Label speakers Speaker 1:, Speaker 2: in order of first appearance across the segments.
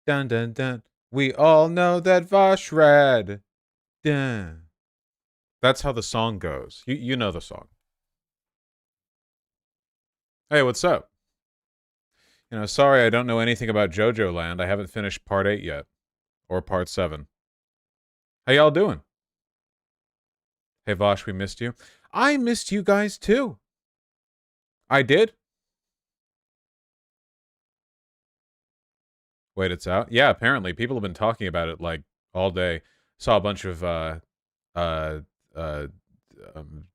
Speaker 1: Dun dun dun. We all know that Vosh rad. Dun. That's how the song goes. You know the song. Hey, what's up? Sorry I don't know anything about JoJo Land. I haven't finished part 8 yet. Or part 7. How y'all doing? Hey Vosh, we missed you. I missed you guys too. I did? Wait, it's out? Yeah, apparently. People have been talking about it like all day. Saw a bunch of uh uh um,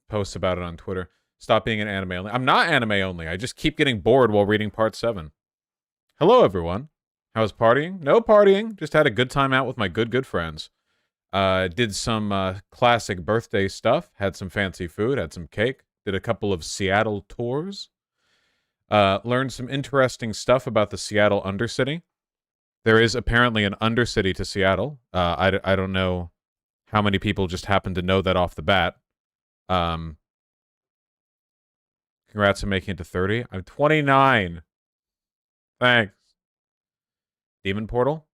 Speaker 1: posts about it on Twitter. Stop being an anime only. I'm not anime only. I just keep getting bored while reading part 7. Hello, everyone. How was partying? No partying. Just had a good time out with my good friends. Did some classic birthday stuff. Had some fancy food. Had some cake. Did a couple of Seattle tours. Learned some interesting stuff about the Seattle Undercity. There is apparently an Undercity to Seattle. I don't know how many people just happen to know that off the bat. Congrats on making it to 30. I'm 29. Thanks. Demon Portal?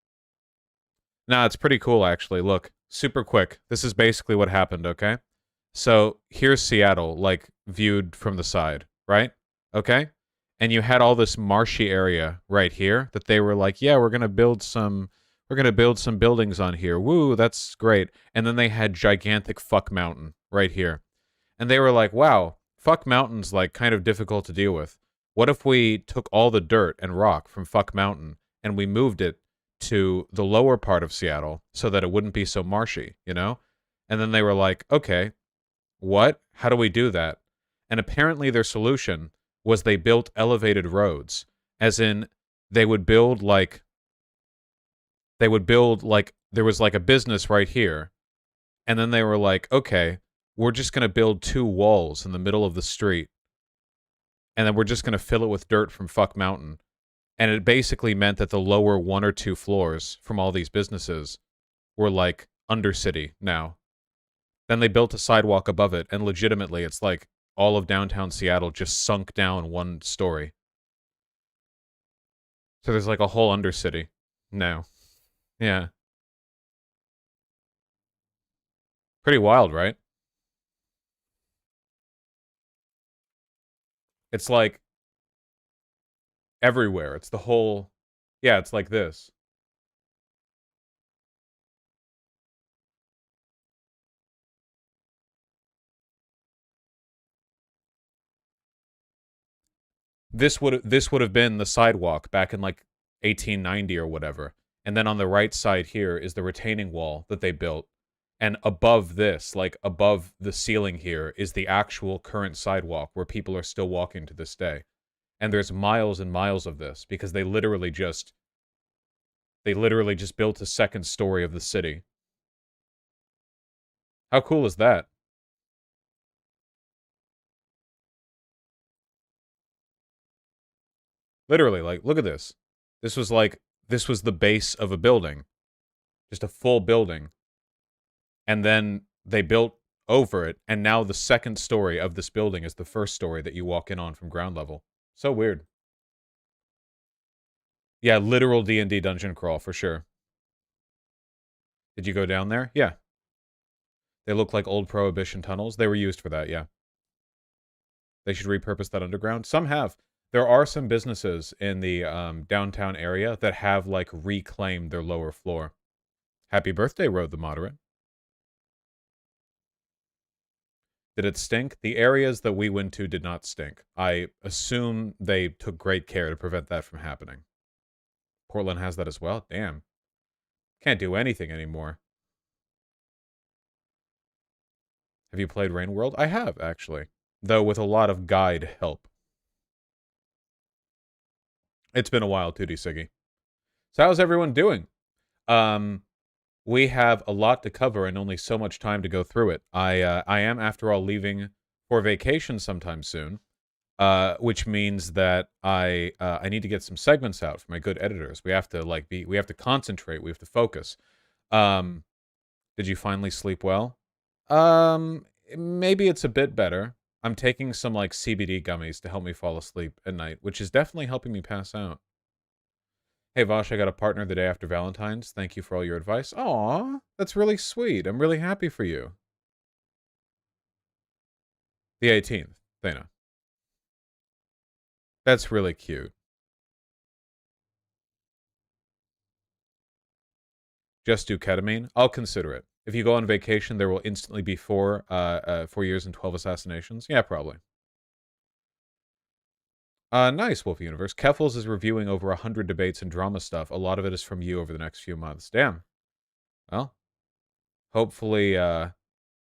Speaker 1: Nah, it's pretty cool, actually. Look, super quick. This is basically what happened, okay? So here's Seattle, like, viewed from the side, right? Okay? And you had all this marshy area right here that they were like, yeah, we're gonna build some buildings on here. Woo, that's great. And then they had gigantic fuck mountain right here. And they were like, wow, fuck mountain's like kind of difficult to deal with. What if we took all the dirt and rock from fuck mountain and we moved it to the lower part of Seattle so that it wouldn't be so marshy, you know? And then they were like, okay, what? How do we do that? And apparently their solution was they built elevated roads, as in they would build like there was like a business right here, and then they were like, okay, we're just going to build 2 walls in the middle of the street, and then we're just going to fill it with dirt from fuck mountain. And it basically meant that the lower 1 or 2 floors from all these businesses were like undercity now. Then they built a sidewalk above it, and legitimately it's like all of downtown Seattle just sunk down 1 story. So there's like a whole undercity now. Yeah. Pretty wild, right? It's like everywhere. It's the whole. Yeah, it's like this. This would have been the sidewalk back in like 1890 or whatever. And then on the right side here is the retaining wall that they built. And above this, like above the ceiling here, is the actual current sidewalk where people are still walking to this day. And there's miles and miles of this because they literally just built a second story of the city. How cool is that? Literally, like, look at this. This was the base of a building, just a full building. And then they built over it, and now the second story of this building is the first story that you walk in on from ground level. So weird. Yeah, literal D&D dungeon crawl for sure. Did you go down there? Yeah. They look like old Prohibition tunnels. They were used for that, yeah. They should repurpose that underground. Some have. There are some businesses in the downtown area that have like reclaimed their lower floor. Happy birthday, Road the Moderate. Did it stink? The areas that we went to did not stink. I assume they took great care to prevent that from happening. Portland has that as well? Damn. Can't do anything anymore. Have you played Rain World? I have, actually. Though with a lot of guide help. It's been a while, Tootie Siggy. So how's everyone doing? We have a lot to cover and only so much time to go through it. I am, after all, leaving for vacation sometime soon, which means that I need to get some segments out for my good editors. We have to concentrate. We have to focus. Did you finally sleep well? Maybe it's a bit better. I'm taking some like CBD gummies to help me fall asleep at night, which is definitely helping me pass out. Hey Vosh, I got a partner the day after Valentine's. Thank you for all your advice. Aw, that's really sweet. I'm really happy for you. The 18th, Thana. That's really cute. Just do ketamine. I'll consider it. If you go on vacation, there will instantly be 4 years and 12 assassinations. Yeah, probably. Nice, Wolf Universe. Keffels is reviewing over 100 debates and drama stuff. A lot of it is from you over the next few months. Damn. Well, hopefully,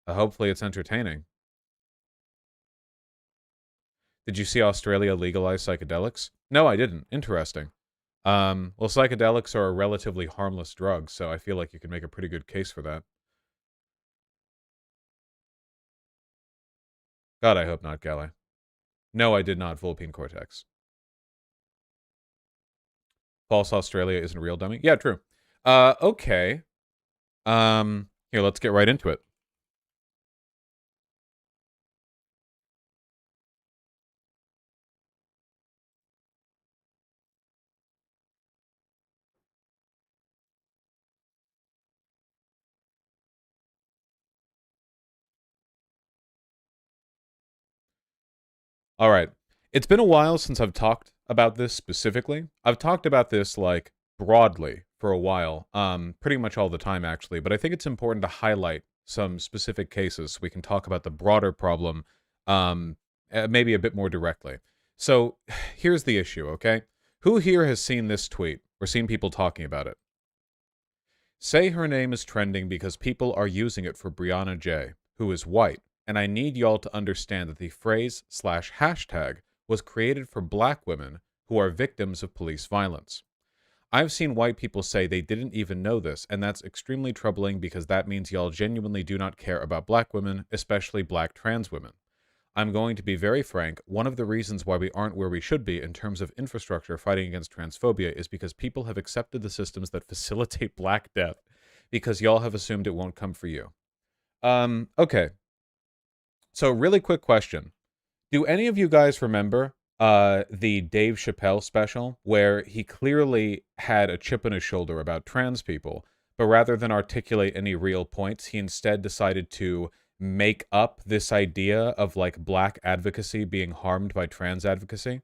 Speaker 1: hopefully it's entertaining. Did you see Australia legalize psychedelics? No, I didn't. Interesting. Well, psychedelics are a relatively harmless drug, so I feel like you can make a pretty good case for that. God, I hope not, Galley. No, I did not. Vulpine Cortex. False Australia isn't real, dummy. Yeah, true. Okay. Here, let's get right into it. All right. It's been a while since I've talked about this specifically. I've talked about this like broadly for a while, pretty much all the time actually, but I think it's important to highlight some specific cases so we can talk about the broader problem maybe a bit more directly. So, here's the issue, okay? Who here has seen this tweet or seen people talking about it? Say her name is trending because people are using it for Brianna J, who is white, and I need y'all to understand that the phrase slash hashtag was created for black women who are victims of police violence. I've seen white people say they didn't even know this, and that's extremely troubling because that means y'all genuinely do not care about black women, especially black trans women. I'm going to be very frank. One of the reasons why we aren't where we should be in terms of infrastructure fighting against transphobia is because people have accepted the systems that facilitate black death because y'all have assumed it won't come for you. Okay. So, really quick question. Do any of you guys remember the Dave Chappelle special where he clearly had a chip on his shoulder about trans people, but rather than articulate any real points, he instead decided to make up this idea of like black advocacy being harmed by trans advocacy?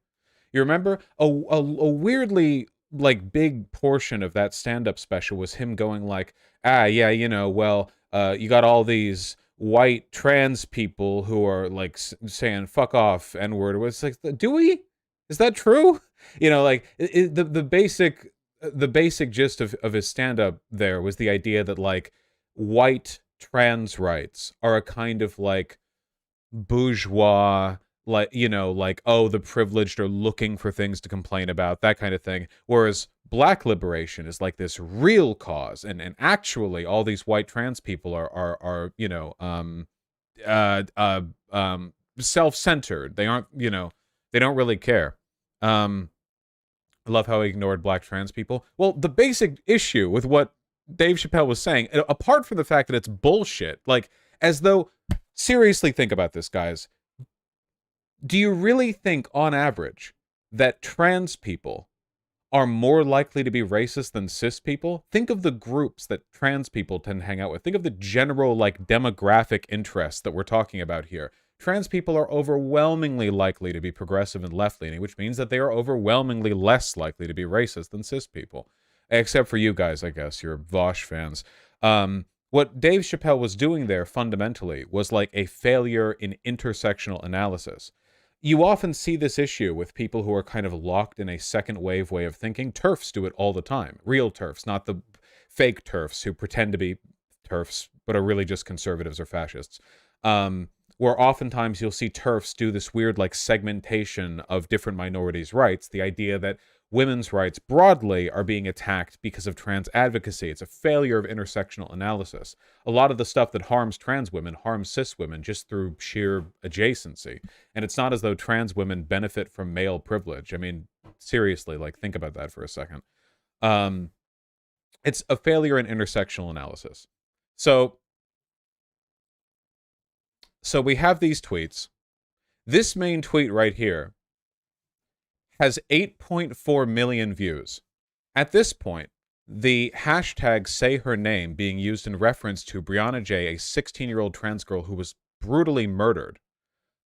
Speaker 1: You remember a weirdly like big portion of that stand-up special was him going like, yeah, well, you got all these white trans people who are like saying fuck off n-word. It's like, do we? Is that true? Like the basic gist of his stand-up there was the idea that like white trans rights are a kind of like bourgeois, like, like, oh, the privileged are looking for things to complain about, that kind of thing, whereas black liberation is like this real cause, and actually all these white trans people are uh uh self-centered. They aren't, they don't really care. I love how he ignored black trans people. Well, the basic issue with what Dave Chappelle was saying, apart from the fact that it's bullshit, like, as though, seriously think about this, guys. Do you really think, on average, that trans people are more likely to be racist than cis people? Think of the groups that trans people tend to hang out with. Think of the general, like, demographic interests that we're talking about here. Trans people are overwhelmingly likely to be progressive and left-leaning, which means that they are overwhelmingly less likely to be racist than cis people. Except for you guys, I guess. You're Vosh fans. What Dave Chappelle was doing there, fundamentally, was like a failure in intersectional analysis. You often see this issue with people who are kind of locked in a second wave way of thinking. TERFs do it all the time. Real TERFs, not the fake TERFs who pretend to be TERFs but are really just conservatives or fascists. Where oftentimes you'll see TERFs do this weird like segmentation of different minorities' rights. The idea that women's rights broadly are being attacked because of trans advocacy. It's a failure of intersectional analysis. A lot of the stuff that harms trans women harms cis women just through sheer adjacency. And it's not as though trans women benefit from male privilege. I mean, seriously, like, think about that for a second. It's a failure in intersectional analysis. So we have these tweets. This main tweet right here has 8.4 million views. At this point, the hashtag say her name being used in reference to Brianna J, a 16-year-old trans girl who was brutally murdered,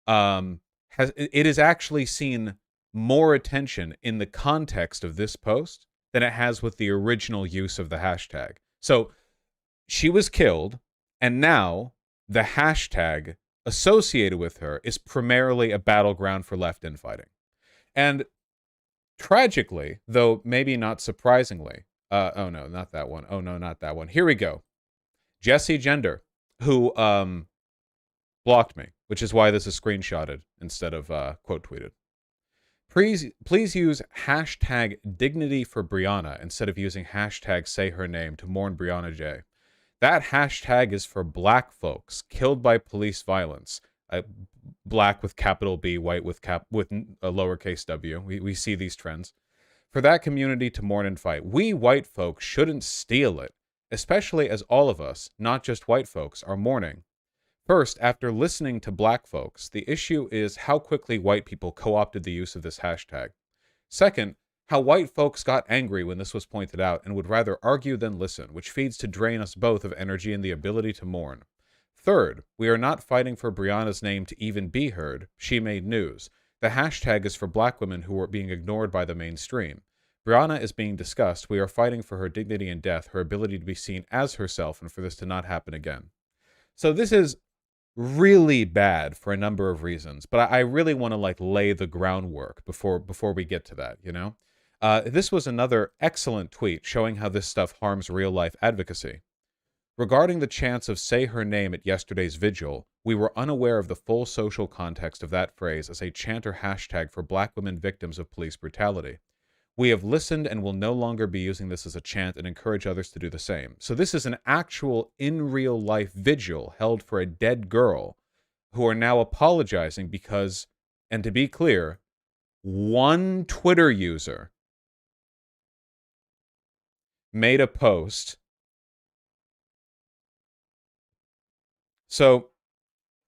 Speaker 1: it has actually seen more attention in the context of this post than it has with the original use of the hashtag. So she was killed, and now the hashtag associated with her is primarily a battleground for left infighting. And tragically, though maybe not surprisingly, oh no, not that one. Oh no, not that one. Here we go. Jesse Gender, who blocked me, which is why this is screenshotted instead of quote tweeted. Please use hashtag dignity for Brianna instead of using hashtag say her name to mourn Brianna J. That hashtag is for black folks killed by police violence. Black with capital B, white with a lowercase w. We see these trends. For that community to mourn and fight. We white folks shouldn't steal it, especially as all of us, not just white folks, are mourning. First, after listening to black folks, the issue is how quickly white people co-opted the use of this hashtag. Second, how white folks got angry when this was pointed out and would rather argue than listen, which feeds to drain us both of energy and the ability to mourn. Third, we are not fighting for Brianna's name to even be heard. She made news. The hashtag is for black women who are being ignored by the mainstream. Brianna is being discussed. We are fighting for her dignity in death, her ability to be seen as herself, and for this to not happen again. So this is really bad for a number of reasons, but I really want to lay the groundwork before we get to that, you know? This was another excellent tweet showing how this stuff harms real-life advocacy. Regarding the chance of say her name at yesterday's vigil, we were unaware of the full social context of that phrase as a chant or hashtag for black women victims of police brutality. We have listened and will no longer be using this as a chant and encourage others to do the same. So this is an actual in real life vigil held for a dead girl who are now apologizing because, and to be clear, one Twitter user made a post. So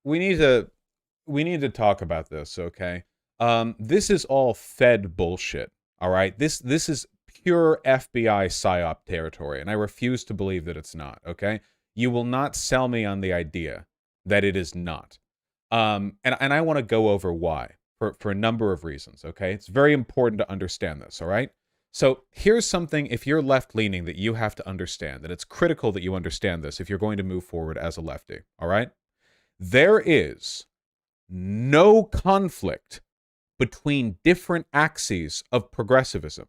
Speaker 1: we need to talk about this, okay? This is all Fed bullshit. All right, this is pure FBI psyop territory, and I refuse to believe that it's not. Okay, you will not sell me on the idea that it is not. And I want to go over why for a number of reasons. Okay, it's very important to understand this. All right, so here's something if you're left leaning that you have to understand, and it's critical that you understand this if you're going to move forward as a lefty. All right, there is no conflict between different axes of progressivism.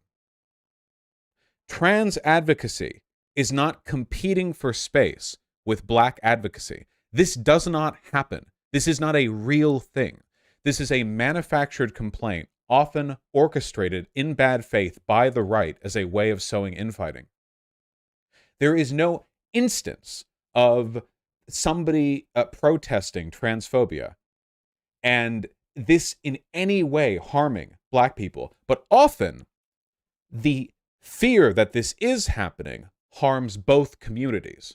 Speaker 1: Trans advocacy is not competing for space with black advocacy. This does not happen. This is not a real thing. This is a manufactured complaint, often orchestrated in bad faith by the right as a way of sowing infighting. There is no instance of somebody protesting transphobia and this in any way harming black people, but often the fear that this is happening harms both communities.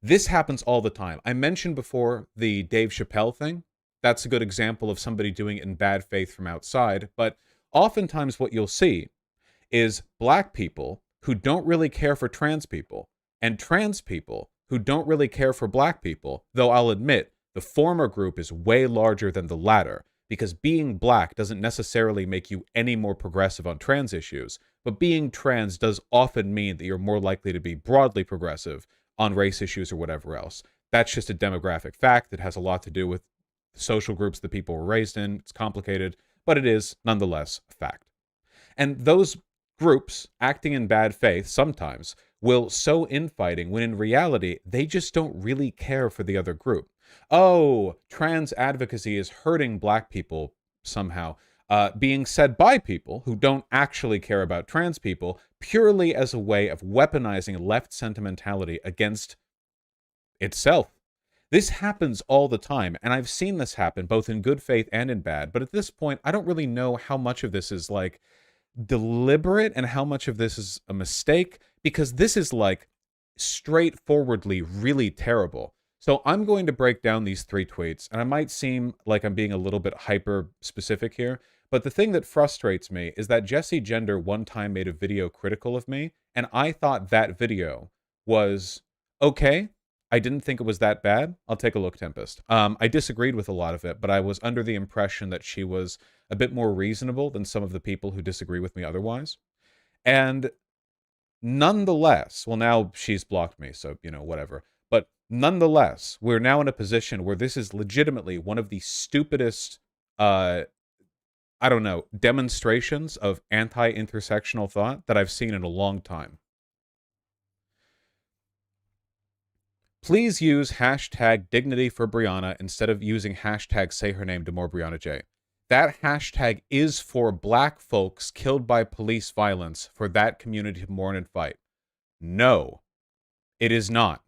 Speaker 1: This happens all the time. I mentioned before the Dave Chappelle thing. That's a good example of somebody doing it in bad faith from outside, but oftentimes what you'll see is black people who don't really care for trans people and trans people who don't really care for black people, though I'll admit the former group is way larger than the latter, because being black doesn't necessarily make you any more progressive on trans issues, but being trans does often mean that you're more likely to be broadly progressive on race issues or whatever else. That's just a demographic fact. It has a lot to do with the social groups that people were raised in. It's complicated, but it is nonetheless a fact. And those groups acting in bad faith sometimes will sow infighting when in reality they just don't really care for the other group. Oh, trans advocacy is hurting black people somehow, being said by people who don't actually care about trans people purely as a way of weaponizing left sentimentality against itself. This happens all the time, and I've seen this happen both in good faith and in bad, but at this point, I don't really know how much of this is deliberate and how much of this is a mistake, because this is straightforwardly really terrible. So I'm going to break down these three tweets, and I might seem like I'm being a little bit hyper specific here, But the thing that frustrates me is that Jesse Gender one time made a video critical of me, and I thought that video was okay. I didn't think it was that bad. I'll take a look, Tempest. I disagreed with a lot of it, but I was under the impression that she was a bit more reasonable than some of the people who disagree with me otherwise. And nonetheless, well, now she's blocked me, so, whatever. But nonetheless, we're now in a position where this is legitimately one of the stupidest, I don't know, demonstrations of anti-intersectional thought that I've seen in a long time. Please use hashtag dignity for Brianna instead of using hashtag say her name to more Brianna J. That hashtag is for black folks killed by police violence for that community to mourn and fight. No, it is not.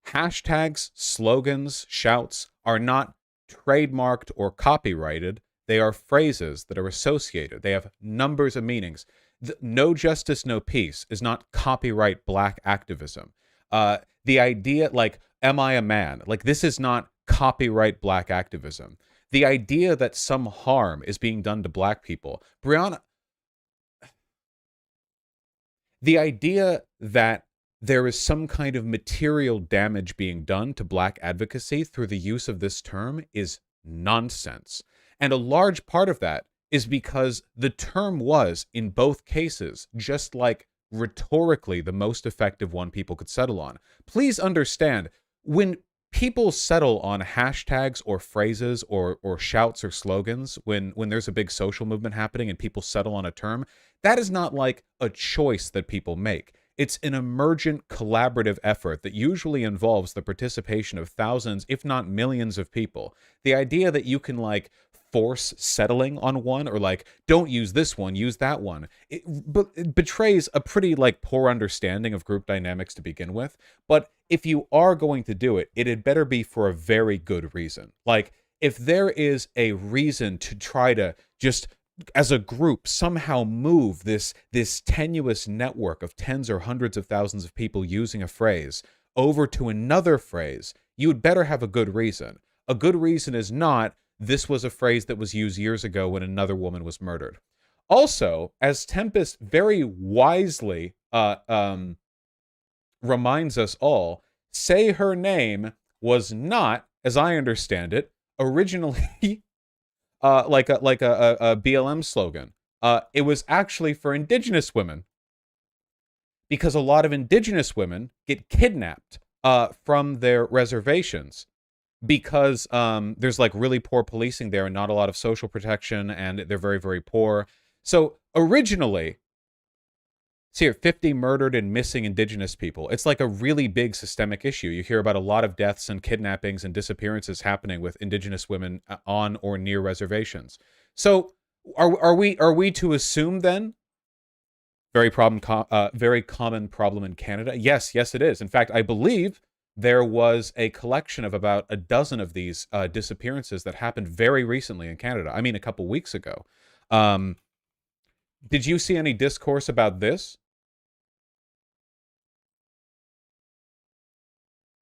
Speaker 1: Hashtags, slogans, shouts are not trademarked or copyrighted. They are phrases that are associated. They have numbers of meanings. No justice, no peace is not copyright black activism. The idea, like, am I a man? Like, this is not copyright black activism. The idea that some harm is being done to black people. Brianna, the idea that there is some kind of material damage being done to black advocacy through the use of this term is nonsense. And a large part of that is because the term was, in both cases, just like rhetorically the most effective one people could settle on. Please understand, when people settle on hashtags or phrases or shouts or slogans, when there's a big social movement happening and people settle on a term, that is not like a choice that people make. It's an emergent collaborative effort that usually involves the participation of thousands, if not millions of people. The idea that you can, like, force settling on one, or like, don't use this one, use that one, it betrays a pretty, like, poor understanding of group dynamics to begin with. But if you are going to do it, it had better be for a very good reason. Like, if there is a reason to try to just, as a group, somehow move this tenuous network of tens or hundreds of thousands of people using a phrase over to another phrase, you would better have a good reason. A good reason is not, this was a phrase that was used years ago when another woman was murdered. Also, as Tempest very wisely reminds us all, say her name was not, as I understand it, originally like a BLM slogan. It was actually for Indigenous women, because a lot of Indigenous women get kidnapped from their reservations because there's, like, really poor policing there and not a lot of social protection, and they're very, very poor. So originally, see here, 50 murdered and missing Indigenous people. It's like a really big systemic issue. You hear about a lot of deaths and kidnappings and disappearances happening with Indigenous women on or near reservations. So are we to assume then? Very common problem in Canada. Yes, it is. In fact, I believe there was a collection of about a dozen of these disappearances that happened very recently in Canada. I mean, a couple weeks ago. Did you see any discourse about this?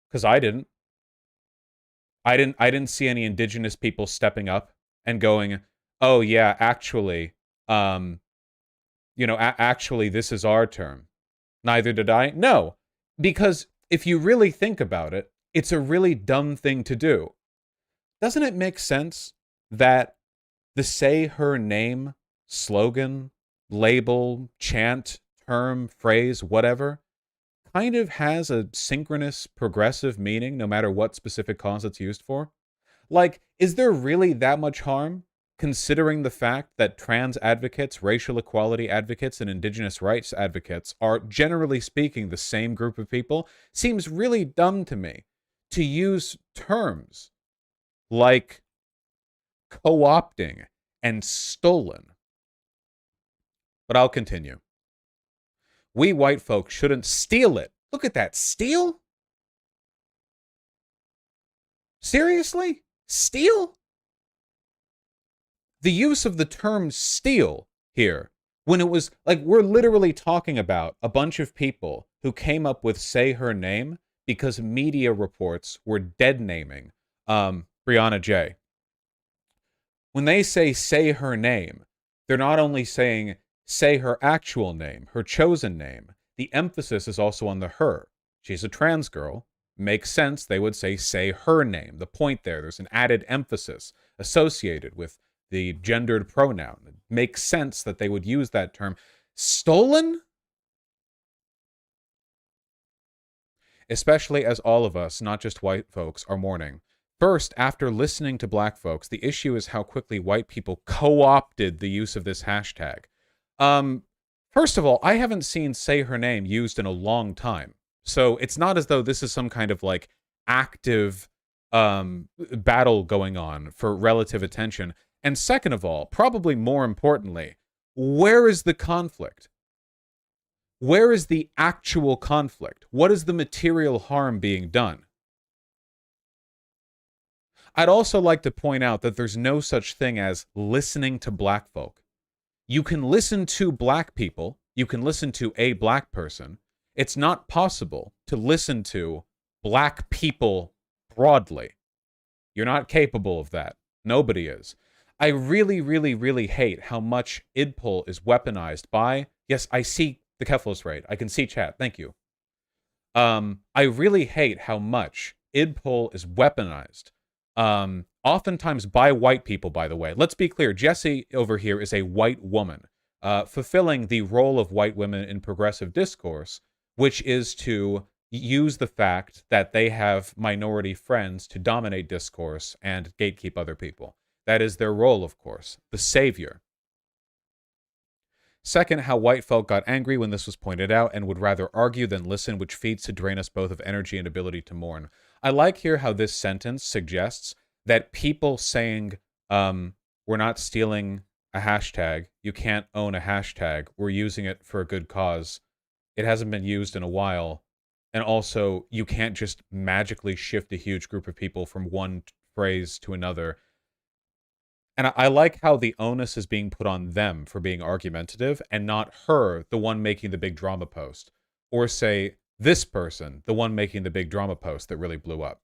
Speaker 1: Because I didn't. I didn't see any Indigenous people stepping up and going, "Oh yeah, actually, actually, this is our term." Neither did I. No, because if you really think about it, it's a really dumb thing to do. Doesn't it make sense that the say her name slogan, label, chant, term, phrase, whatever, kind of has a synchronous, progressive meaning no matter what specific cause it's used for? Like, is there really that much harm, considering the fact that trans advocates, racial equality advocates, and indigenous rights advocates are, generally speaking, the same group of people? Seems really dumb to me to use terms like co-opting and stolen. But I'll continue. We white folks shouldn't steal it. Look at that. Steal? Seriously? Steal? The use of the term steal here, when it was like, we're literally talking about a bunch of people who came up with say her name because media reports were dead naming Brianna J. When they say her name, They're not only saying, say her actual name, her chosen name. The emphasis is also on the her. She's a trans girl. Makes sense. They would say her name. The point there's an added emphasis associated with the gendered pronoun. It makes sense that they would use that term. Stolen? Especially as all of us, not just white folks, are mourning. First, after listening to black folks, the issue is how quickly white people co-opted the use of this hashtag. First of all, I haven't seen say her name used in a long time. So it's not as though this is some kind of like active battle going on for relative attention. And second of all, probably more importantly, where is the conflict? Where is the actual conflict? What is the material harm being done? I'd also like to point out that there's no such thing as listening to black folk. You can listen to black people. You can listen to a black person. It's not possible to listen to black people broadly. You're not capable of that. Nobody is. I really, really, really hate how much idpol is weaponized by... Yes, I see the Keflos raid. I can see chat. Thank you. I really hate how much idpol is weaponized. Oftentimes by white people, by the way. Let's be clear. Jessie over here is a white woman, fulfilling the role of white women in progressive discourse, which is to use the fact that they have minority friends to dominate discourse and gatekeep other people. That is their role, of course. The savior. Second, how white folk got angry when this was pointed out and would rather argue than listen, which feeds to drain us both of energy and ability to mourn. I like here how this sentence suggests that people saying, we're not stealing a hashtag, you can't own a hashtag, we're using it for a good cause, it hasn't been used in a while, and also you can't just magically shift a huge group of people from one phrase to another. And I like how the onus is being put on them for being argumentative and not her, the one making the big drama post. Or say, this person, the one making the big drama post that really blew up.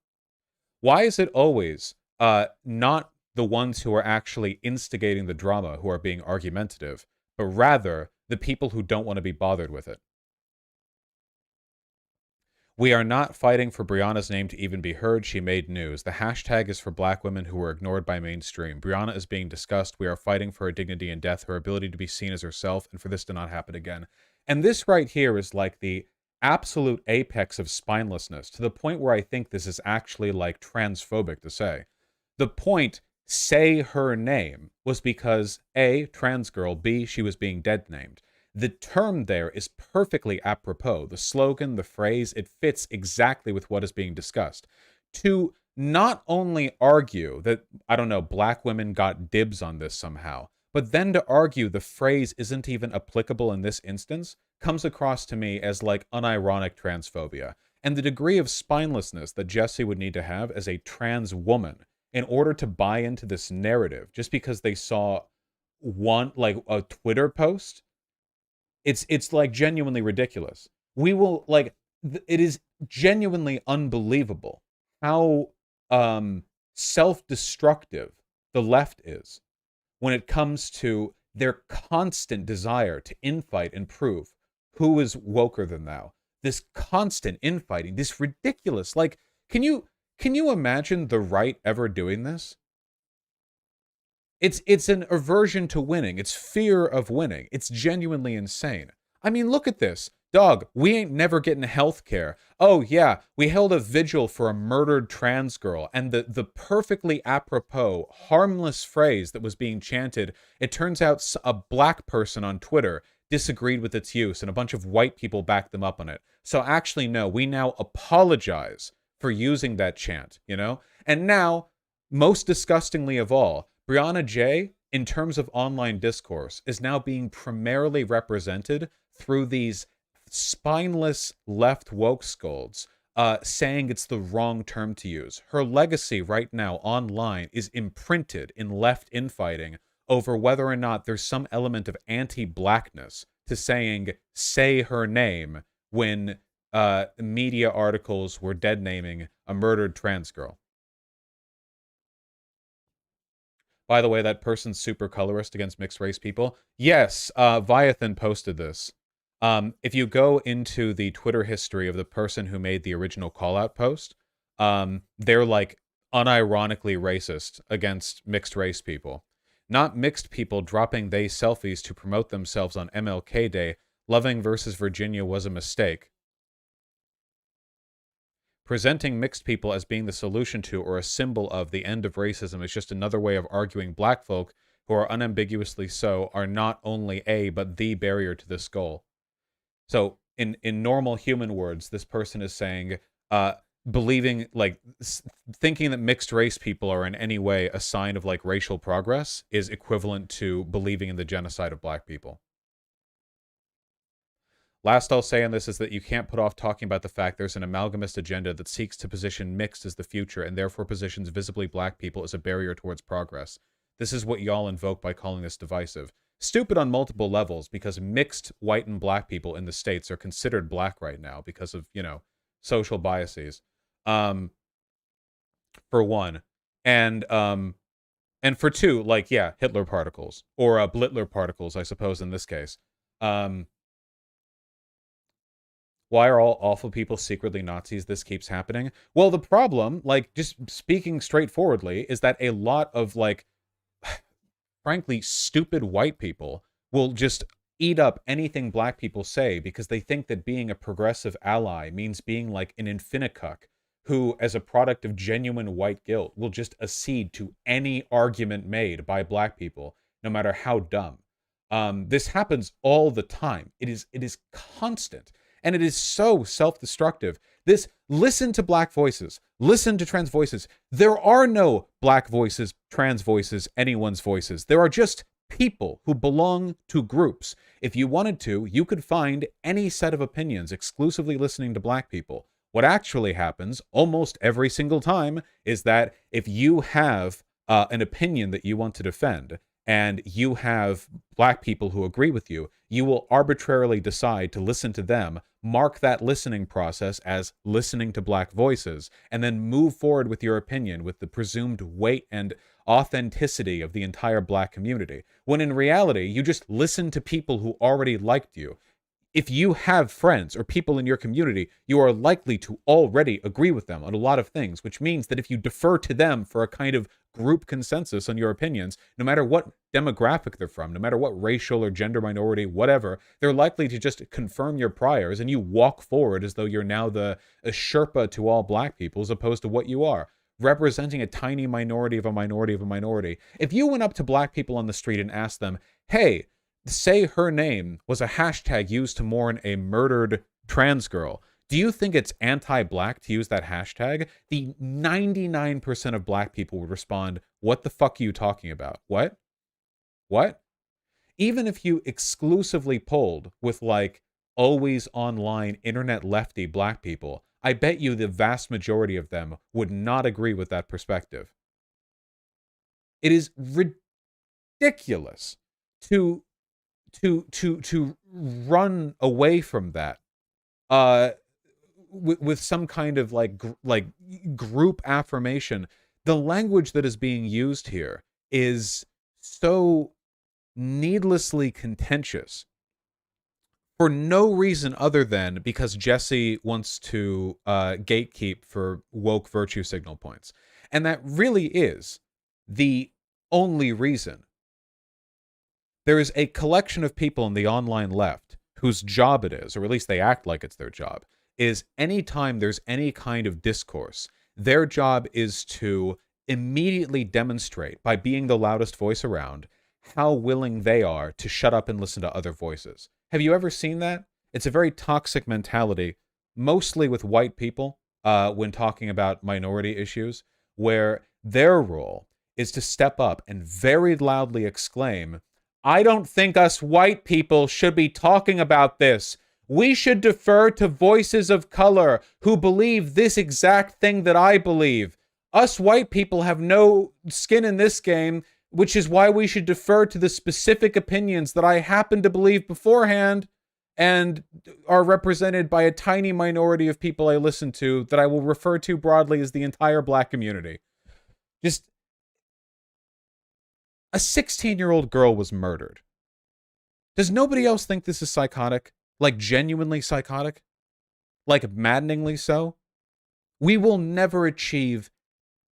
Speaker 1: Why is it always not the ones who are actually instigating the drama who are being argumentative, but rather the people who don't want to be bothered with it? We are not fighting for Brianna's name to even be heard. She made news. The hashtag is for black women who were ignored by mainstream. Brianna is being discussed. We are fighting for her dignity and death, her ability to be seen as herself, and for this to not happen again. And this right here is like the absolute apex of spinelessness, to the point where I think this is actually like transphobic to say. The point, say her name, was because A, trans girl, B, she was being dead named. The term there is perfectly apropos. The slogan, the phrase, it fits exactly with what is being discussed. To not only argue that, I don't know, black women got dibs on this somehow, but then to argue the phrase isn't even applicable in this instance comes across to me as like unironic transphobia. And the degree of spinelessness that Jessie would need to have as a trans woman in order to buy into this narrative just because they saw one, like a Twitter post, it's like genuinely ridiculous. We will like it is genuinely unbelievable how self-destructive the left is when it comes to their constant desire to infight and prove who is woker than thou. This constant infighting, this ridiculous, like, can you imagine the right ever doing this? It's an aversion to winning. It's fear of winning. It's genuinely insane. I mean, look at this. Dog, we ain't never getting health care. Oh, yeah, we held a vigil for a murdered trans girl, and the perfectly apropos, harmless phrase that was being chanted, it turns out a black person on Twitter disagreed with its use, and a bunch of white people backed them up on it. So actually, no, we now apologize for using that chant, you know? And now, most disgustingly of all, Brianna J, in terms of online discourse, is now being primarily represented through these spineless left woke scolds saying it's the wrong term to use. Her legacy right now online is imprinted in left infighting over whether or not there's some element of anti-blackness to saying, say her name, when media articles were dead naming a murdered trans girl. By the way, that person's super colorist against mixed race people. Yes, Viathan posted this. If you go into the Twitter history of the person who made the original call-out post, they're like unironically racist against mixed race people. Not mixed people dropping they selfies to promote themselves on MLK Day. Loving versus Virginia was a mistake. Presenting mixed people as being the solution to or a symbol of the end of racism is just another way of arguing black folk who are unambiguously so are not only a but the barrier to this goal. So in normal human words, this person is saying believing like thinking that mixed race people are in any way a sign of like racial progress is equivalent to believing in the genocide of black people. Last I'll say on this is that you can't put off talking about the fact there's an amalgamist agenda that seeks to position mixed as the future and therefore positions visibly black people as a barrier towards progress. This is what y'all invoke by calling this divisive. Stupid on multiple levels because mixed white and black people in the States are considered black right now because of, you know, social biases. For one. And for two, like, yeah, Hitler particles. Or Blitler particles, I suppose, in this case. Why are all awful people secretly Nazis? This keeps happening. Well, the problem, like, just speaking straightforwardly, is that a lot of, like, frankly, stupid white people will just eat up anything black people say because they think that being a progressive ally means being like an infinicuck who, as a product of genuine white guilt, will just accede to any argument made by black people, no matter how dumb. This happens all the time. It is constant. And it is so self-destructive. This, listen to black voices. Listen to trans voices. There are no black voices, trans voices, anyone's voices. There are just people who belong to groups. If you wanted to, you could find any set of opinions exclusively listening to black people. What actually happens almost every single time is that if you have an opinion that you want to defend, and you have black people who agree with you, you will arbitrarily decide to listen to them, mark that listening process as listening to black voices, and then move forward with your opinion with the presumed weight and authenticity of the entire black community. When in reality, you just listen to people who already liked you. If you have friends or people in your community, you are likely to already agree with them on a lot of things, which means that if you defer to them for a kind of group consensus on your opinions, no matter what demographic they're from, no matter what racial or gender minority, whatever, they're likely to just confirm your priors and you walk forward as though you're now a Sherpa to all black people as opposed to what you are, representing a tiny minority of a minority of a minority. If you went up to black people on the street and asked them, hey, say her name was a hashtag used to mourn a murdered trans girl, do you think it's anti-black to use that hashtag? The 99% of black people would respond, what the fuck are you talking about? What? What? Even if you exclusively polled with, like, always online internet lefty black people, I bet you the vast majority of them would not agree with that perspective. It is ridiculous to run away from that with some kind of like group affirmation. The language that is being used here is so needlessly contentious for no reason other than because Jesse wants to gatekeep for woke virtue signal points. And that really is the only reason. There is a collection of people in the online left whose job it is, or at least they act like it's their job, is anytime there's any kind of discourse, their job is to immediately demonstrate, by being the loudest voice around, how willing they are to shut up and listen to other voices. Have you ever seen that? It's a very toxic mentality, mostly with white people, when talking about minority issues, where their role is to step up and very loudly exclaim, I don't think us white people should be talking about this. We should defer to voices of color who believe this exact thing that I believe. Us white people have no skin in this game, which is why we should defer to the specific opinions that I happen to believe beforehand and are represented by a tiny minority of people I listen to that I will refer to broadly as the entire black community. Just A 16-year-old girl was murdered. Does nobody else think this is psychotic? Like, genuinely psychotic? Like, maddeningly so? We will never achieve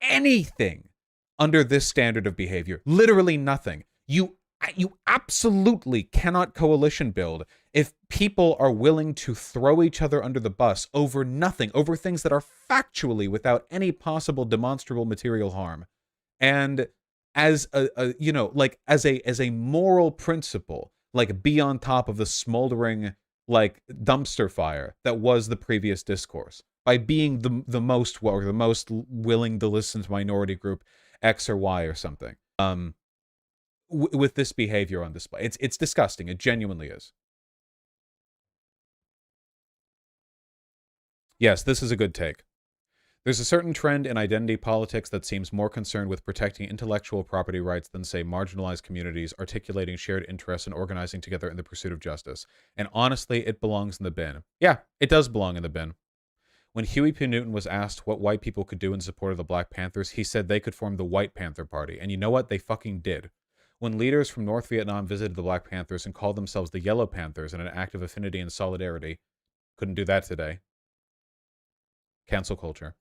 Speaker 1: anything under this standard of behavior. Literally nothing. You absolutely cannot coalition build if people are willing to throw each other under the bus over nothing, over things that are factually without any possible demonstrable material harm. And as like as a moral principle, like, be on top of the smoldering, like, dumpster fire that was the previous discourse by being the most woke, or the most willing to listen to minority group X or Y or something. With this behavior on display, it's disgusting. It genuinely is. Yes, this is a good take. There's a certain trend in identity politics that seems more concerned with protecting intellectual property rights than, say, marginalized communities, articulating shared interests and organizing together in the pursuit of justice. And honestly, it belongs in the bin. Yeah, it does belong in the bin. When Huey P. Newton was asked what white people could do in support of the Black Panthers, he said they could form the White Panther Party. And you know what? They fucking did. When leaders from North Vietnam visited the Black Panthers and called themselves the Yellow Panthers in an act of affinity and solidarity, couldn't do that today. Cancel culture.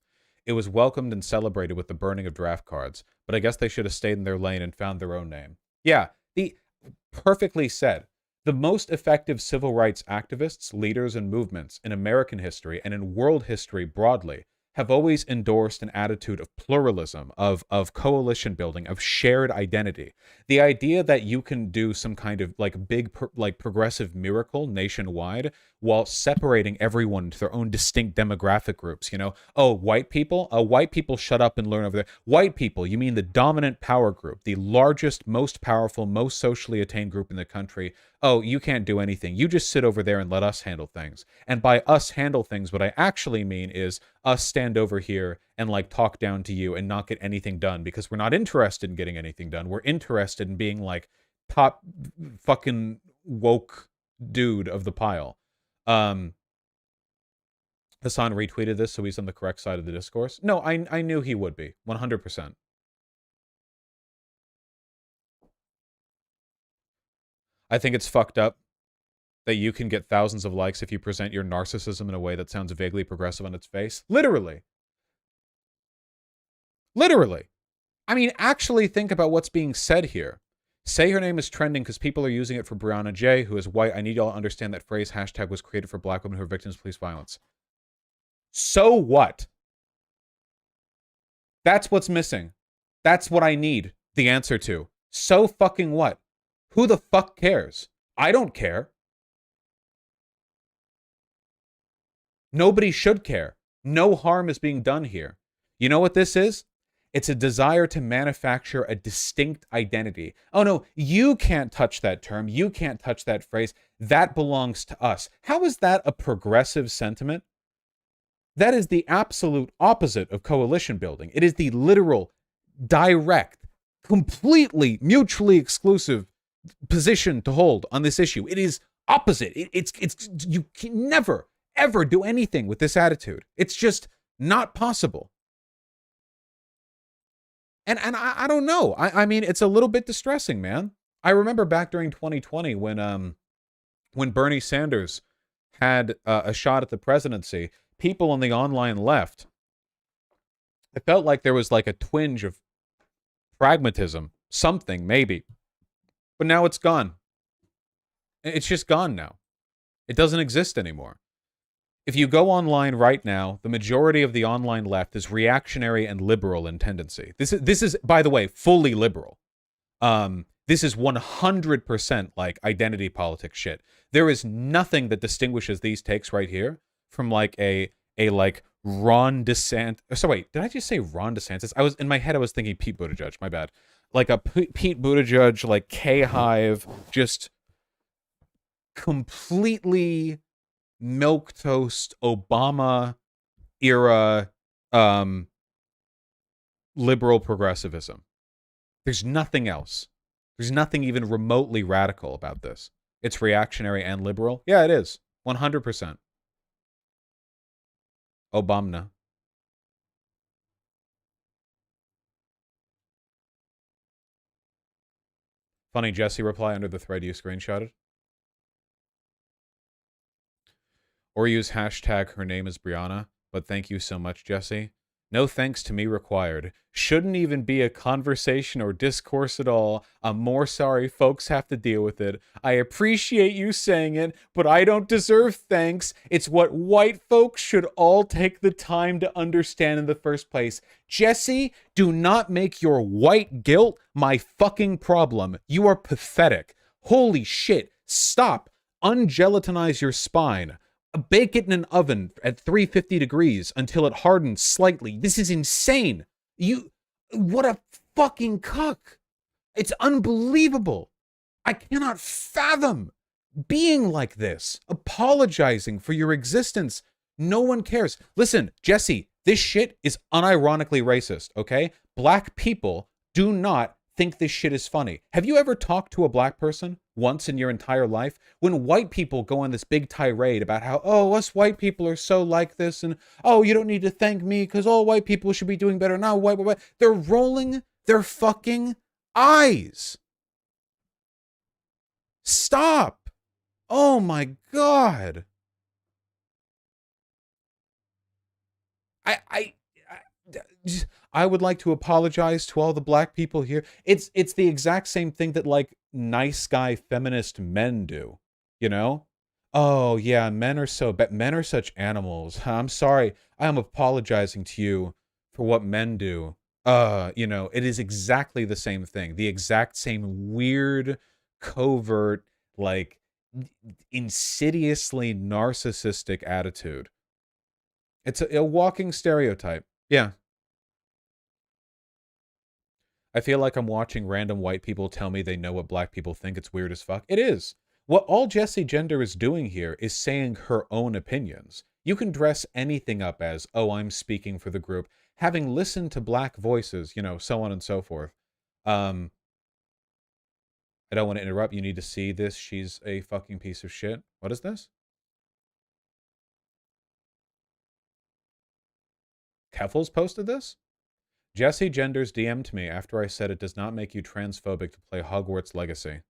Speaker 1: It was welcomed and celebrated with the burning of draft cards, but I guess they should have stayed in their lane and found their own name. Yeah, the perfectly said. The most effective civil rights activists, leaders, and movements in American history and in world history broadly have always endorsed an attitude of pluralism, of coalition building, of shared identity. The idea that you can do some kind of like big like progressive miracle nationwide while separating everyone to their own distinct demographic groups. Oh, white people shut up and learn over there. White people, you mean the dominant power group, the largest, most powerful, most socially attained group in the country. Oh, you can't do anything. You just sit over there and let us handle things. And by us handle things, what I actually mean is us stand over here and like talk down to you and not get anything done, because we're not interested in getting anything done. We're interested in being like top fucking woke dude of the pile. Hassan retweeted this, so he's on the correct side of the discourse. No, I knew he would be. 100%. I think it's fucked up that you can get thousands of likes if you present your narcissism in a way that sounds vaguely progressive on its face. Literally. Literally. I mean, actually think about what's being said here. Say her name is trending because people are using it for Brianna J., who is white. I need y'all to understand that phrase hashtag was created for black women who are victims of police violence. So what? That's what's missing. That's what I need the answer to. So fucking what? Who the fuck cares? I don't care. Nobody should care. No harm is being done here. You know what this is? It's a desire to manufacture a distinct identity. Oh no, you can't touch that term. You can't touch that phrase. That belongs to us. How is that a progressive sentiment? That is the absolute opposite of coalition building. It is the literal, direct, completely mutually exclusive position to hold on this issue. It is opposite. It's you can never ever do anything with this attitude. It's just not possible. And I don't know. I mean, it's a little bit distressing, man. I remember back during 2020 when Bernie Sanders had a shot at the presidency, people on the online left, it felt like there was like a twinge of pragmatism, something maybe. But now it's gone. It's just gone now. It doesn't exist anymore. If you go online right now, the majority of the online left is reactionary and liberal in tendency. This is by the way, fully liberal. This is 100% like identity politics shit. There is nothing that distinguishes these takes right here from like a like Ron DeSantis. So wait, did I just say Ron DeSantis? I was in my head. I was thinking Pete Buttigieg. My bad. Like a Pete Buttigieg, like K-Hive, just completely milquetoast Obama era liberal progressivism. There's nothing else. There's nothing even remotely radical about this. It's reactionary and liberal. Yeah, it is. 100%. Obama. Funny Jesse reply under the thread you screenshotted. Or use hashtag her name is Brianna, but thank you so much, Jesse. No thanks to me required. Shouldn't even be a conversation or discourse at all. I'm more sorry folks have to deal with it. I appreciate you saying it, but I don't deserve thanks. It's what white folks should all take the time to understand in the first place. Jesse, do not make your white guilt my fucking problem. You are pathetic. Holy shit. Stop. Ungelatinize your spine. Bake it in an oven at 350 degrees until it hardens slightly. This is insane. What a fucking cuck. It's unbelievable. I cannot fathom being like this, apologizing for your existence. No one cares. Listen, Jesse, this shit is unironically racist, okay? Black people do not think this shit is funny. Have you ever talked to a black person once in your entire life? When white people go on this big tirade about how, oh, us white people are so like this, and oh, you don't need to thank me because all white people should be doing better now. White. They're rolling their fucking eyes. Stop. Oh my God. I would like to apologize to all the black people here. It's the exact same thing that like nice guy feminist men do, you know? Oh yeah, men are such animals. I'm sorry. I am apologizing to you for what men do. It is exactly the same thing. The exact same weird, covert, like insidiously narcissistic attitude. It's a walking stereotype. Yeah. I feel like I'm watching random white people tell me they know what black people think. It's weird as fuck. It is. What all Jessie Gender is doing here is saying her own opinions. You can dress anything up as, oh, I'm speaking for the group. Having listened to black voices, so on and so forth. I don't want to interrupt. You need to see this. She's a fucking piece of shit. What is this? Keffels posted this? Jessie Genders DM'd me after I said it does not make you transphobic to play Hogwarts Legacy.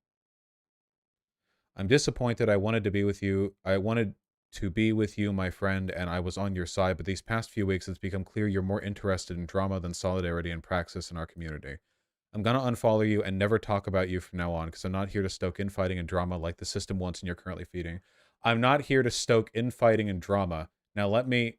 Speaker 1: I'm disappointed. I wanted to be with you, my friend, and I was on your side, but these past few weeks it's become clear you're more interested in drama than solidarity and praxis in our community. I'm gonna unfollow you and never talk about you from now on, because I'm not here to stoke infighting and drama like the system wants and you're currently feeding. I'm not here to stoke infighting and drama. Now let me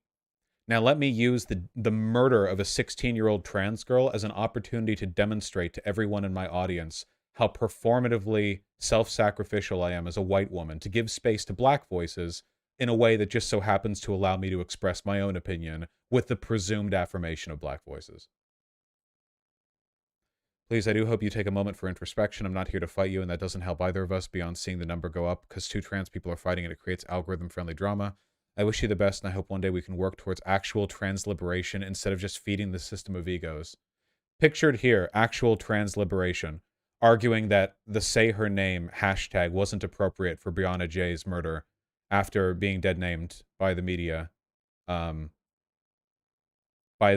Speaker 1: use the murder of a 16-year-old trans girl as an opportunity to demonstrate to everyone in my audience how performatively self-sacrificial I am as a white woman, to give space to black voices in a way that just so happens to allow me to express my own opinion with the presumed affirmation of black voices. Please, I do hope you take a moment for introspection. I'm not here to fight you, and that doesn't help either of us beyond seeing the number go up, because two trans people are fighting and it creates algorithm-friendly drama. I wish you the best, and I hope one day we can work towards actual trans liberation instead of just feeding the system of egos. Pictured here, actual trans liberation, arguing that the say her name hashtag wasn't appropriate for Brianna J's murder after being dead named by the media, by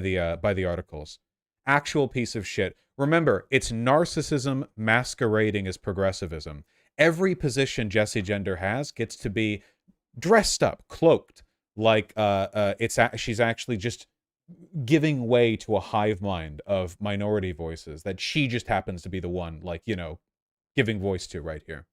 Speaker 1: the articles. Actual piece of shit. Remember, it's narcissism masquerading as progressivism. Every position Jessie Gender has gets to be dressed up, cloaked, like she's actually just giving way to a hive mind of minority voices that she just happens to be the one, giving voice to right here.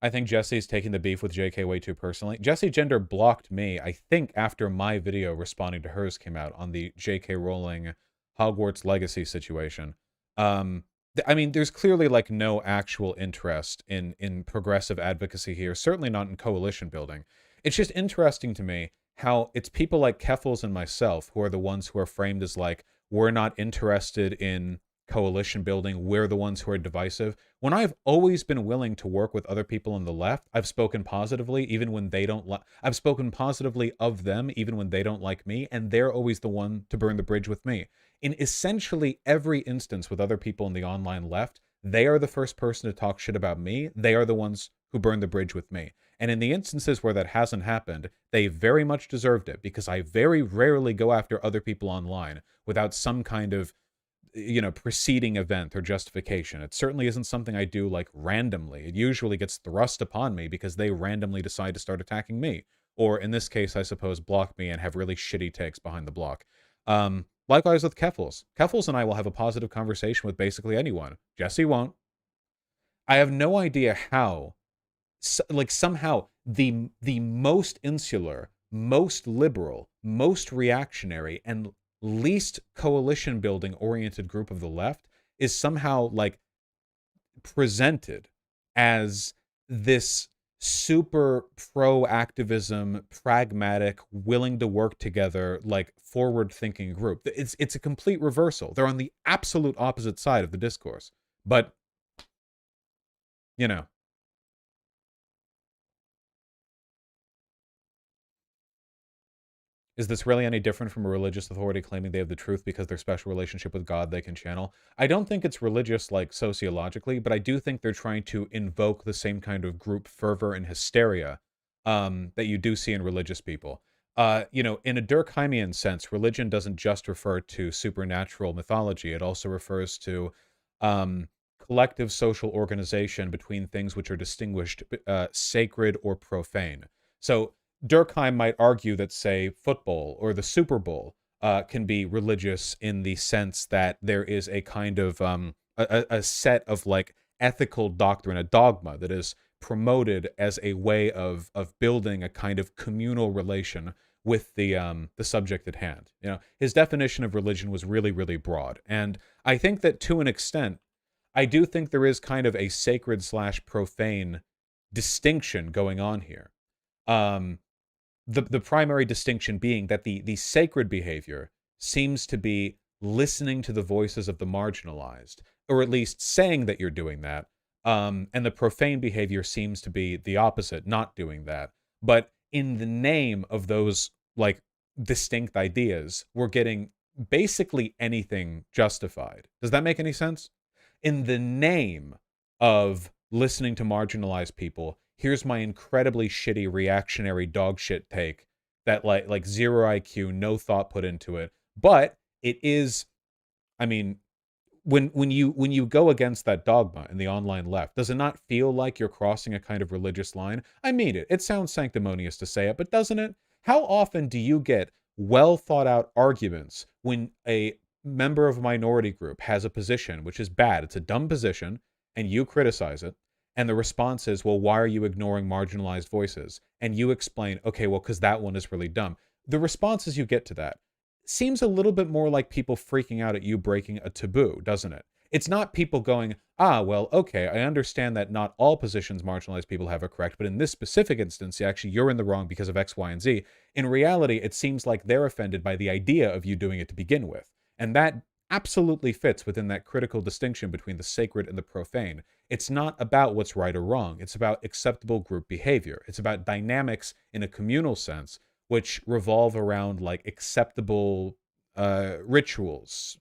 Speaker 1: I think Jesse's taking the beef with JK way too personally. Jessie Gender blocked me, I think, after my video responding to hers came out on the JK Rowling Hogwarts Legacy situation. I mean, there's clearly no actual interest in progressive advocacy here, certainly not in coalition building. It's just interesting to me how it's people like Keffels and myself who are the ones who are framed as we're not interested in coalition building, we're the ones who are divisive. When I've always been willing to work with other people on the left, I've spoken positively even when they don't I've spoken positively of them even when they don't like me, and they're always the one to burn the bridge with me. In essentially every instance with other people in the online left, they are the first person to talk shit about me. They are the ones who burn the bridge with me. And in the instances where that hasn't happened, they very much deserved it, because I very rarely go after other people online without some kind of preceding event or justification. It certainly isn't something I do like randomly. It usually gets thrust upon me because they randomly decide to start attacking me. Or in this case, I suppose, block me and have really shitty takes behind the block. Likewise with Keffels. Keffels and I will have a positive conversation with basically anyone. Jesse won't. I have no idea how, like somehow the most insular, most liberal, most reactionary, and least coalition building oriented group of the left is somehow like presented as this super pro activism, pragmatic, willing to work together, like forward thinking group. It's a complete reversal. They're on the absolute opposite side of the discourse. But you know, is this really any different from a religious authority claiming they have the truth because their special relationship with God they can channel? I don't think it's religious like sociologically, but I do think they're trying to invoke the same kind of group fervor and hysteria that you do see in religious people. In a Durkheimian sense, religion doesn't just refer to supernatural mythology. It also refers to um, collective social organization between things which are distinguished sacred or profane. So Durkheim might argue that, say, football or the Super Bowl can be religious in the sense that there is a kind of a set of like ethical doctrine, a dogma that is promoted as a way of building a kind of communal relation with the subject at hand. His definition of religion was really, really broad, and I think that to an extent, I do think there is kind of a sacred slash profane distinction going on here. Um, the primary distinction being that the sacred behavior seems to be listening to the voices of the marginalized, or at least saying that you're doing that. And the profane behavior seems to be the opposite, not doing that. But in the name of those like distinct ideas, we're getting basically anything justified. Does that make any sense? In the name of listening to marginalized people, here's my incredibly shitty reactionary dog shit take that like zero IQ, no thought put into it. But it is, I mean, when you go against that dogma in the online left, does it not feel like you're crossing a kind of religious line? I mean it. It sounds sanctimonious to say it, but doesn't it? How often do you get well thought out arguments when a member of a minority group has a position which is bad? It's a dumb position, and you criticize it. And the response is, well, why are you ignoring marginalized voices? And you explain, okay, well, because that one is really dumb. The responses you get to that seems a little bit more like people freaking out at you breaking a taboo, doesn't it? It's not people going, well, okay, I understand that not all positions marginalized people have are correct, but in this specific instance, actually, you're in the wrong because of X, Y, and Z. In reality, it seems like they're offended by the idea of you doing it to begin with. And that absolutely fits within that critical distinction between the sacred and the profane. It's not about what's right or wrong. It's about acceptable group behavior. It's about dynamics in a communal sense, which revolve around like acceptable rituals,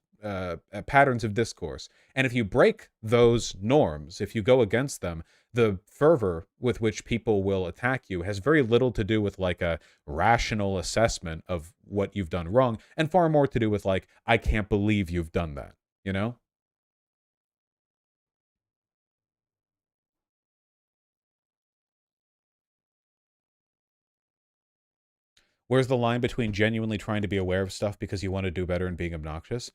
Speaker 1: patterns of discourse. And if you break those norms, if you go against them, the fervor with which people will attack you has very little to do with like a rational assessment of what you've done wrong, and far more to do with like, I can't believe you've done that, you know? Where's the line between genuinely trying to be aware of stuff because you want to do better and being obnoxious?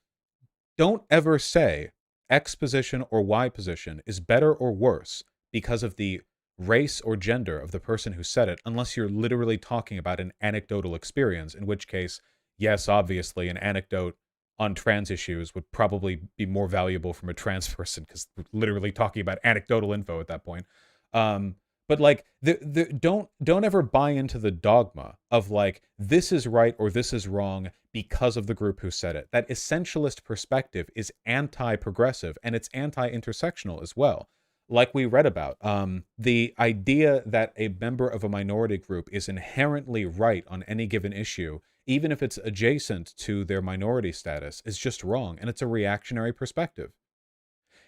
Speaker 1: Don't ever say X position or Y position is better or worse because of the race or gender of the person who said it, unless you're literally talking about an anecdotal experience, in which case, yes, obviously, an anecdote on trans issues would probably be more valuable from a trans person because we're literally talking about anecdotal info at that point. Um, but like, don't ever buy into the dogma of like this is right or this is wrong because of the group who said it. That essentialist perspective is anti-progressive and it's anti-intersectional as well. Like we read about, the idea that a member of a minority group is inherently right on any given issue, even if it's adjacent to their minority status, is just wrong, and it's a reactionary perspective.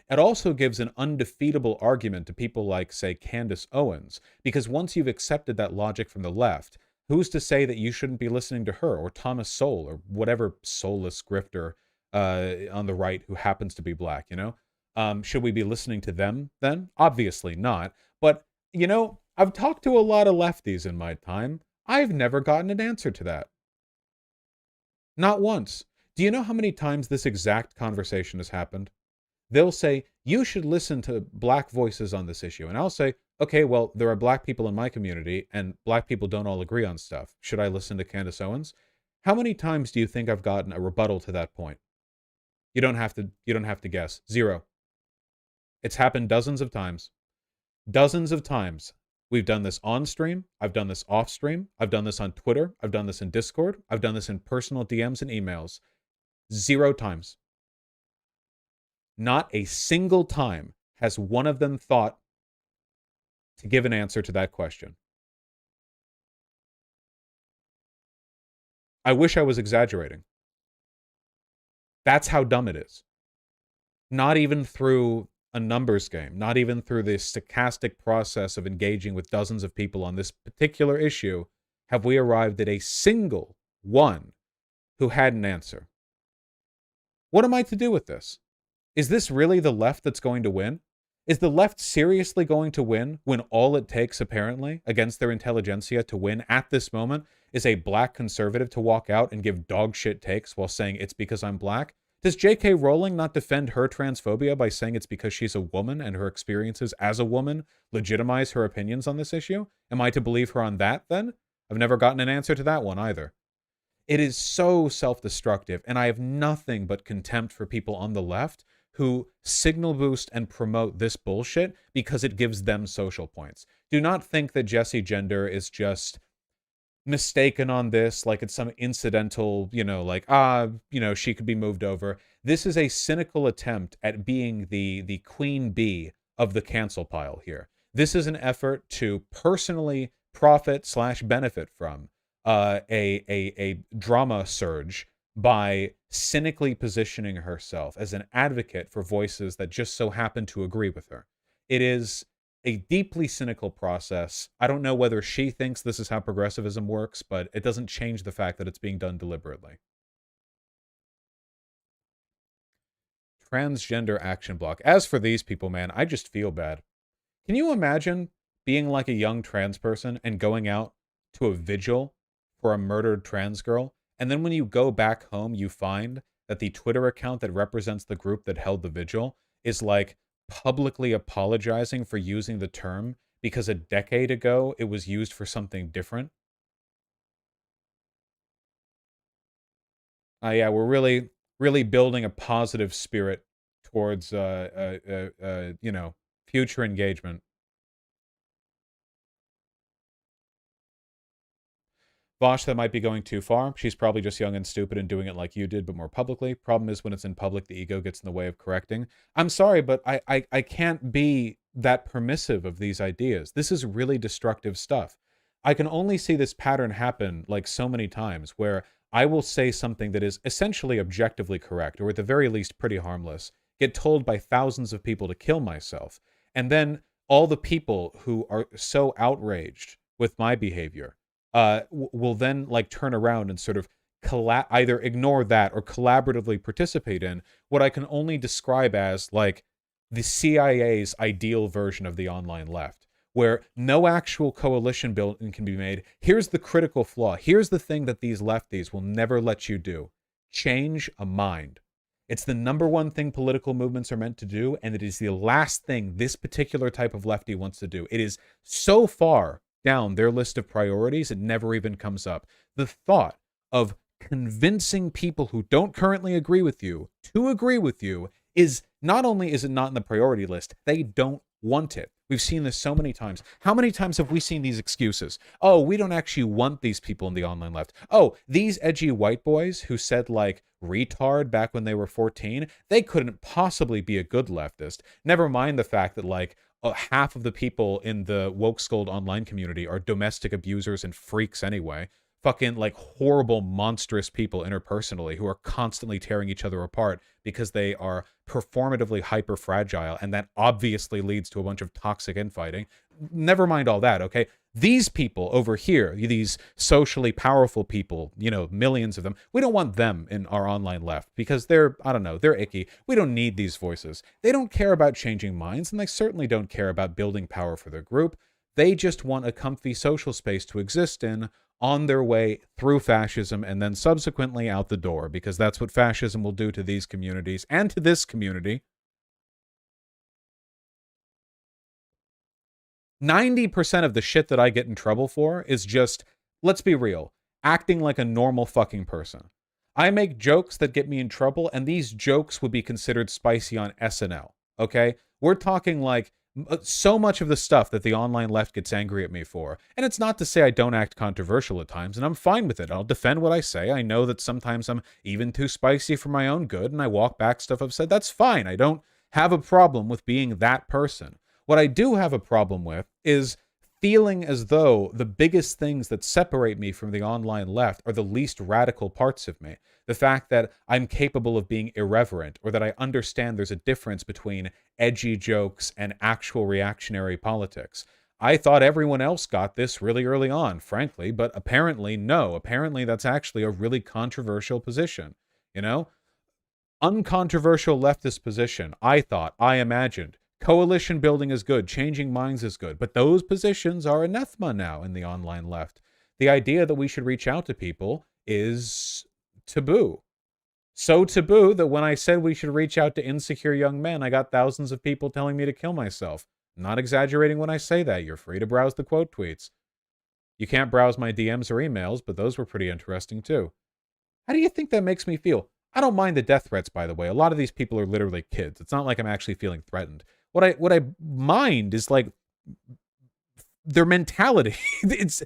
Speaker 1: It also gives an undefeatable argument to people like, say, Candace Owens, because once you've accepted that logic from the left, who's to say that you shouldn't be listening to her or Thomas Sowell or whatever soulless grifter on the right who happens to be black, you know? Should we be listening to them then? Obviously not. But, you know, I've talked to a lot of lefties in my time. I've never gotten an answer to that. Not once. Do you know how many times this exact conversation has happened? They'll say, you should listen to black voices on this issue. And I'll say, okay, well, there are black people in my community and black people don't all agree on stuff. Should I listen to Candace Owens? How many times do you think I've gotten a rebuttal to that point? You don't have to guess. Zero. It's happened dozens of times. Dozens of times. We've done this on stream. I've done this off stream. I've done this on Twitter. I've done this in Discord. I've done this in personal DMs and emails. 0 times. Not a single time has one of them thought to give an answer to that question. I wish I was exaggerating. That's how dumb it is. Not even through a numbers game, not even through the stochastic process of engaging with dozens of people on this particular issue, have we arrived at a single one who had an answer. What am I to do with this? Is this really the left that's going to win? Is the left seriously going to win when all it takes, apparently, against their intelligentsia to win at this moment is a black conservative to walk out and give dog shit takes while saying it's because I'm black? Does J.K. Rowling not defend her transphobia by saying it's because she's a woman and her experiences as a woman legitimize her opinions on this issue? Am I to believe her on that, then? I've never gotten an answer to that one, either. It is so self-destructive, and I have nothing but contempt for people on the left who signal boost and promote this bullshit because it gives them social points. Do not think that Jessie Gender is just mistaken on this, like it's some incidental, she could be moved over. This is a cynical attempt at being the queen bee of the cancel pile here. This is an effort to personally profit/benefit from a drama surge by cynically positioning herself as an advocate for voices that just so happen to agree with her. It is a deeply cynical process. I don't know whether she thinks this is how progressivism works, but it doesn't change the fact that it's being done deliberately. Transgender action block. As for these people, man, I just feel bad. Can you imagine being like a young trans person and going out to a vigil for a murdered trans girl, and then when you go back home, you find that the Twitter account that represents the group that held the vigil is like publicly apologizing for using the term because a decade ago it was used for something different? Yeah, we're really building a positive spirit towards future engagement. Vosh, that might be going too far. She's probably just young and stupid and doing it like you did, but more publicly. Problem is when it's in public, the ego gets in the way of correcting. I'm sorry, but I can't be that permissive of these ideas. This is really destructive stuff. I can only see this pattern happen like so many times where I will say something that is essentially objectively correct, or at the very least pretty harmless, get told by thousands of people to kill myself. And then all the people who are so outraged with my behavior will then like turn around and sort of either ignore that or collaboratively participate in what I can only describe as like the CIA's ideal version of the online left, where no actual coalition building can be made. Here's the critical flaw. Here's the thing that these lefties will never let you do. Change a mind. It's the number one thing political movements are meant to do, and it is the last thing this particular type of lefty wants to do. It is so far down their list of priorities, it never even comes up. The thought of convincing people who don't currently agree with you to agree with you is not only is it not in the priority list, they don't want it. We've seen this so many times. How many times have we seen these excuses? Oh, we don't actually want these people in the online left. Oh, these edgy white boys who said like retard back when they were 14, they couldn't possibly be a good leftist. Never mind the fact that like half of the people in the woke scold online community are domestic abusers and freaks anyway. fucking like horrible, monstrous people interpersonally who are constantly tearing each other apart because they are performatively hyper fragile, and that obviously leads to a bunch of toxic infighting. Never mind all that, okay? These people over here, these socially powerful people, you know, millions of them, we don't want them in our online left because they're, I don't know, they're icky. We don't need these voices. They don't care about changing minds, and they certainly don't care about building power for their group. They just want a comfy social space to exist in on their way through fascism and then subsequently out the door, because that's what fascism will do to these communities and to this community. 90% of the shit that I get in trouble for is just, let's be real, acting like a normal fucking person. I make jokes that get me in trouble, and these jokes would be considered spicy on SNL, okay? We're talking like so much of the stuff that the online left gets angry at me for. And it's not to say I don't act controversial at times, and I'm fine with it. I'll defend what I say. I know that sometimes I'm even too spicy for my own good, and I walk back stuff I've said. That's fine. I don't have a problem with being that person. What I do have a problem with is feeling as though the biggest things that separate me from the online left are the least radical parts of me. The fact that I'm capable of being irreverent, or that I understand there's a difference between edgy jokes and actual reactionary politics. I thought everyone else got this really early on, frankly, but apparently no. Apparently that's actually a really controversial position, you know? Uncontroversial leftist position, I thought, I imagined. Coalition building is good, changing minds is good, but those positions are anathema now in the online left. The idea that we should reach out to people is taboo. So taboo that when I said we should reach out to insecure young men, I got thousands of people telling me to kill myself. I'm not exaggerating when I say that. You're free to browse the quote tweets. You can't browse my DMs or emails, but those were pretty interesting too. How do you think that makes me feel? I don't mind the death threats, by the way. A lot of these people are literally kids. It's not like I'm actually feeling threatened. What I mind is like their mentality. It's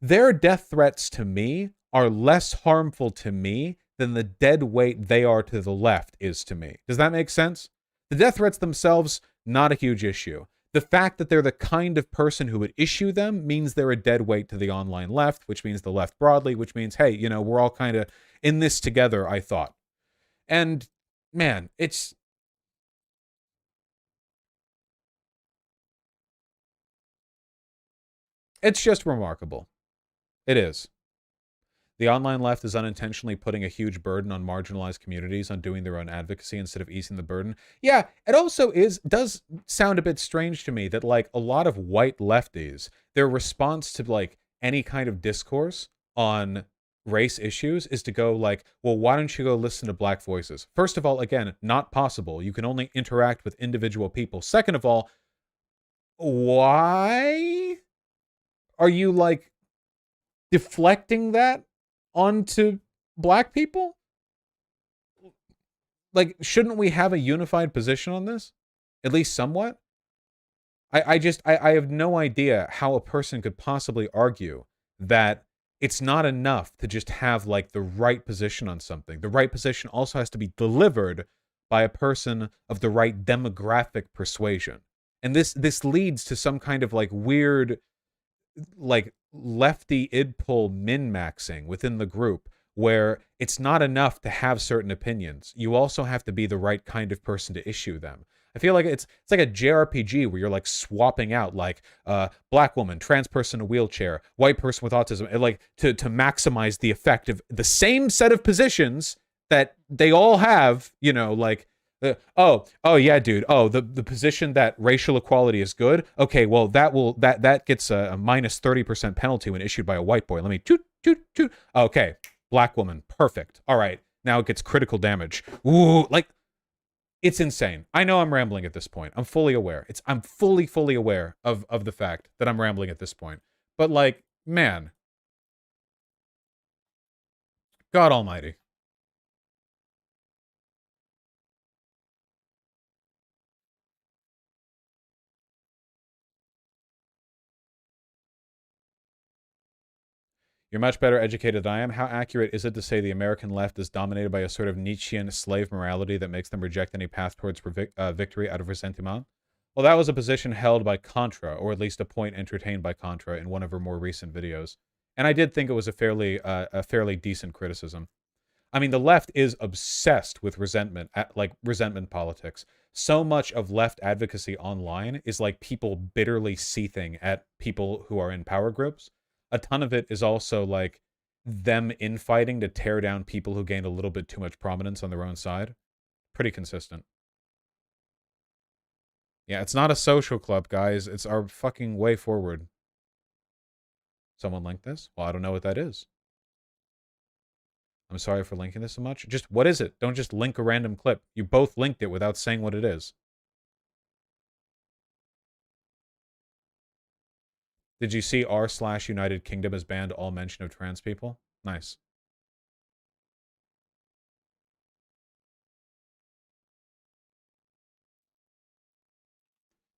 Speaker 1: their death threats to me are less harmful to me than the dead weight they are to the left is to me. Does that make sense? The death threats themselves, not a huge issue. The fact that they're the kind of person who would issue them means they're a dead weight to the online left, which means the left broadly, which means, hey, you know, we're all kind of in this together, I thought. And man, it's just remarkable. It is. The online left is unintentionally putting a huge burden on marginalized communities on doing their own advocacy instead of easing the burden. Yeah, it also does sound a bit strange to me that like a lot of white lefties, their response to like any kind of discourse on race issues is to go like, well, why don't you go listen to black voices? First of all, again, not possible. You can only interact with individual people. Second of all, why are you like deflecting that onto black people? Like, shouldn't we have a unified position on this? At least somewhat? I have no idea how a person could possibly argue that it's not enough to just have like the right position on something. The right position also has to be delivered by a person of the right demographic persuasion. And this leads to some kind of like weird like lefty id pull min-maxing within the group where it's not enough to have certain opinions. You also have to be the right kind of person to issue them. I feel like it's like a JRPG where you're like swapping out like black woman, trans person in a wheelchair, white person with autism, and like to maximize the effect of the same set of positions that they all have, you know, like oh yeah, dude. Oh, the position that racial equality is good. Okay, well that gets a minus 30% penalty when issued by a white boy. Let me toot. Okay, black woman, perfect. All right, now it gets critical damage. Ooh, like it's insane. I know I'm rambling at this point. I'm fully aware. I'm fully aware of the fact that I'm rambling at this point. But like, man, God Almighty. You're much better educated than I am. How accurate is it to say the American left is dominated by a sort of Nietzschean slave morality that makes them reject any path towards victory out of ressentiment? Well, that was a position held by Contra, or at least a point entertained by Contra in one of her more recent videos. And I did think it was a fairly decent criticism. I mean, the left is obsessed with resentment, like resentment politics. So much of left advocacy online is like people bitterly seething at people who are in power groups. A ton of it is also like them infighting to tear down people who gained a little bit too much prominence on their own side. Pretty consistent. Yeah, it's not a social club, guys. It's our fucking way forward. Someone linked this? Well, I don't know what that is. I'm sorry for linking this so much. Just, what is it? Don't just link a random clip. You both linked it without saying what it is. Did you see r/United Kingdom has banned all mention of trans people? Nice.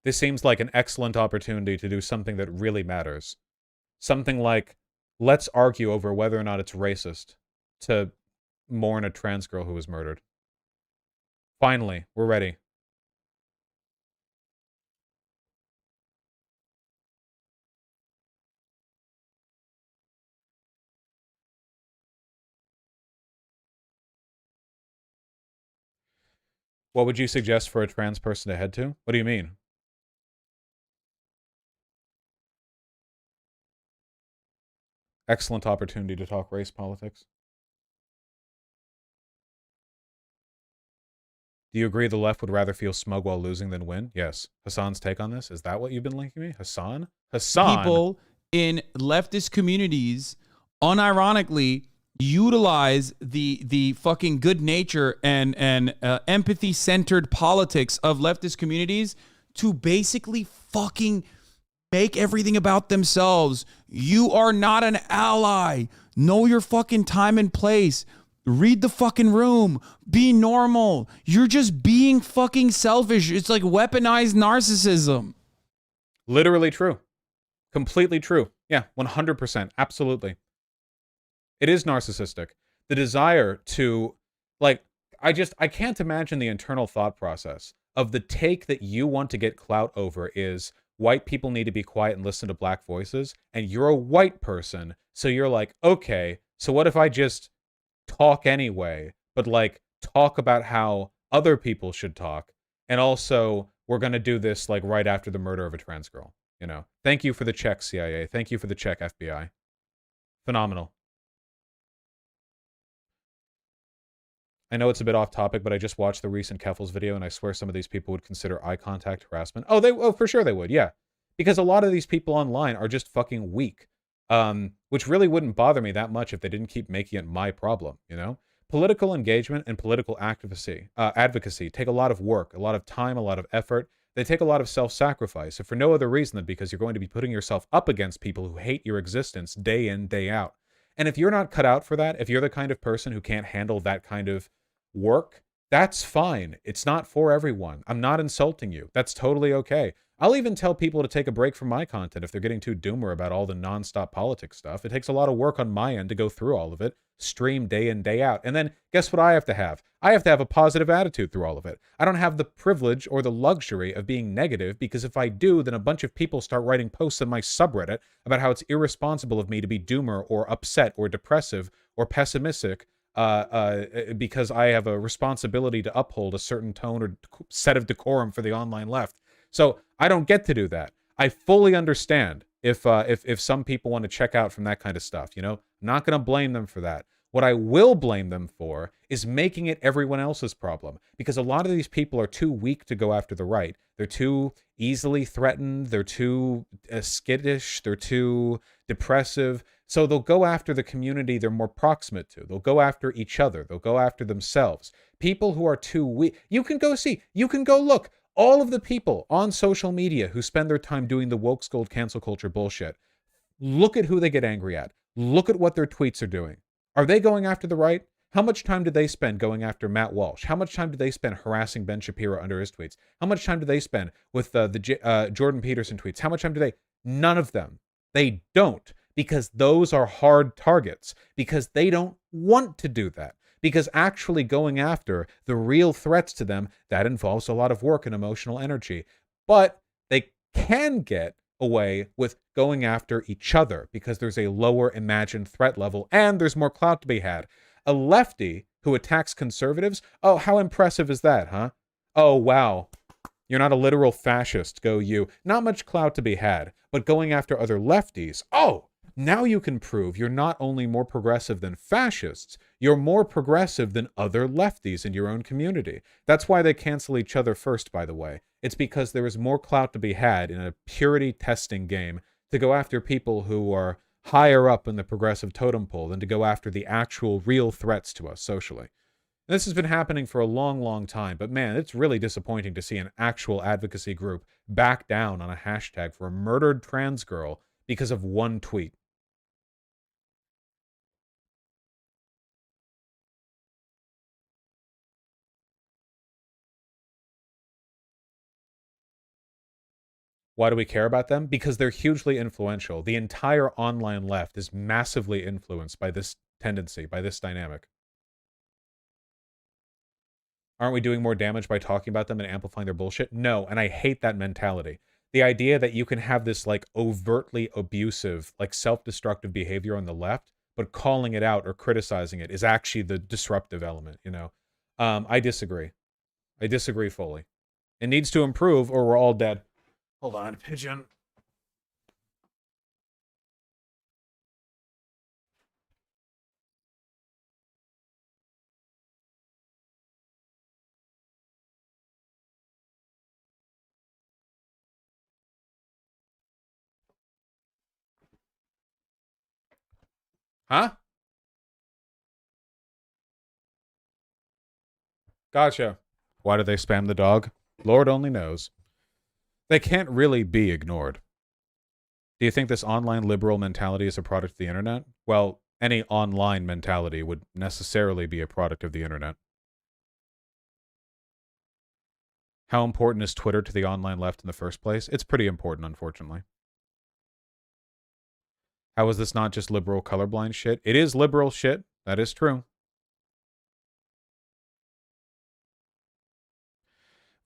Speaker 1: This seems like an excellent opportunity to do something that really matters. Something like, let's argue over whether or not it's racist to mourn a trans girl who was murdered. Finally, we're ready. What would you suggest for a trans person to head to? What do you mean? Excellent opportunity to talk race politics. Do you agree the left would rather feel smug while losing than win? Yes. Hassan's take on this? Is that what you've been linking me? Hassan? Hassan?
Speaker 2: People in leftist communities unironically utilize the fucking good nature and empathy centered politics of leftist communities to basically fucking make everything about themselves. You are not an ally. Know your fucking time and place. Read the fucking room. Be normal. You're just being fucking selfish. It's like weaponized narcissism.
Speaker 1: Literally true. Completely true. Yeah, 100%. Absolutely. It is narcissistic. The desire to, like, I can't imagine the internal thought process of the take that you want to get clout over is white people need to be quiet and listen to black voices, and you're a white person, so you're like, okay, so what if I just talk anyway, but like talk about how other people should talk, and also we're gonna do this like right after the murder of a trans girl. You know, thank you for the check, CIA. Thank you for the check, FBI. Phenomenal. I know it's a bit off topic, but I just watched the recent Keffels video, and I swear some of these people would consider eye contact harassment. Oh, for sure they would, yeah. Because a lot of these people online are just fucking weak. Which really wouldn't bother me that much if they didn't keep making it my problem, you know? Political engagement and political advocacy take a lot of work, a lot of time, a lot of effort. They take a lot of self-sacrifice, if for no other reason than because you're going to be putting yourself up against people who hate your existence day in, day out. And if you're not cut out for that, if you're the kind of person who can't handle that kind of work, that's fine. It's not for everyone. I'm not insulting you. That's totally okay. I'll even tell people to take a break from my content if they're getting too doomer about all the nonstop politics stuff. It takes a lot of work on my end to go through all of it, stream day in, day out. And then guess what I have to have? I have to have a positive attitude through all of it. I don't have the privilege or the luxury of being negative, because if I do, then a bunch of people start writing posts on my subreddit about how it's irresponsible of me to be doomer or upset or depressive or pessimistic because I have a responsibility to uphold a certain tone or set of decorum for the online left. So I don't get to do that. I fully understand if some people want to check out from that kind of stuff. You know, I'm not going to blame them for that. What I will blame them for is making it everyone else's problem, because a lot of these people are too weak to go after the right. They're too easily threatened. They're too skittish. They're too depressive. So they'll go after the community they're more proximate to. They'll go after each other. They'll go after themselves. People who are too weak. You can go look. All of the people on social media who spend their time doing the woke scold cancel culture bullshit, look at who they get angry at. Look at what their tweets are doing. Are they going after the right? How much time did they spend going after Matt Walsh? How much time did they spend harassing Ben Shapiro under his tweets? How much time did they spend with the Jordan Peterson tweets? How much time do they? None of them. They don't, because those are hard targets, because they don't want to do that. Because actually going after the real threats to them, that involves a lot of work and emotional energy. But they can get away with going after each other because there's a lower imagined threat level and there's more clout to be had. A lefty who attacks conservatives, oh, how impressive is that, huh? Oh, wow. You're not a literal fascist, go you. Not much clout to be had, but going after other lefties, oh, now you can prove you're not only more progressive than fascists, you're more progressive than other lefties in your own community. That's why they cancel each other first, by the way. It's because there is more clout to be had in a purity testing game to go after people who are higher up in the progressive totem pole than to go after the actual real threats to us socially. This has been happening for a long, long time, but man, it's really disappointing to see an actual advocacy group back down on a hashtag for a murdered trans girl because of one tweet. Why do we care about them? Because they're hugely influential. The entire online left is massively influenced by this tendency, by this dynamic. Aren't we doing more damage by talking about them and amplifying their bullshit? No, and I hate that mentality. The idea that you can have this like overtly abusive, like self-destructive behavior on the left, but calling it out or criticizing it is actually the disruptive element, you know? I disagree. I disagree fully. It needs to improve or we're all dead. Hold on, pigeon. Huh? Gotcha. Why do they spam the dog? Lord only knows. They can't really be ignored. Do you think this online liberal mentality is a product of the internet? Well, any online mentality would necessarily be a product of the internet. How important is Twitter to the online left in the first place? It's pretty important, unfortunately. How is this not just liberal colorblind shit? It is liberal shit. That is true.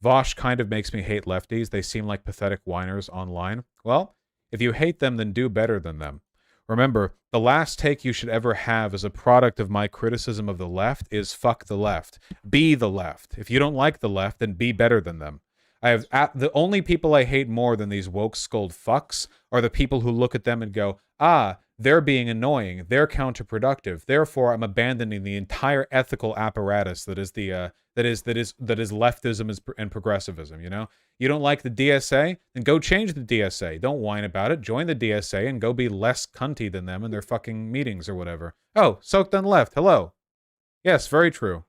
Speaker 1: Vosh kind of makes me hate lefties. They seem like pathetic whiners online. Well, if you hate them, then do better than them. Remember, the last take you should ever have as a product of my criticism of the left is fuck the left. Be the left. If you don't like the left, then be better than them. The only people I hate more than these woke skulled fucks are the people who look at them and go, ah, they're being annoying, they're counterproductive. Therefore, I'm abandoning the entire ethical apparatus that is leftism and progressivism. You know, you don't like the DSA, then go change the DSA. Don't whine about it. Join the DSA and go be less cunty than them in their fucking meetings or whatever. Oh, Soaked on left. Hello. Yes, very true.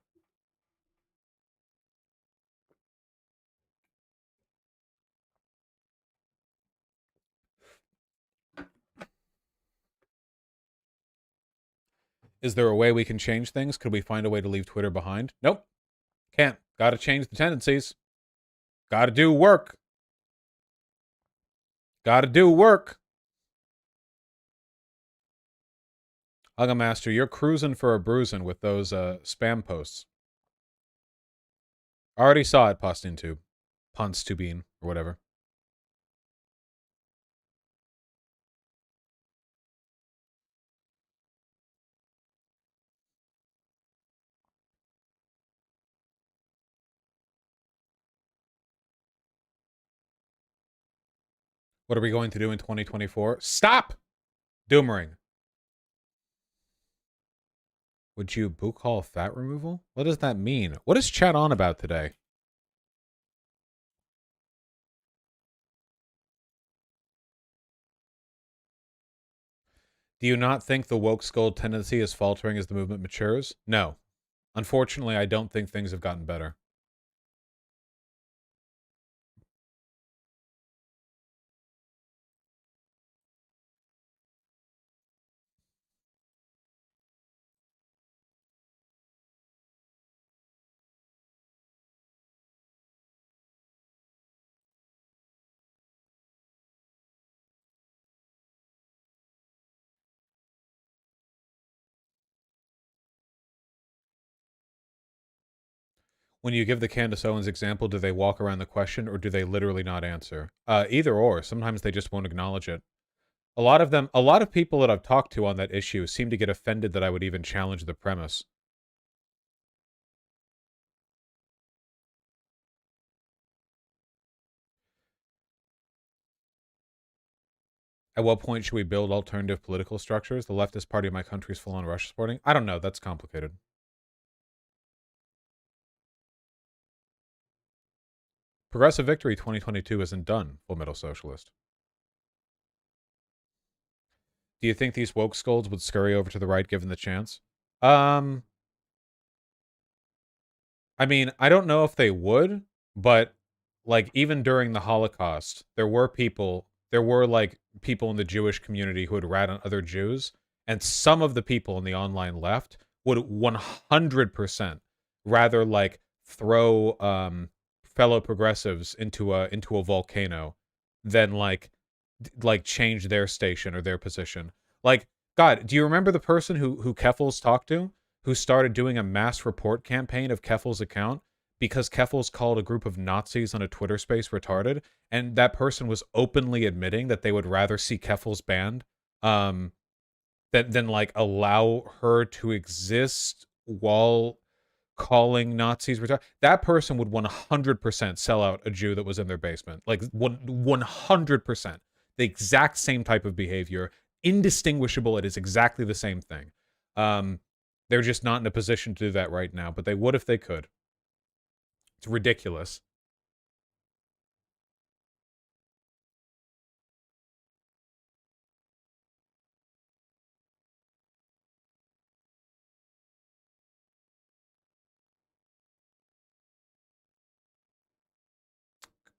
Speaker 1: Is there a way we can change things? Could we find a way to leave Twitter behind? Nope. Can't. Gotta change the tendencies. Gotta do work. Gotta do work. Hugga Master, you're cruising for a bruising with those spam posts. Already saw it, Postintube. Ponstubine, or whatever. What are we going to do in 2024? Stop! Doomering. Would you book haul fat removal? What does that mean? What is chat on about today? Do you not think the woke skull tendency is faltering as the movement matures? No. Unfortunately, I don't think things have gotten better. When you give the Candace Owens example, do they walk around the question or do they literally not answer? Either or. Sometimes they just won't acknowledge it. A lot of people that I've talked to on that issue seem to get offended that I would even challenge the premise. At what point should we build alternative political structures? The leftist party of my country is full on Russia supporting. I don't know. That's complicated. Progressive Victory 2022 isn't done, Full Metal Socialist. Do you think these woke scolds would scurry over to the right given the chance? I mean, I don't know if they would, but like even during the Holocaust, there were like people in the Jewish community who would rat on other Jews, and some of the people in the online left would 100% rather like throw fellow progressives into a volcano than like change their station or their position. Like, God, do you remember the person who Keffels talked to, who started doing a mass report campaign of Keffel's account because Keffels called a group of Nazis on a Twitter space retarded, and that person was openly admitting that they would rather see Keffels banned than like allow her to exist while calling Nazis retarded. That person would 100% sell out a Jew that was in their basement. Like 100%. The exact same type of behavior, indistinguishable. It is exactly the same thing. They're just not in a position to do that right now, but they would if they could. It's ridiculous.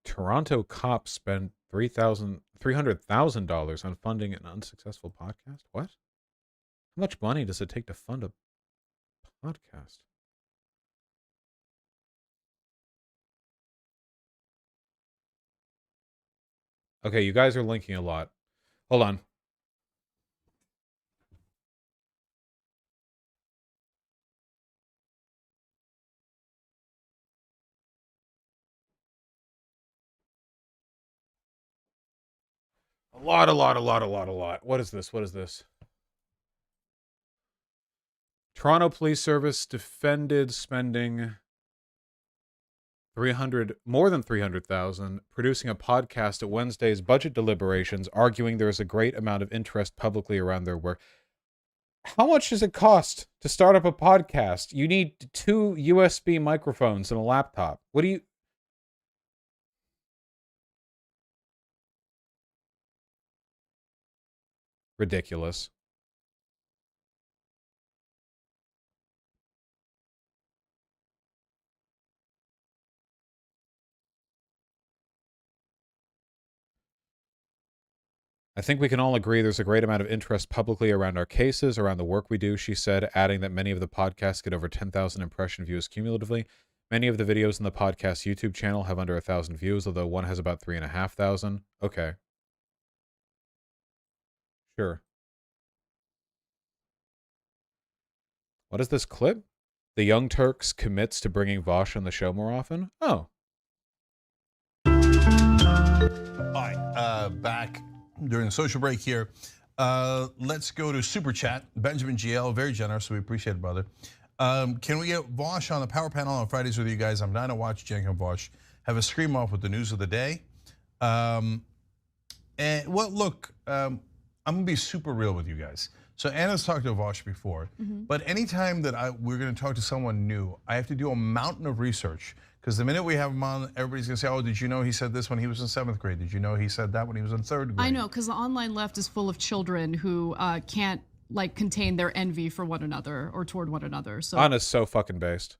Speaker 1: Toronto cops spent $300,000 on funding an unsuccessful podcast. What? How much money does it take to fund a podcast? Okay, you guys are linking a lot. Hold on. A lot. What is this? What is this? Toronto Police Service defended spending more than 300,000 producing a podcast at Wednesday's budget deliberations, arguing there is a great amount of interest publicly around their work. How much does it cost to start up a podcast? You need 2 USB microphones and a laptop. What do you... Ridiculous. I think we can all agree there's a great amount of interest publicly around our cases, around the work we do, she said, adding that many of the podcasts get over 10,000 impression views cumulatively. Many of the videos in the podcast YouTube channel have under 1,000 views, although one has about 3,500. Okay. Sure. What is this clip? The Young Turks commits to bringing Vosh on the show more often? Oh.
Speaker 3: All right, back during the social break here. Let's go to Super Chat. Benjamin GL, very generous, so we appreciate it, brother. Can we get Vosh on the power panel on Fridays with you guys? I'm down to watch Cenk and Vosh have a scream off with the news of the day. And well, look, I'm gonna be super real with you guys. So Anna's talked to Vosh before, but anytime that we're gonna talk to someone new, I have to do a mountain of research. Because the minute we have him on, everybody's gonna say, oh, did you know he said this when he was in 7th grade? Did you know he said that when he was in 3rd grade?
Speaker 4: I know, because the online left is full of children who can't like contain their envy for one another or toward one another. So
Speaker 1: Anna's so fucking based.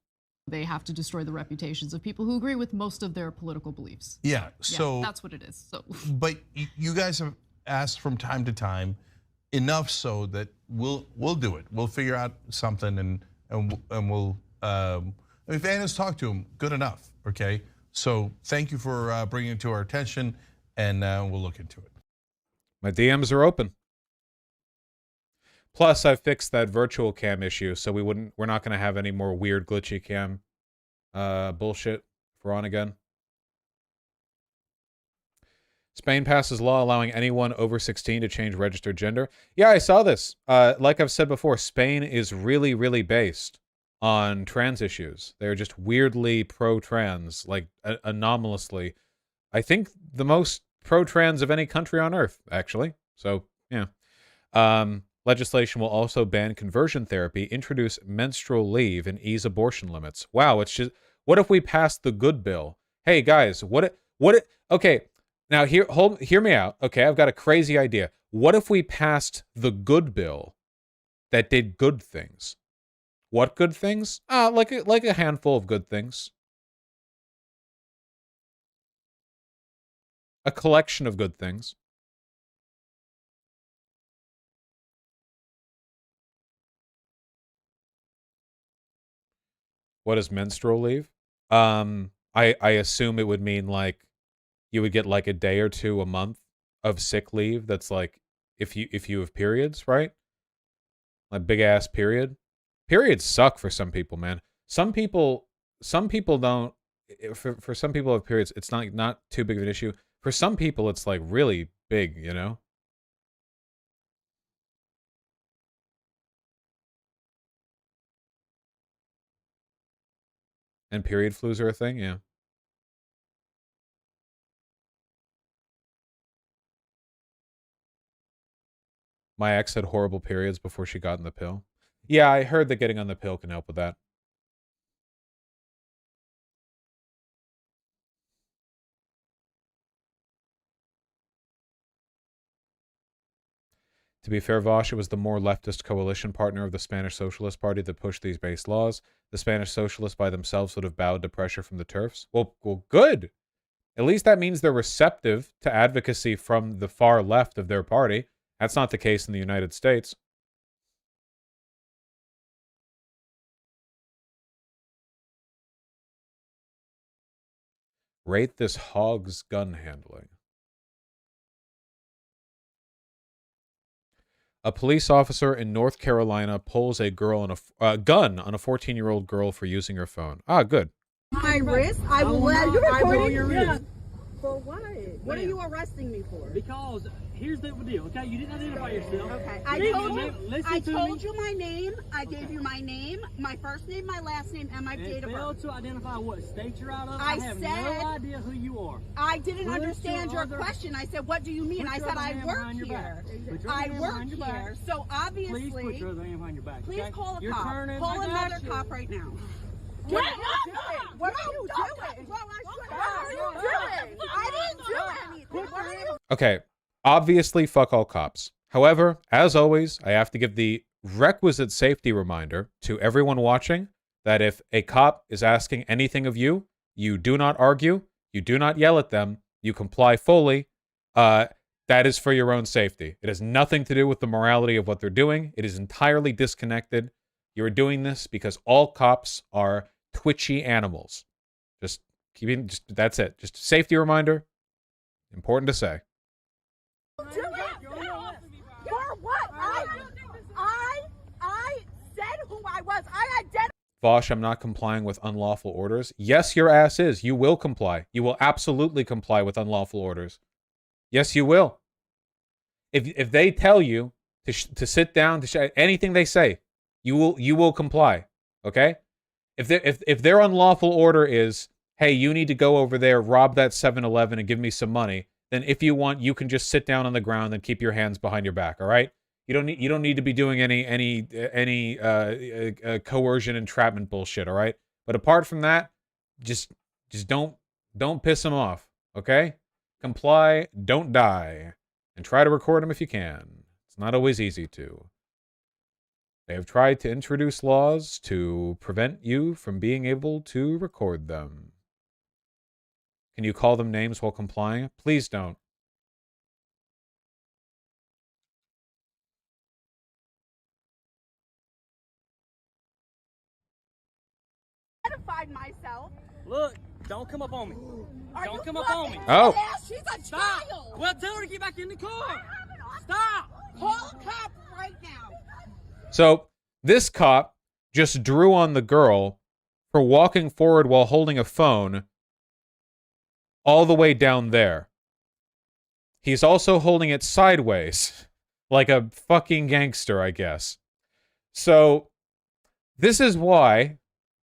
Speaker 4: they have to destroy the reputations of people who agree with most of their political beliefs.
Speaker 3: Yeah, so
Speaker 4: that's what it is. So,
Speaker 3: but you guys have asked from time to time, enough so that we'll do it. We'll figure out something and we'll. If Anna's talked to him, good enough. Okay, so thank you for bringing it to our attention, and we'll look into it.
Speaker 1: My DMs are open. Plus, I fixed that virtual cam issue, so we're not going to have any more weird glitchy cam. bullshit. If we're on again. Spain passes law allowing anyone over 16 to change registered gender. Yeah, I saw this. Like I've said before, Spain is really, really based on trans issues. They're just weirdly pro-trans, like anomalously. I think the most pro-trans of any country on earth, actually. So, yeah. Legislation will also ban conversion therapy, introduce menstrual leave, and ease abortion limits. Wow, it's just, what if we passed the good bill? Hey guys, okay, now hear me out. Okay, I've got a crazy idea. What if we passed the good bill that did good things? What good things? Like a handful of good things. A collection of good things. What is menstrual leave? I assume it would mean like you would get like a day or two a month of sick leave. That's like if you have periods, right? Like big ass period. Periods suck for some people, man. Some people don't. For some people have periods, it's not too big of an issue. For some people, it's like really big, you know. And period flus are a thing, yeah. My ex had horrible periods before she got on the pill. Yeah, I heard that getting on the pill can help with that. To be fair, Vosh, it was the more leftist coalition partner of the Spanish Socialist Party that pushed these base laws. The Spanish Socialists by themselves would have bowed to pressure from the TERFs. Well, good. At least that means they're receptive to advocacy from the far left of their party. That's not the case in the United States. Rate this hog's gun handling. A police officer in North Carolina pulls a gun on a 14-year-old girl for using her phone. Ah, good.
Speaker 5: My wrist, I will let you
Speaker 6: record your wrist.
Speaker 5: For what? What are you arresting me for?
Speaker 6: Because here's the deal, okay? You didn't identify yourself.
Speaker 5: Okay. I told you my name. I gave you my name, my first name, my last name, and my date of birth.
Speaker 6: Failed to identify what state you're out of.
Speaker 5: I
Speaker 6: have
Speaker 5: said,
Speaker 6: no idea who you are.
Speaker 5: I didn't understand your question. I said, what do you mean? I said, I work here. I work here. So obviously,
Speaker 6: please put your other hand behind your back.
Speaker 5: Please call a
Speaker 6: You're
Speaker 5: cop. Call another cop right now. What are you doing? What are you doing? What are you doing? I didn't do anything. What are you?
Speaker 1: Okay, obviously, fuck all cops. However, as always, I have to give the requisite safety reminder to everyone watching that if a cop is asking anything of you, you do not argue, you do not yell at them, you comply fully. That is for your own safety. It has nothing to do with the morality of what they're doing. It is entirely disconnected. You're doing this because all cops are twitchy animals. Just that's it. Just a safety reminder. Important to say.
Speaker 5: For what? I said who I was. I identified.
Speaker 1: Vosh, I'm not complying with unlawful orders. Yes, your ass is. You will comply. You will absolutely comply with unlawful orders. Yes, you will. If they tell you to sit down, anything they say, you will comply. Okay? If their unlawful order is, hey, you need to go over there, rob that 7-Eleven and give me some money, then if you want, you can just sit down on the ground and keep your hands behind your back. All right? You don't need to be doing any coercion entrapment bullshit. All right? But apart from that, just don't piss them off. Okay? Comply, don't die, and try to record them if you can. It's not always easy to. They have tried to introduce laws to prevent you from being able to record them. Can you call them names while complying? Please don't.
Speaker 5: Identified myself.
Speaker 6: Look, don't come up on me. Don't come up on me.
Speaker 1: Oh.
Speaker 5: She's a
Speaker 6: Stop.
Speaker 5: child.
Speaker 6: Well, tell her to get back in the car.
Speaker 5: Stop. Call a cop right now.
Speaker 1: So this cop just drew on the girl for walking forward while holding a phone all the way down there. He's also holding it sideways, like a fucking gangster, I guess. So, this is why,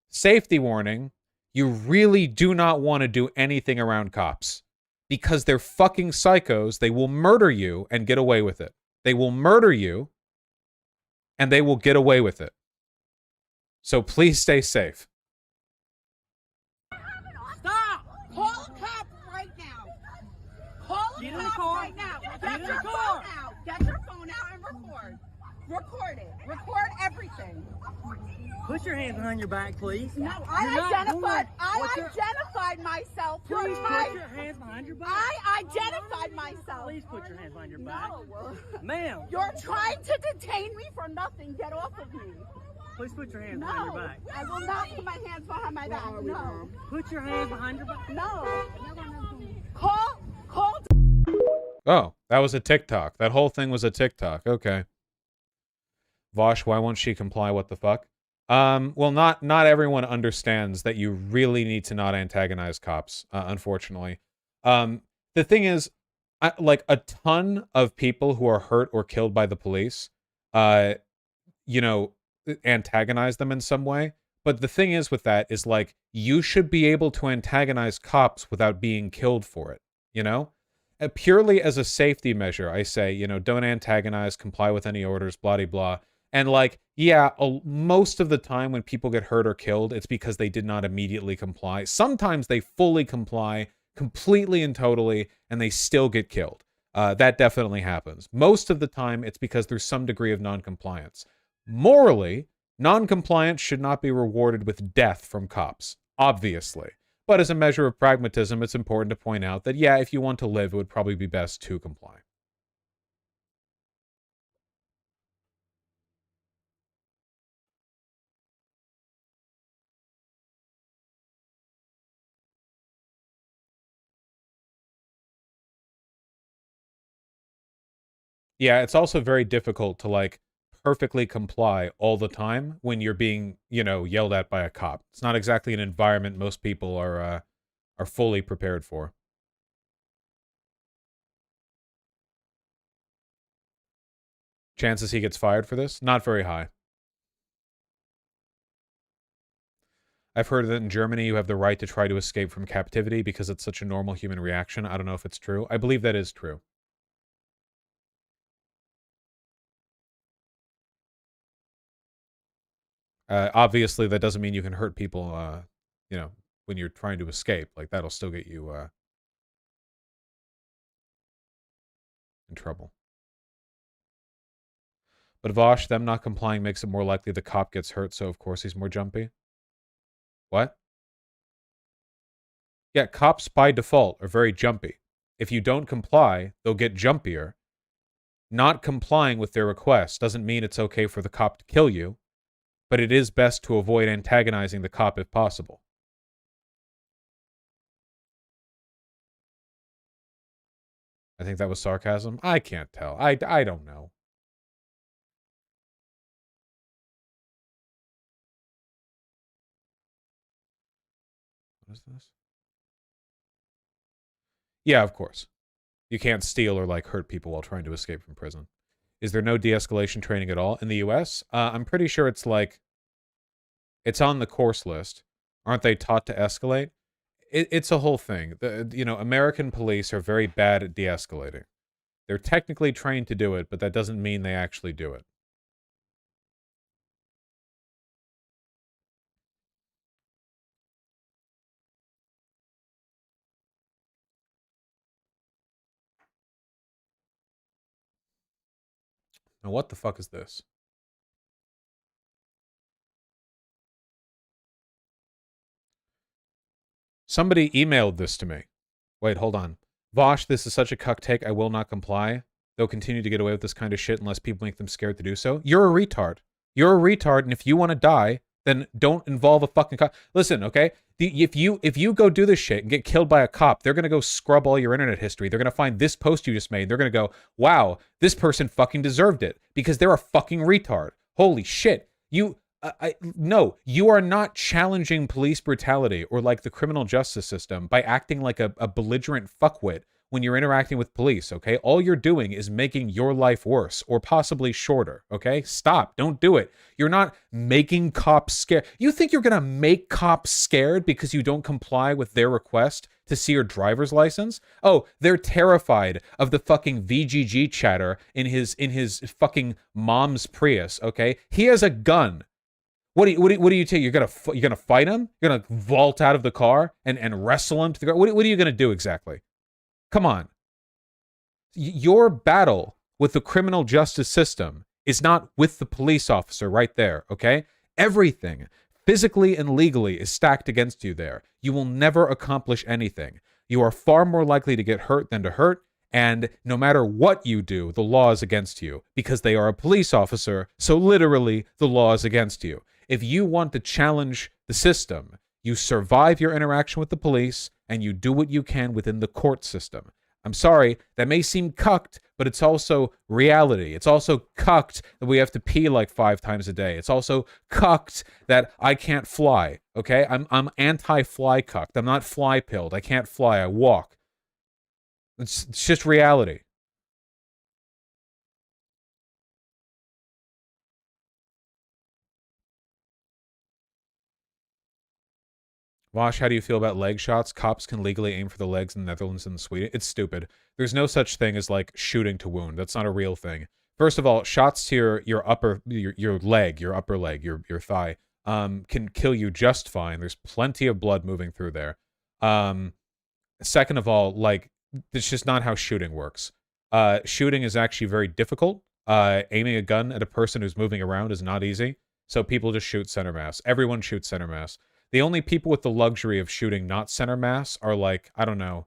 Speaker 1: safety warning, you really do not want to do anything around cops. Because they're fucking psychos. They will murder you and get away with it. They will murder you and they will get away with it. So please stay safe.
Speaker 5: Stop! Call a cop right now. Call a
Speaker 6: Get in the
Speaker 5: cop
Speaker 6: car.
Speaker 5: right now.
Speaker 6: Get
Speaker 5: Get
Speaker 6: in
Speaker 5: your
Speaker 6: the
Speaker 5: phone
Speaker 6: car.
Speaker 5: out. Get your phone out and record. Record it. Record everything.
Speaker 6: Put your hands behind your back, please.
Speaker 5: No,
Speaker 6: You're
Speaker 5: I
Speaker 6: not
Speaker 5: identified.
Speaker 6: doing
Speaker 5: I
Speaker 6: what you're-
Speaker 5: identified myself.
Speaker 6: Please
Speaker 5: You're
Speaker 6: put
Speaker 5: trying-
Speaker 6: your hands behind your back.
Speaker 5: I identified myself.
Speaker 6: Please put your hands behind your back.
Speaker 5: No.
Speaker 6: Ma'am,
Speaker 5: You're trying to detain me for nothing. Get off of me.
Speaker 6: please put your hands behind your
Speaker 5: No,
Speaker 6: back.
Speaker 5: I will not put my hands behind my back. No,
Speaker 6: Put your hands behind your back.
Speaker 5: no. Call.
Speaker 1: Oh, that was a TikTok. That whole thing was a TikTok. Okay. Vosh, why won't she comply? What the fuck? Well, not everyone understands that you really need to not antagonize cops, unfortunately. The thing is, like a ton of people who are hurt or killed by the police, you know, antagonize them in some way. But the thing is with that is like, you should be able to antagonize cops without being killed for it, you know? Purely as a safety measure, I say, you know, don't antagonize, comply with any orders, blah, blah, blah. And like, yeah, most of the time when people get hurt or killed, it's because they did not immediately comply. Sometimes they fully comply, completely and totally, and they still get killed. That definitely happens. Most of the time, it's because there's some degree of non-compliance. Morally, non-compliance should not be rewarded with death from cops, obviously. But as a measure of pragmatism, it's important to point out that, yeah, if you want to live, it would probably be best to comply. Yeah, it's also very difficult to, like, perfectly comply all the time when you're being, you know, yelled at by a cop. It's not exactly an environment most people are fully prepared for. Chances he gets fired for this? Not very high. I've heard that in Germany you have the right to try to escape from captivity because it's such a normal human reaction. I don't know if it's true. I believe that is true. Obviously, that doesn't mean you can hurt people, you know, when you're trying to escape. Like, that'll still get you in trouble. But Vosh, them not complying makes it more likely the cop gets hurt, so of course he's more jumpy. What? Yeah, cops by default are very jumpy. If you don't comply, they'll get jumpier. Not complying with their request doesn't mean it's okay for the cop to kill you, but it is best to avoid antagonizing the cop if possible. I think that was sarcasm. I can't tell. I don't know. What is this? Yeah, of course. You can't steal or, like, hurt people while trying to escape from prison. Is there no de-escalation training at all in the U.S.? I'm pretty sure it's, like, it's on the course list. Aren't they taught to escalate? It's a whole thing. You know, American police are very bad at de-escalating. They're technically trained to do it, but that doesn't mean they actually do it. Now, what the fuck is this? Somebody emailed this to me. Wait, hold on. Vosh, this is such a cuck take. I will not comply. They'll continue to get away with this kind of shit unless people make them scared to do so. You're a retard. You're a retard, and if you want to die, then don't involve a fucking cop. Listen, okay? If you go do this shit and get killed by a cop, they're going to go scrub all your internet history. They're going to find this post you just made. They're going to go, wow, this person fucking deserved it because they're a fucking retard. Holy shit. No, you are not challenging police brutality or like the criminal justice system by acting like a belligerent fuckwit when you're interacting with police, okay? All you're doing is making your life worse or possibly shorter, okay? Stop. Don't do it. You're not making cops scared. You think you're gonna make cops scared because you don't comply with their request to see your driver's license? Oh, they're terrified of the fucking VGG chatter in his fucking mom's Prius, okay? He has a gun. What do you take? You're gonna fight him? You're gonna vault out of the car and wrestle him to the ground? What are you gonna do exactly? Come on. Your battle with the criminal justice system is not with the police officer right there, okay? Everything, physically and legally, is stacked against you there. You will never accomplish anything. You are far more likely to get hurt than to hurt, and no matter what you do, the law is against you because they are a police officer, so literally the law is against you. If you want to challenge the system, you survive your interaction with the police and you do what you can within the court system. I'm sorry, that may seem cucked, but it's also reality. It's also cucked that we have to pee like 5 times a day. It's also cucked that I can't fly, okay? I'm anti-fly cucked. I'm not fly pilled. I can't fly. I walk. It's just reality. Vosh, how do you feel about leg shots? Cops can legally aim for the legs in the Netherlands and Sweden. It's stupid. There's no such thing as like shooting to wound. That's not a real thing. First of all, shots to your leg, your upper leg, your thigh, can kill you just fine. There's plenty of blood moving through there. Second of all, like, it's just not how shooting works. Shooting is actually very difficult. Aiming a gun at a person who's moving around is not easy. So people just shoot center mass. Everyone shoots center mass. The only people with the luxury of shooting not center mass are like, I don't know.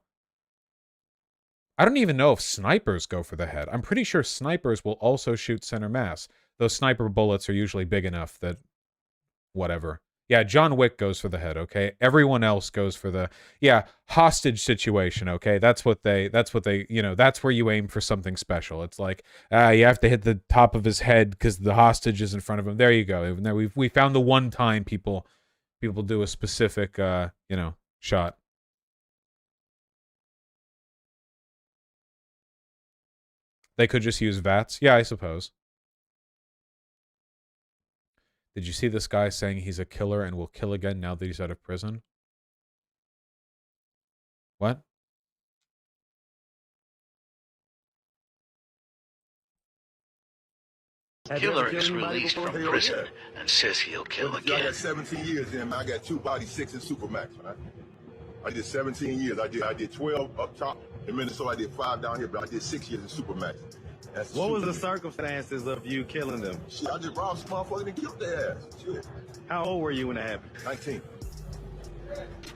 Speaker 1: I don't even know if snipers go for the head. I'm pretty sure snipers will also shoot center mass. Those sniper bullets are usually big enough that whatever. Yeah, John Wick goes for the head, okay? Everyone else goes for the, yeah, hostage situation, okay? That's what they, you know, that's where you aim for something special. It's like, you have to hit the top of his head because the hostage is in front of him. There you go. Now we found the one time people do a specific, you know, shot. They could just use VATS. Yeah, I suppose. Did you see this guy saying he's a killer and will kill again now that he's out of prison? What?
Speaker 7: Killer is released from prison and says he'll kill again.
Speaker 8: I got 17 years in, man. I got 2 body 6 in Supermax, man. I did 17 years. I did 12 up top in Minnesota. I did 5 down here, but I did 6 years in Supermax.
Speaker 9: What was the circumstances of you killing them?
Speaker 8: Shit, I just robbed some motherfuckers and killed their ass. Shit.
Speaker 9: How old were you when it happened?
Speaker 8: 19.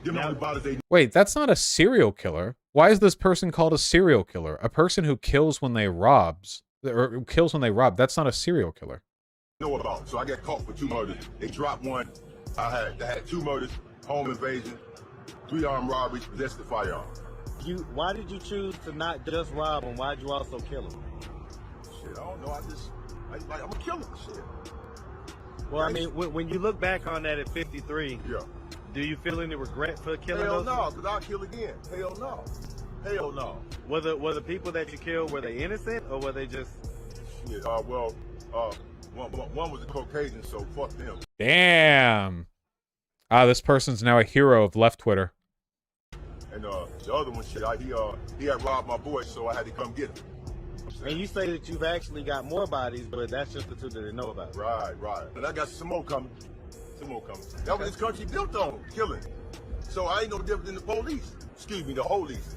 Speaker 8: Them only bodies they
Speaker 1: Wait, that's not a serial killer. Why is this person called a serial killer? A person who kills when they robs, or kills when they rob, that's not a serial killer.
Speaker 8: know about. So I got caught for 2 murders. They dropped one. I had 2 murders, home invasion, 3 armed robberies, possessed the firearm.
Speaker 9: Why did you choose to not just rob him? Why did you also kill him?
Speaker 8: Shit, I don't know. I'm a killer. Shit.
Speaker 9: Well, I mean, when you look back on that at 53,
Speaker 8: Yeah.
Speaker 9: do you feel any regret for killing
Speaker 8: Hell
Speaker 9: those?
Speaker 8: no, because I'll kill again. Hell no. Hell no.
Speaker 9: Were the people that you killed, were they innocent or were they just?
Speaker 8: Shit. One was a Caucasian, so fuck them.
Speaker 1: Damn. This person's now a hero of left Twitter.
Speaker 8: And the other one, shit, he had robbed my boy, so I had to come get him.
Speaker 9: And you say that you've actually got more bodies, but that's just the 2 that they know about.
Speaker 8: Right. And I got some more coming. That was this country built on, killing. So I ain't no different than the police. Excuse me, the holies.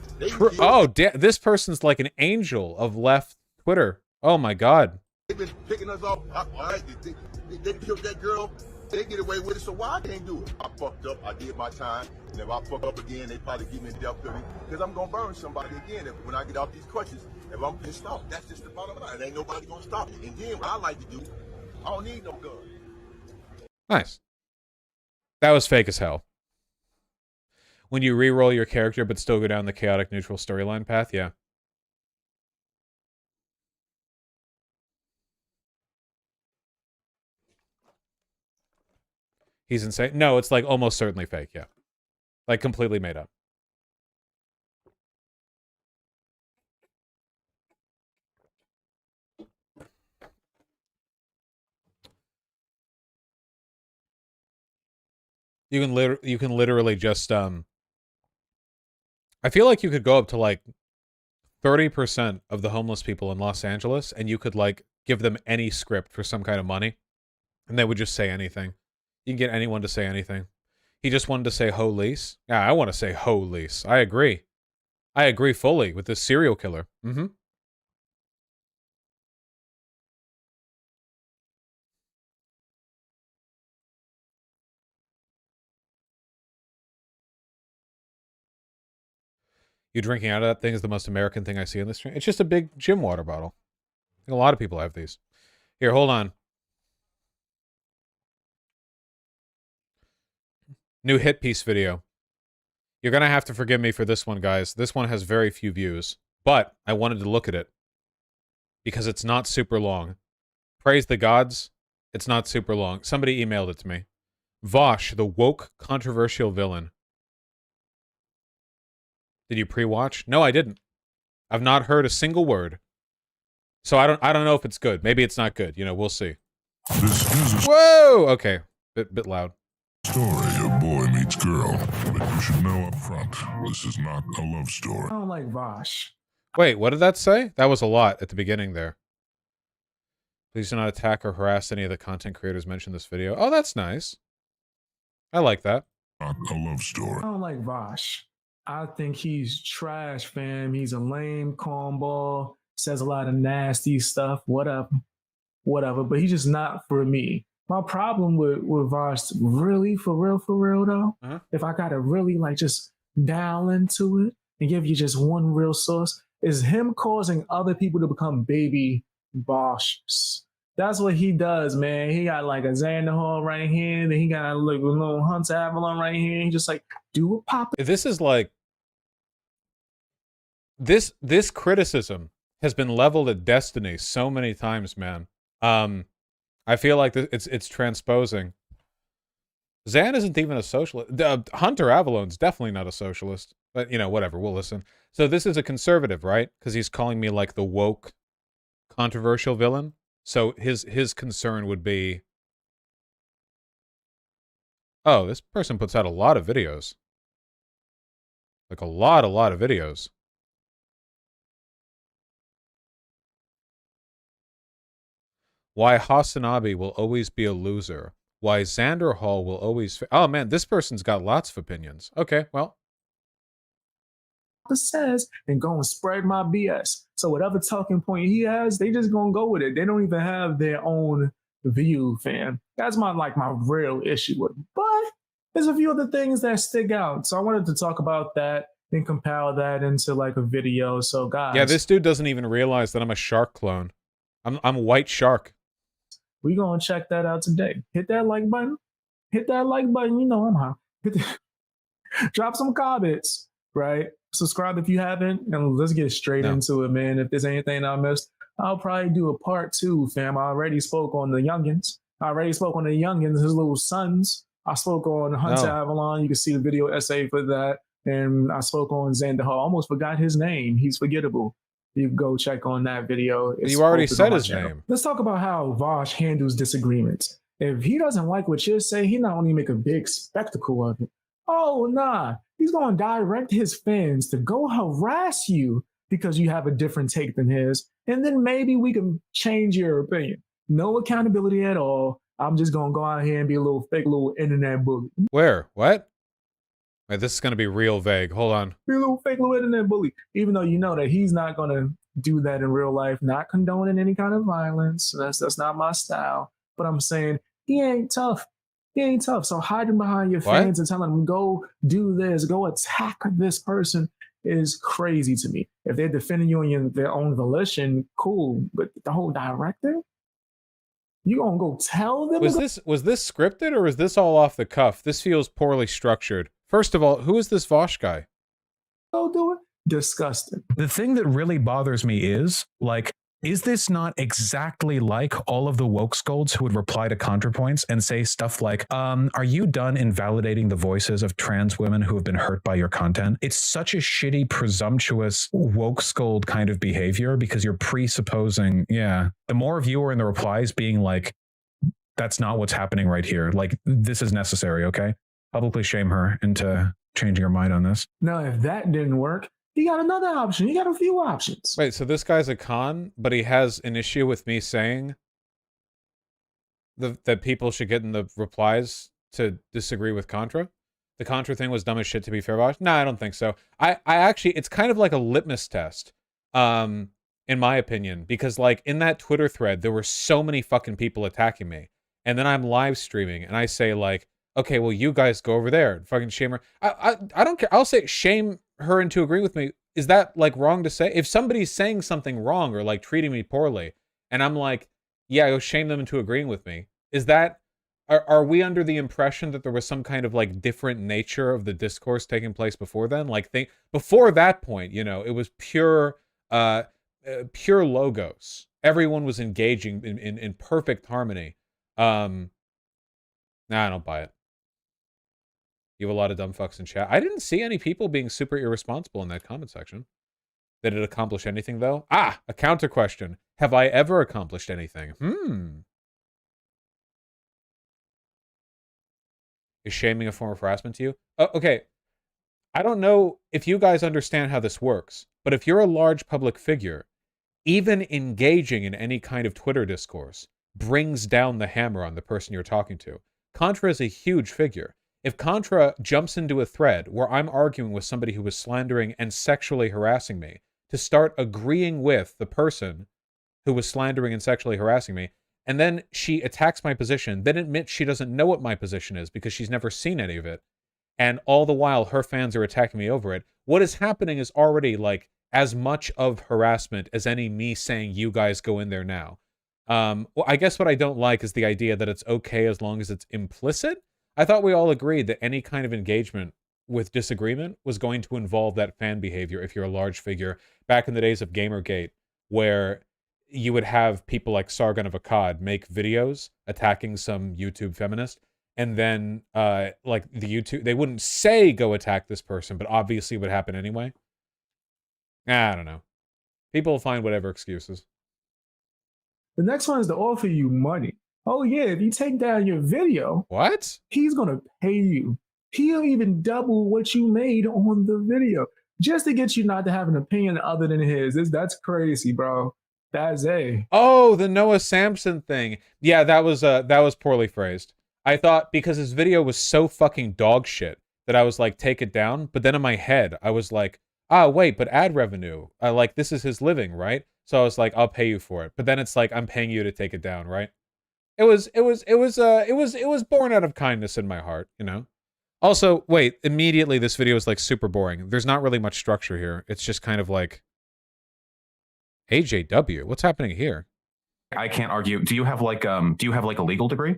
Speaker 1: Oh, this person's like an angel of left Twitter. Oh my God.
Speaker 8: They've been picking us off. They killed that girl. They get away with it, so why I can't do it? I fucked up. I did my time. And if I fuck up again, they probably give me a death penalty. Because I'm going to burn somebody again when I get out these crutches. If I'm pissed off, that's just the bottom line. And ain't nobody going to stop me. And then what I like to do, I don't need no gun.
Speaker 1: Nice. That was fake as hell. When you re-roll your character but still go down the chaotic neutral storyline path, yeah. He's insane. No, it's like almost certainly fake. Yeah, like completely made up. You can literally just I feel like you could go up to like 30% of the homeless people in Los Angeles and you could like give them any script for some kind of money and they would just say anything. You can get anyone to say anything. He just wanted to say ho-lease. Yeah, I want to say ho-lease. I agree. I agree fully with this serial killer. Mm-hmm. You drinking out of that thing is the most American thing I see on the street. It's just a big gym water bottle. I think a lot of people have these. Here, hold on. New hit piece video. You're going to have to forgive me for this one, guys. This one has very few views, but I wanted to look at it because it's not super long. Praise the gods. It's not super long. Somebody emailed it to me. Vosh, the woke controversial villain. Did you pre-watch? No, I didn't. I've not heard a single word. So I don't know if it's good. Maybe it's not good. You know, we'll see. Whoa! Okay. Bit loud.
Speaker 10: Story of boy meets girl, but you should know up front, this is not a love story.
Speaker 11: I don't like Vosh.
Speaker 1: Wait, what did that say? That was a lot at the beginning there. Please do not attack or harass any of the content creators mentioned in this video. Oh, that's nice. I like that.
Speaker 10: Not a love story.
Speaker 11: I don't like Vosh. I think he's trash, fam. He's a lame cornball, says a lot of nasty stuff, whatever. But he's just not for me. My problem with Vosh, really, for real though, if I gotta really like just dial into it and give you just one real source, is him causing other people to become baby Boshes. That's what he does, man. He got like a Xander Hall right here, then he got like a little Hunter Avalon right here. He just like do a pop.
Speaker 1: This is like this criticism has been leveled at Destiny so many times, man. I feel like it's transposing. Zan isn't even a socialist. Hunter Avalon's definitely not a socialist. But, you know, whatever. We'll listen. So this is a conservative, right? Because he's calling me like the woke controversial villain. So his concern would be, oh, this person puts out a lot of videos. Like a lot of videos. Why Hasanabi will always be a loser. Why Xander Hall will always... Oh, man, this person's got lots of opinions. Okay, well.
Speaker 11: Says and go and spread my BS. So whatever talking point he has, they just gonna go with it. They don't even have their own view, fam. That's my real issue with him. But there's a few other things that stick out. So I wanted to talk about that and compile that into like a video. So guys.
Speaker 1: Yeah, this dude doesn't even realize that I'm a shark clone. I'm White Shark.
Speaker 11: We gonna check that out today. Hit that like button. Hit that like button. You know I'm hot. Drop some comments, right? Subscribe if you haven't, and let's get straight into it, man. If there's anything I missed, I'll probably do a part 2, fam. I already spoke on the youngins. His little sons. I spoke on Hunter Avalon. You can see the video essay for that. And I spoke on Xander Hall. Almost forgot his name. He's forgettable. You can go check on that video.
Speaker 1: You already said his name.
Speaker 11: Let's talk about how Vosh handles disagreements. If he doesn't like what you say, he not only make a big spectacle of it. Oh, nah. He's going to direct his fans to go harass you because you have a different take than his. And then maybe we can change your opinion. No accountability at all. I'm just going to go out here and be a little fake little internet bully.
Speaker 1: Where? What? Wait, this is going to be real vague. Hold on.
Speaker 11: Be a little fake little internet bully. Even though you know that he's not going to do that in real life, not condoning any kind of violence. That's not my style. But I'm saying he ain't tough. He ain't tough. So hiding behind your fans and telling them, go do this, go attack this person is crazy to me. If they're defending you on their own volition, cool. But the whole directive? You gonna go tell them?
Speaker 1: Was this scripted or was this all off the cuff? This feels poorly structured. First of all, who is this Vosh guy?
Speaker 11: Go do it. Disgusting.
Speaker 12: The thing that really bothers me is, like, Is this not exactly like all of the woke scolds who would reply to ContraPoints and say stuff like, are you done invalidating the voices of trans women who have been hurt by your content? It's such a shitty, presumptuous woke scold kind of behavior because you're presupposing, yeah, the more of you are in the replies being like, that's not what's happening right here. Like, this is necessary, okay? Publicly shame her into changing her mind on this.
Speaker 11: Now, if that didn't work, you got another option. You got a few options.
Speaker 1: Wait, so this guy's a con, but he has an issue with me saying that people should get in the replies to disagree with Contra? The Contra thing was dumb as shit, to be fair, Bosh? No, I don't think so. I actually, it's kind of like a litmus test, in my opinion, because like in that Twitter thread, there were so many fucking people attacking me. And then I'm live streaming and I say like, okay, well, you guys go over there and fucking shame her. I don't care. I'll say shame her into agreeing with me. Is that like wrong to say? If somebody's saying something wrong or like treating me poorly and I'm like, yeah, go shame them into agreeing with me. Is that, are we under the impression that there was some kind of like different nature of the discourse taking place before then? Like before that point, you know, it was pure logos. Everyone was engaging in perfect harmony. Nah, I don't buy it. You have a lot of dumb fucks in chat. I didn't see any people being super irresponsible in that comment section. Did it accomplish anything, though? Ah, a counter question. Have I ever accomplished anything? Is shaming a form of harassment to you? Oh, okay. I don't know if you guys understand how this works, but if you're a large public figure, even engaging in any kind of Twitter discourse brings down the hammer on the person you're talking to. Contra is a huge figure. If Contra jumps into a thread where I'm arguing with somebody who was slandering and sexually harassing me to start agreeing with the person who was slandering and sexually harassing me, and then she attacks my position, then admits she doesn't know what my position is because she's never seen any of it, and all the while her fans are attacking me over it, what is happening is already like as much of harassment as any me saying you guys go in there now. Well, I guess what I don't like is the idea that it's okay as long as it's implicit. I thought we all agreed that any kind of engagement with disagreement was going to involve that fan behavior if you're a large figure. Back in the days of Gamergate, where you would have people like Sargon of Akkad make videos attacking some YouTube feminist, and then like the YouTube, they wouldn't say go attack this person, but obviously it would happen anyway. I don't know. People find whatever excuses.
Speaker 11: The next one is to offer you money. Oh yeah, if you take down your video,
Speaker 1: what?
Speaker 11: He's gonna pay you. He'll even double what you made on the video just to get you not to have an opinion other than his. That's crazy, bro. That's a.
Speaker 1: Oh, the Noah Samson thing. Yeah, that was poorly phrased. I thought because his video was so fucking dog shit that I was like, take it down. But then in my head, I was like, wait, but ad revenue. Like this is his living, right? So I was like, I'll pay you for it. But then it's like I'm paying you to take it down, right? It was born out of kindness in my heart, you know. Also, wait, immediately this video is like super boring. There's not really much structure here. It's just kind of like AJW. What's happening here?
Speaker 13: I can't argue. Do you have like a legal degree?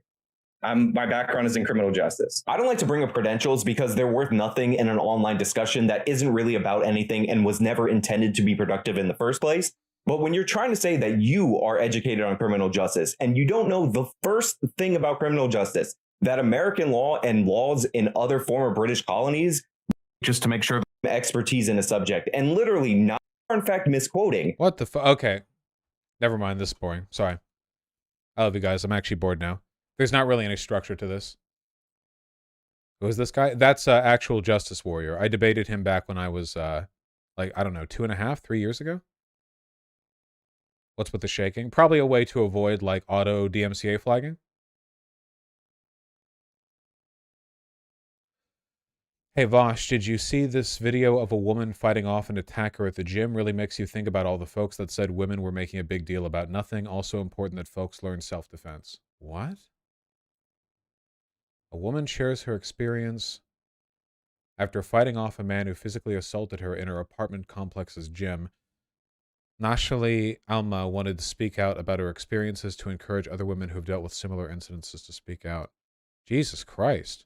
Speaker 14: My background is in criminal justice. I don't like to bring up credentials because they're worth nothing in an online discussion that isn't really about anything and was never intended to be productive in the first place. But when you're trying to say that you are educated on criminal justice and you don't know the first thing about criminal justice, that American law and laws in other former British colonies,
Speaker 13: just to make sure
Speaker 14: expertise in a subject and literally not, in fact, misquoting.
Speaker 1: What the fuck? Okay. Never mind. This is boring. Sorry. I love you guys. I'm actually bored now. There's not really any structure to this. Who is this guy? That's Actual Justice Warrior. I debated him back when I was, like, I don't know, 2.5, 3 years ago? What's with the shaking? Probably a way to avoid, like, auto DMCA flagging. Hey, Vosh, did you see this video of a woman fighting off an attacker at the gym? Really makes you think about all the folks that said women were making a big deal about nothing. Also important that folks learn self-defense. What? A woman shares her experience after fighting off a man who physically assaulted her in her apartment complex's gym. Nashali Alma wanted to speak out about her experiences to encourage other women who have dealt with similar incidences to speak out. Jesus Christ.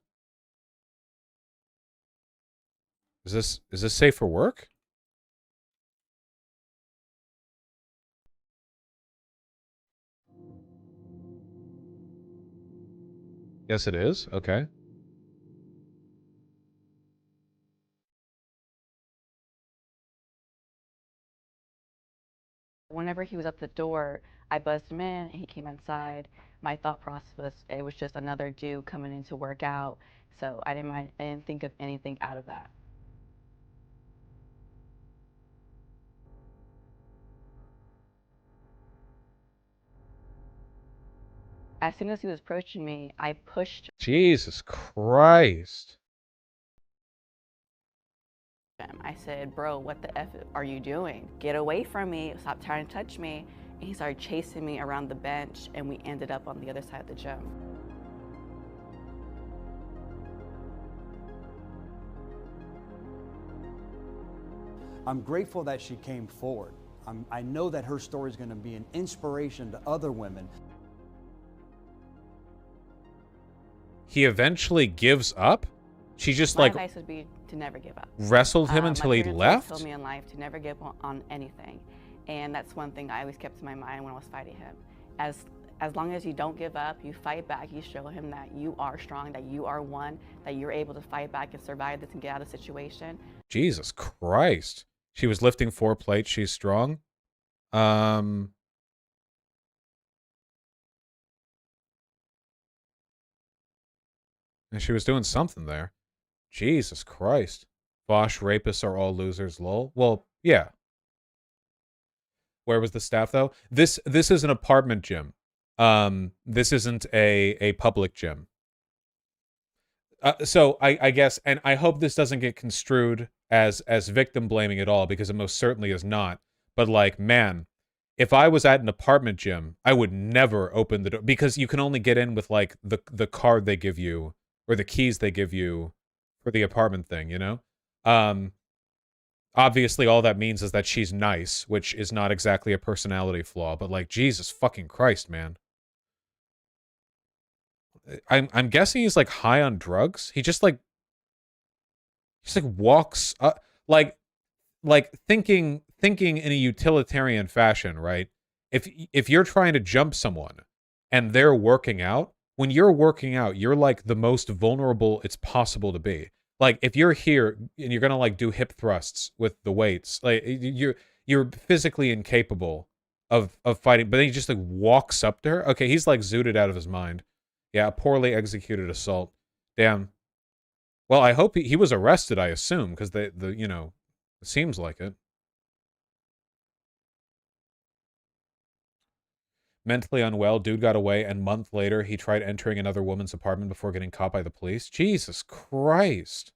Speaker 1: Is this safe for work? Yes, it is. Okay.
Speaker 15: Whenever he was at the door, I buzzed him in, and he came inside. My thought process was it was just another dude coming in to work out, so I didn't think of anything out of that. As soon as he was approaching me, I pushed
Speaker 1: Jesus Christ.
Speaker 15: him. I said, bro, what the F are you doing? Get away from me, stop trying to touch me. And he started chasing me around the bench, and we ended up on the other side of the gym.
Speaker 16: I'm grateful that she came forward. I know that her story is going to be an inspiration to other women.
Speaker 1: He eventually gives up? She just
Speaker 15: My
Speaker 1: like
Speaker 15: advice would be to never give up.
Speaker 1: wrestled him until he
Speaker 15: My parents
Speaker 1: left?
Speaker 15: always told me in life to never give up on anything, and that's one thing I always kept in my mind when I was fighting him. As long as you don't give up, you fight back, you show him that you are strong, that you are one, that you're able to fight back and survive this and get out of the situation.
Speaker 1: Jesus Christ. She was lifting 4 plates. She's strong. And she was doing something there. Jesus Christ. Bosch rapists are all losers, lol. Well, yeah. Where was the staff though? This is an apartment gym. This isn't a public gym. So I guess, and I hope this doesn't get construed as victim blaming at all, because it most certainly is not. But like, man, if I was at an apartment gym, I would never open the door, because you can only get in with like the card they give you or the keys they give you for the apartment thing, you know? Obviously all that means is that she's nice, which is not exactly a personality flaw, but like, Jesus fucking Christ, man. I'm guessing he's like high on drugs. He just like walks up, like thinking in a utilitarian fashion, right? If you're trying to jump someone and they're working out, when you're working out, you're like the most vulnerable it's possible to be. Like if you're here and you're gonna like do hip thrusts with the weights, like you're physically incapable of fighting. But then he just like walks up to her. Okay, he's like zooted out of his mind. Yeah, a poorly executed assault. Damn. Well, I hope he was arrested, I assume, because the you know, it seems like it. Mentally unwell, dude got away, and month later, he tried entering another woman's apartment before getting caught by the police. Jesus Christ.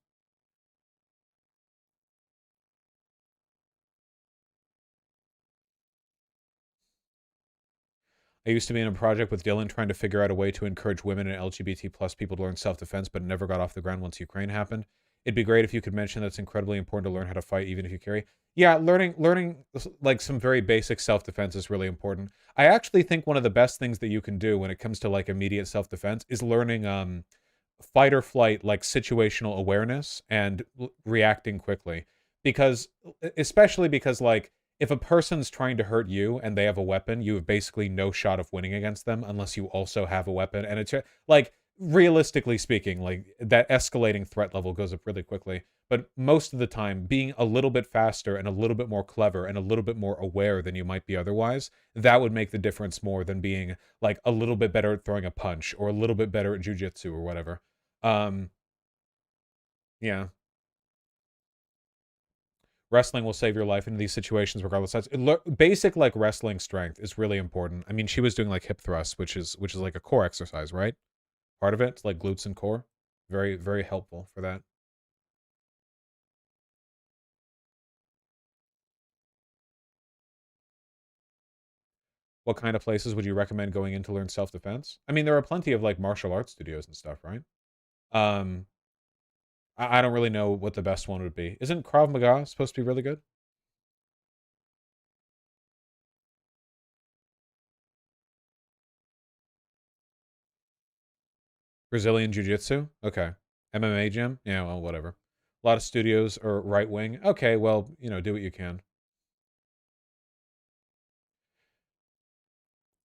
Speaker 1: I used to be in a project with Dylan trying to figure out a way to encourage women and LGBT plus people to learn self-defense, but it never got off the ground once Ukraine happened. It'd be great if you could mention that it's incredibly important to learn how to fight even if you carry. Yeah, learning like some very basic self-defense is really important. I actually think one of the best things that you can do when it comes to like immediate self-defense is learning fight or flight, like situational awareness and reacting quickly. Because especially because like if a person's trying to hurt you and they have a weapon, you have basically no shot of winning against them unless you also have a weapon. And it's like, realistically speaking, like that escalating threat level goes up really quickly. But most of the time, being a little bit faster and a little bit more clever and a little bit more aware than you might be otherwise, that would make the difference more than being like a little bit better at throwing a punch or a little bit better at jujitsu or whatever. Yeah. Wrestling will save your life in these situations regardless. Basic like wrestling strength is really important. I mean, she was doing like hip thrusts, which is like a core exercise, right? Part of it, like glutes and core. Very, very helpful for that. What kind of places would you recommend going in to learn self-defense? I mean, there are plenty of like martial arts studios and stuff, right? I don't really know what the best one would be. Isn't Krav Maga supposed to be really good? Brazilian Jiu-Jitsu? Okay. MMA gym? Yeah, well, whatever. A lot of studios are right-wing. Okay, well, you know, do what you can.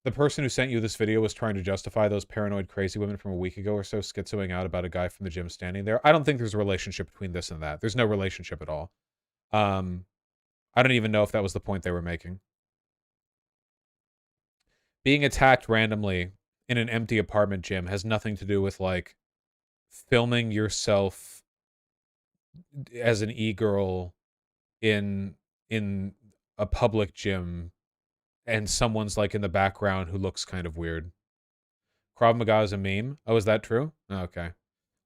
Speaker 1: The person who sent you this video was trying to justify those paranoid crazy women from a week ago or so schizoing out about a guy from the gym standing there. I don't think there's a relationship between this and that. There's no relationship at all. I don't even know if that was the point they were making. Being attacked randomly in an empty apartment gym has nothing to do with, like, filming yourself as an e-girl in a public gym and someone's, like, in the background who looks kind of weird. Krav Maga is a meme? Oh, is that true? Oh, okay.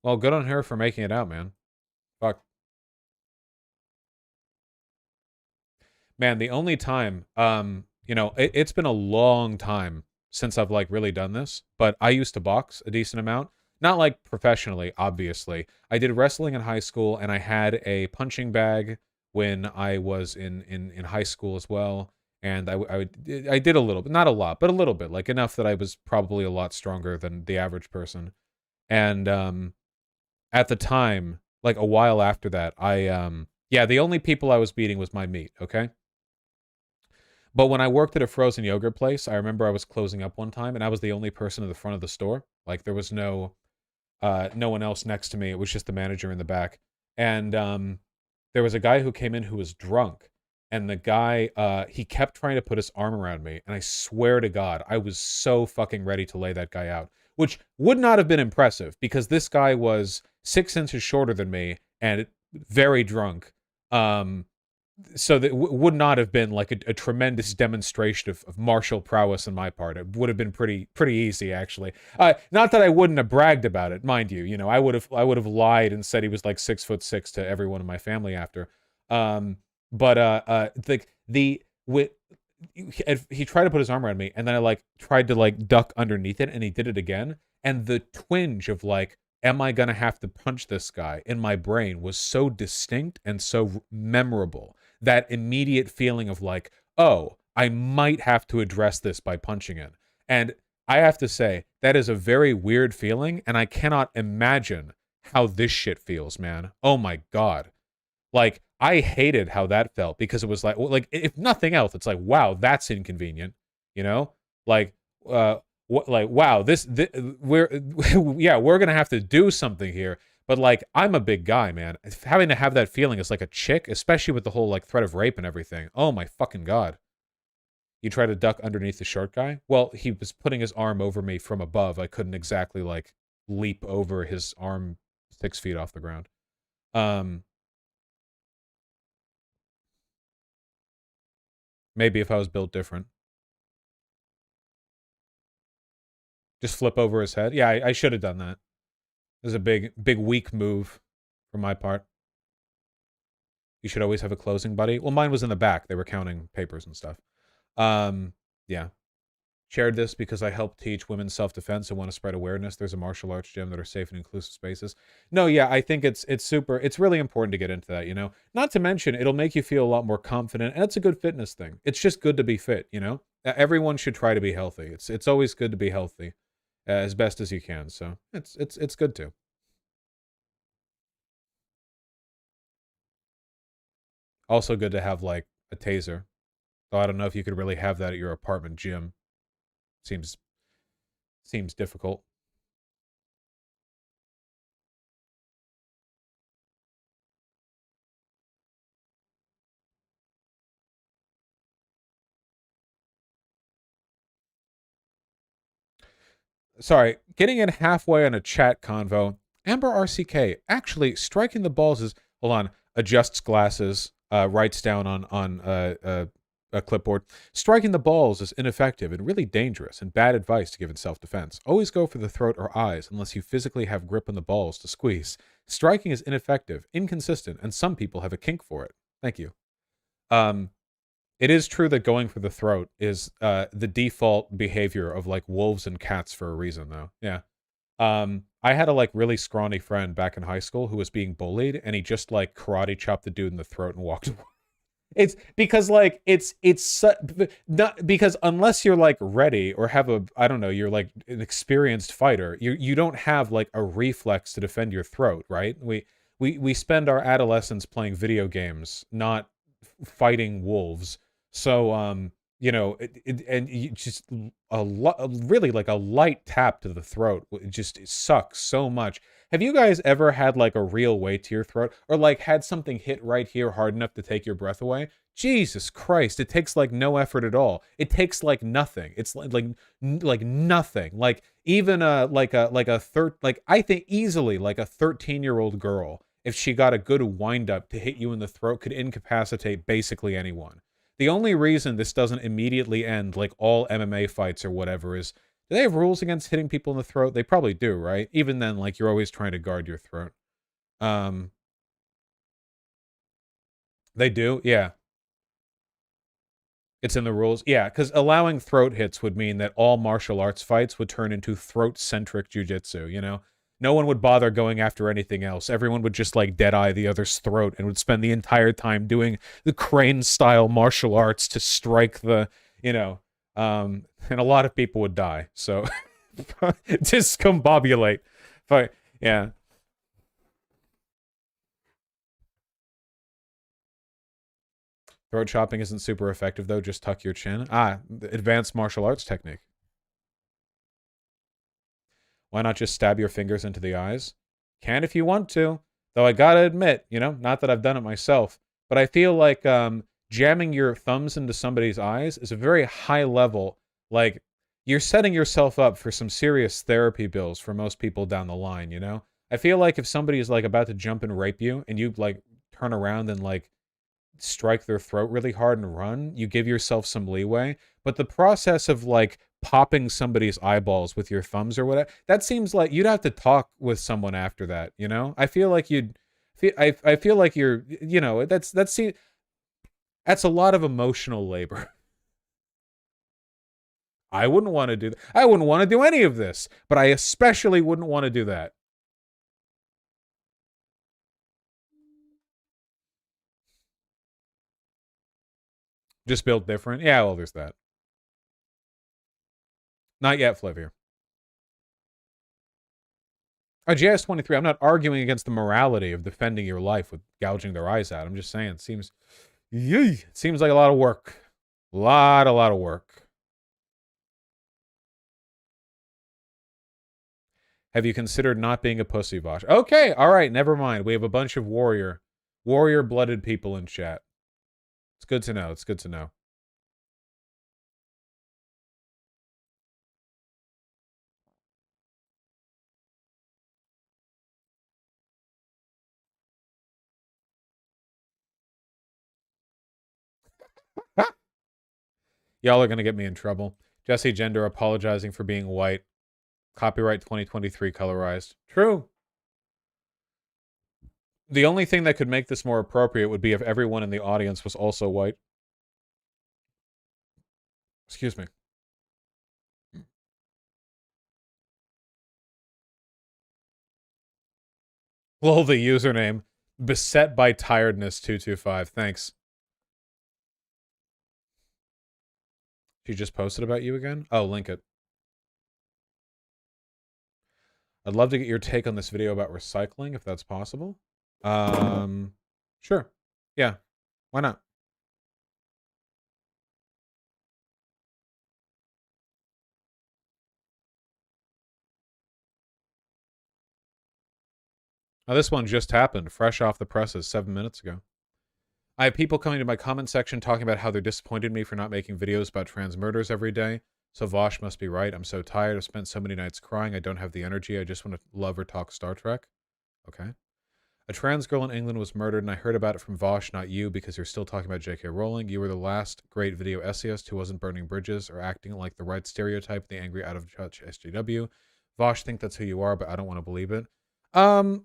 Speaker 1: Well, good on her for making it out, man. Fuck. Man, the only time, you know, it's been a long time since I've, like, really done this, but I used to box a decent amount. Not, like, professionally, obviously. I did wrestling in high school, and I had a punching bag when I was in high school as well. And I did a little bit, not a lot, but a little bit, like enough that I was probably a lot stronger than the average person. And at the time, like a while after that, yeah, the only people I was beating was my meat, okay? But when I worked at a frozen yogurt place, I remember I was closing up one time, and I was the only person in the front of the store. Like, there was no one else next to me. It was just the manager in the back. And there was a guy who came in who was drunk. And the guy, he kept trying to put his arm around me. And I swear to God, I was so fucking ready to lay that guy out. Which would not have been impressive, because this guy was 6 inches shorter than me and very drunk. So that would not have been like a tremendous demonstration of martial prowess on my part. It would have been pretty easy, actually. Not that I wouldn't have bragged about it, mind you. You know, I would have lied and said he was like 6'6" to everyone in my family after. He tried to put his arm around me, and then I like tried to like duck underneath it, and he did it again. And the twinge of like, am I gonna have to punch this guy in my brain was so distinct and so memorable. That immediate feeling of like, oh, I might have to address this by punching it. And I have to say, that is a very weird feeling, and I cannot imagine how this shit feels, man. Oh my God. Like, I hated how that felt, because it was like if nothing else, it's like, wow, that's inconvenient, you know? Like, wow, we're gonna have to do something here. But like, I'm a big guy, man. Having to have that feeling as like a chick, especially with the whole like threat of rape and everything. Oh my fucking God. You try to duck underneath the short guy? Well, he was putting his arm over me from above. I couldn't exactly like leap over his arm 6 feet off the ground. Maybe if I was built different. Just flip over his head. Yeah, I should have done that. It was a big weak move from my part. You should always have a closing buddy. Well, mine was in the back. They were counting papers and stuff. Yeah. Shared this because I help teach women's self-defense and want to spread awareness. There's a martial arts gym that are safe and inclusive spaces. No, yeah, I think it's really important to get into that, you know? Not to mention, it'll make you feel a lot more confident, and it's a good fitness thing. It's just good to be fit, you know? Everyone should try to be healthy. It's always good to be healthy as best as you can, so it's good to. Also good to have, like, a taser. Though I don't know if you could really have that at your apartment gym. Seems difficult. Sorry, getting in halfway on a chat convo. Amber RCK, actually, striking the balls is, hold on, adjusts glasses, writes down on a clipboard. Striking the balls is ineffective and really dangerous and bad advice to give in self-defense. Always go for the throat or eyes unless you physically have grip on the balls to squeeze. Striking is ineffective, inconsistent, and some people have a kink for it. Thank you. It is true that going for the throat is the default behavior of like wolves and cats for a reason, though. Yeah. I had a like really scrawny friend back in high school who was being bullied, and he just like karate chopped the dude in the throat and walked away. It's because like it's not because unless you're like ready or have a, I don't know, you're like an experienced fighter, you don't have like a reflex to defend your throat, right? We spend our adolescence playing video games, not fighting wolves. So you know, and you just really like a light tap to the throat. It sucks so much. Have you guys ever had like a real weight to your throat, or like had something hit right here hard enough to take your breath away? Jesus Christ, it takes like no effort at all. It takes like nothing. It's like nothing. Like even I think easily like a 13-year-old girl, if she got a good wind up to hit you in the throat, could incapacitate basically anyone. The only reason this doesn't immediately end like all MMA fights or whatever is, do they have rules against hitting people in the throat? They probably do, right? Even then, like, you're always trying to guard your throat. They do? Yeah. It's in the rules? Yeah, because allowing throat hits would mean that all martial arts fights would turn into throat-centric jujitsu, you know? No one would bother going after anything else. Everyone would just, like, dead-eye the other's throat and would spend the entire time doing the crane-style martial arts to strike the, you know, and a lot of people would die, so discombobulate. But, yeah. Throat chopping isn't super effective, though. Just tuck your chin. Advanced martial arts technique. Why not just stab your fingers into the eyes? Can if you want to. Though I gotta admit, you know, not that I've done it myself, but I feel like jamming your thumbs into somebody's eyes is a very high level. Like, you're setting yourself up for some serious therapy bills for most people down the line, you know? I feel like if somebody is, like, about to jump and rape you, and you, like, turn around and, like, strike their throat really hard and run, you give yourself some leeway. But the process of like popping somebody's eyeballs with your thumbs or whatever, that seems like you'd have to talk with someone after that, you know? I feel like I feel like you're, you know, that's a lot of emotional labor. I wouldn't want to do that. I wouldn't want to do any of this, but I especially wouldn't want to do that. Just built different? Yeah, well, there's that. Not yet, Flavier. JS23, I'm not arguing against the morality of defending your life with gouging their eyes out. I'm just saying, it seems like a lot of work. A lot of work. Have you considered not being a pussy, Vosh? Okay, all right, never mind. We have a bunch of warrior-blooded people in chat. It's good to know. It's good to know. Y'all are going to get me in trouble. Jesse Gender apologizing for being white. Copyright 2023 colorized. True. The only thing that could make this more appropriate would be if everyone in the audience was also white. Excuse me. Lol, the username. Beset by tiredness 225. Thanks. She just posted about you again? Oh, link it. I'd love to get your take on this video about recycling, if that's possible. Sure. Yeah. Why not? Oh, this one just happened, fresh off the presses 7 minutes ago. I have people coming to my comment section talking about how they're disappointed in me for not making videos about trans murders every day. So Vosh must be right. I'm so tired. I've spent so many nights crying. I don't have the energy. I just want to love or talk Star Trek. Okay. A trans girl in England was murdered, and I heard about it from Vosh, not you, because you're still talking about J.K. Rowling. You were the last great video essayist who wasn't burning bridges or acting like the right stereotype, the angry, out-of-touch SJW. Vosh, think that's who you are, but I don't want to believe it. I'll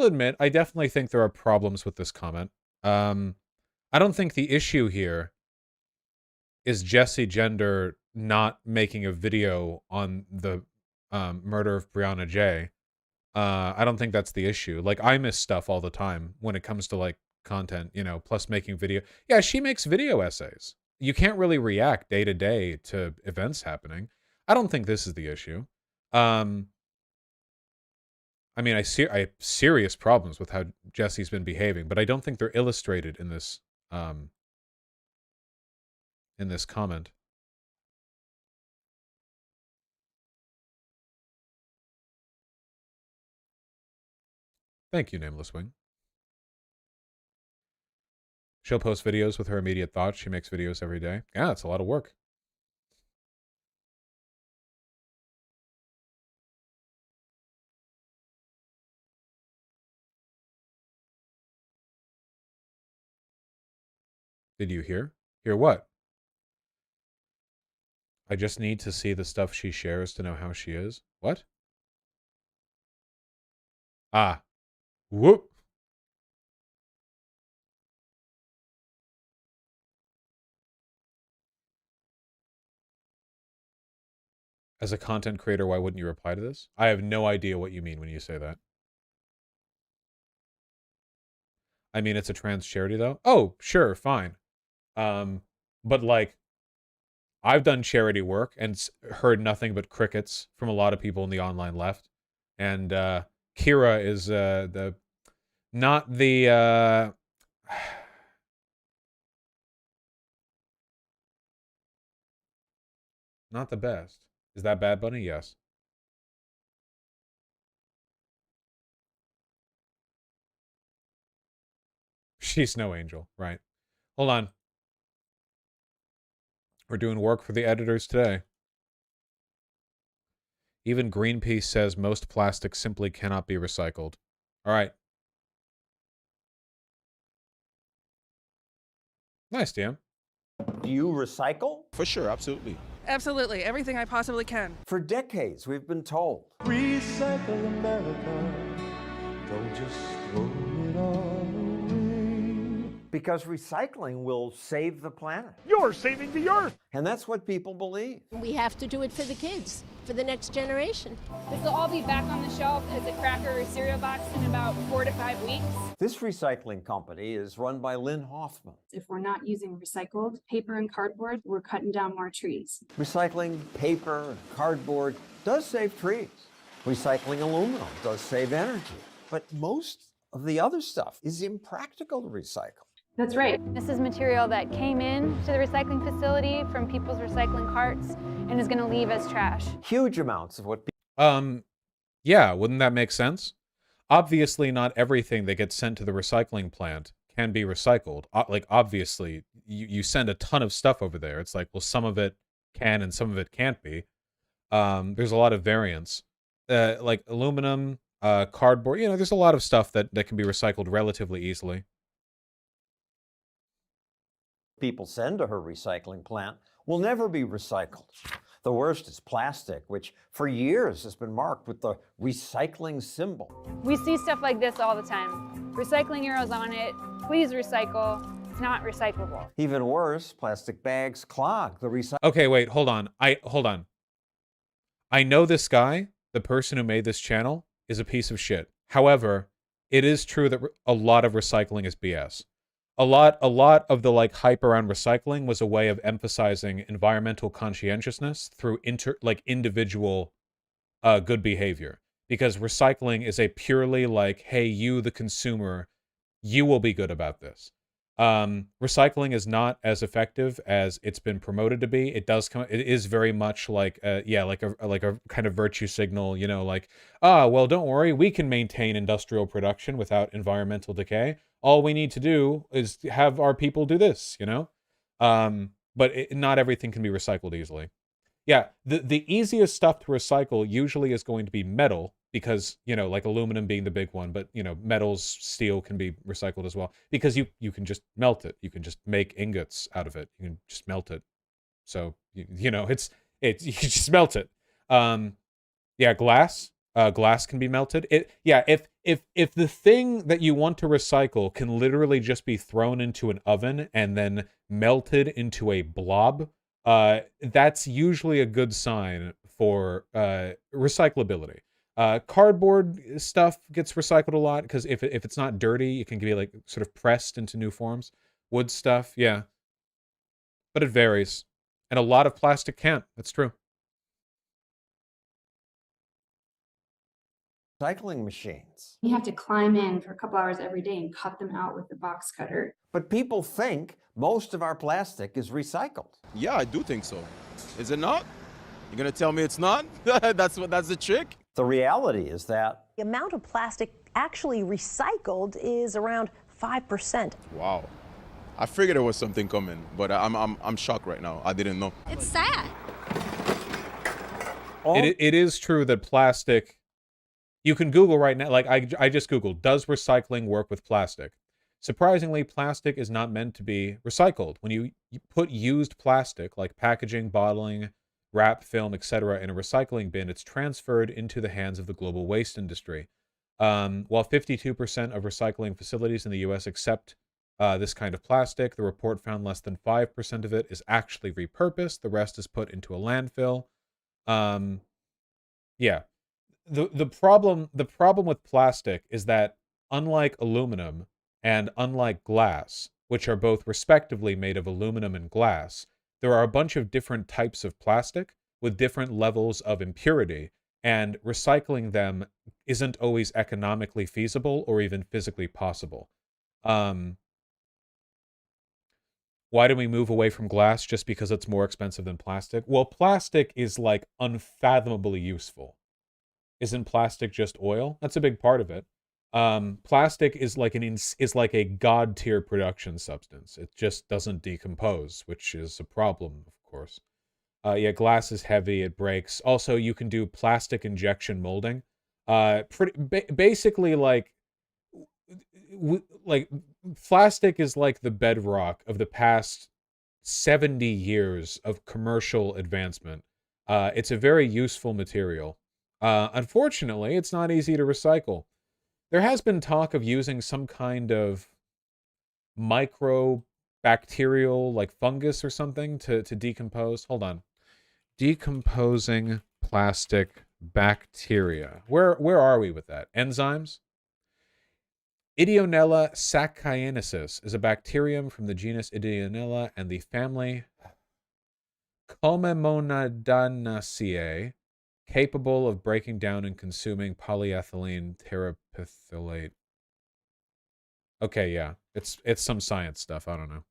Speaker 1: admit, I definitely think there are problems with this comment. I don't think the issue here is Jesse Gender not making a video on the murder of Brianna J. I don't think that's the issue. Like, I miss stuff all the time when it comes to, like, content, you know, plus making video. Yeah, she makes video essays. You can't really react day to day to events happening. I don't think this is the issue. I mean, I have serious problems with how Jesse's been behaving, but I don't think they're illustrated in this in this comment. Thank you, Nameless Wing. She'll post videos with her immediate thoughts. She makes videos every day. Yeah, it's a lot of work. Did you hear? Hear what? I just need to see the stuff she shares to know how she is. What? Ah. Whoop. As a content creator, why wouldn't you reply to this? I have no idea what you mean when you say that. I mean, it's a trans charity, though. Oh, sure, fine. But like, I've done charity work and heard nothing but crickets from a lot of people in the online left. And Kira is not the not the best. Is that Bad Bunny? Yes. She's no angel, right? Hold on. We're doing work for the editors today. Even Greenpeace says most plastic simply cannot be recycled. All right. Nice, DM.
Speaker 17: Do you recycle?
Speaker 18: For sure, absolutely.
Speaker 19: Absolutely, everything I possibly can.
Speaker 17: For decades, we've been told.
Speaker 20: Recycle America. Don't just throw it all away.
Speaker 17: Because recycling will save the planet.
Speaker 20: You're saving the earth.
Speaker 17: And that's what people believe.
Speaker 21: We have to do it for the kids, for the next generation.
Speaker 22: This will all be back on the shelf as a cracker or cereal box in about 4 to 5 weeks.
Speaker 17: This recycling company is run by Lynn Hoffman.
Speaker 23: If we're not using recycled paper and cardboard, we're cutting down more trees.
Speaker 17: Recycling paper and cardboard does save trees. Recycling aluminum does save energy. But most of the other stuff is impractical to recycle.
Speaker 22: That's right.
Speaker 24: This is material that came in to the recycling facility from people's recycling carts and is going to leave as trash.
Speaker 17: Huge amounts of what
Speaker 1: yeah, wouldn't that make sense? Obviously, not everything that gets sent to the recycling plant can be recycled. Like, obviously, you send a ton of stuff over there. It's like, well, some of it can and some of it can't be. There's a lot of variance. Like aluminum, cardboard, you know, there's a lot of stuff that can be recycled relatively easily.
Speaker 17: People send to her recycling plant will never be recycled. The worst is plastic, which for years has been marked with the recycling symbol.
Speaker 24: We see stuff like this all the time. Recycling arrows on it. Please recycle. It's not recyclable.
Speaker 17: Even worse, plastic bags clog the recycling.
Speaker 1: Okay, wait, hold on. Hold on. I know this guy, the person who made this channel, is a piece of shit. However, it is true that a lot of recycling is BS. A lot of the like hype around recycling was a way of emphasizing environmental conscientiousness through individual good behavior. Because recycling is a purely like, hey, you the consumer, you will be good about this. Recycling is not as effective as it's been promoted to be. It is very much like like a kind of virtue signal, you know, like, well, don't worry, we can maintain industrial production without environmental decay. All we need to do is have our people do this, you know? But not everything can be recycled easily. Yeah, the easiest stuff to recycle usually is going to be metal, because, you know, like aluminum being the big one, but, you know, metals, steel can be recycled as well, because you can just melt it. You can just make ingots out of it. You can just melt it. So, you know, you can just melt it. Yeah, glass can be melted. If the thing that you want to recycle can literally just be thrown into an oven and then melted into a blob, that's usually a good sign for recyclability. Cardboard stuff gets recycled a lot because if it's not dirty, it can be like sort of pressed into new forms. Wood stuff, yeah. But it varies. And a lot of plastic can't. That's true.
Speaker 17: recycling machines.
Speaker 23: You have to climb in for a couple hours every day and cut them out with the box cutter.
Speaker 17: But people think most of our plastic is recycled.
Speaker 2: Yeah, I do think so. Is it not? You're gonna tell me it's not? That's the trick?
Speaker 17: The reality is that
Speaker 3: the amount of plastic actually recycled is around 5%.
Speaker 2: Wow. I figured there was something coming, but I'm shocked right now. I didn't know.
Speaker 21: It's sad.
Speaker 1: It is true that plastic, you can Google right now, like I just Googled, does recycling work with plastic? Surprisingly, plastic is not meant to be recycled. When you put used plastic, like packaging, bottling, wrap, film, etc., in a recycling bin, it's transferred into the hands of the global waste industry. While 52% of recycling facilities in the U.S. accept this kind of plastic, the report found less than 5% of it is actually repurposed. The rest is put into a landfill. Yeah. The problem with plastic is that unlike aluminum and unlike glass, which are both respectively made of aluminum and glass, there are a bunch of different types of plastic with different levels of impurity, and recycling them isn't always economically feasible or even physically possible. Why do we move away from glass just because it's more expensive than plastic? Well, plastic is like unfathomably useful. Isn't plastic just oil? That's a big part of it. Plastic is like a god tier production substance. It just doesn't decompose, which is a problem, of course. Yeah, glass is heavy. It breaks. Also, you can do plastic injection molding. Basically, like plastic is like the bedrock of the past 70 years of commercial advancement. It's a very useful material. Unfortunately, it's not easy to recycle. There has been talk of using some kind of microbacterial, like fungus or something, to decompose. Hold on. Decomposing plastic bacteria. Where are we with that? Enzymes? Ideonella sacchariensis is a bacterium from the genus Ideonella and the family Comemonadanaceae, capable of breaking down and consuming polyethylene terephthalate. Okay, yeah. It's some science stuff. I don't know.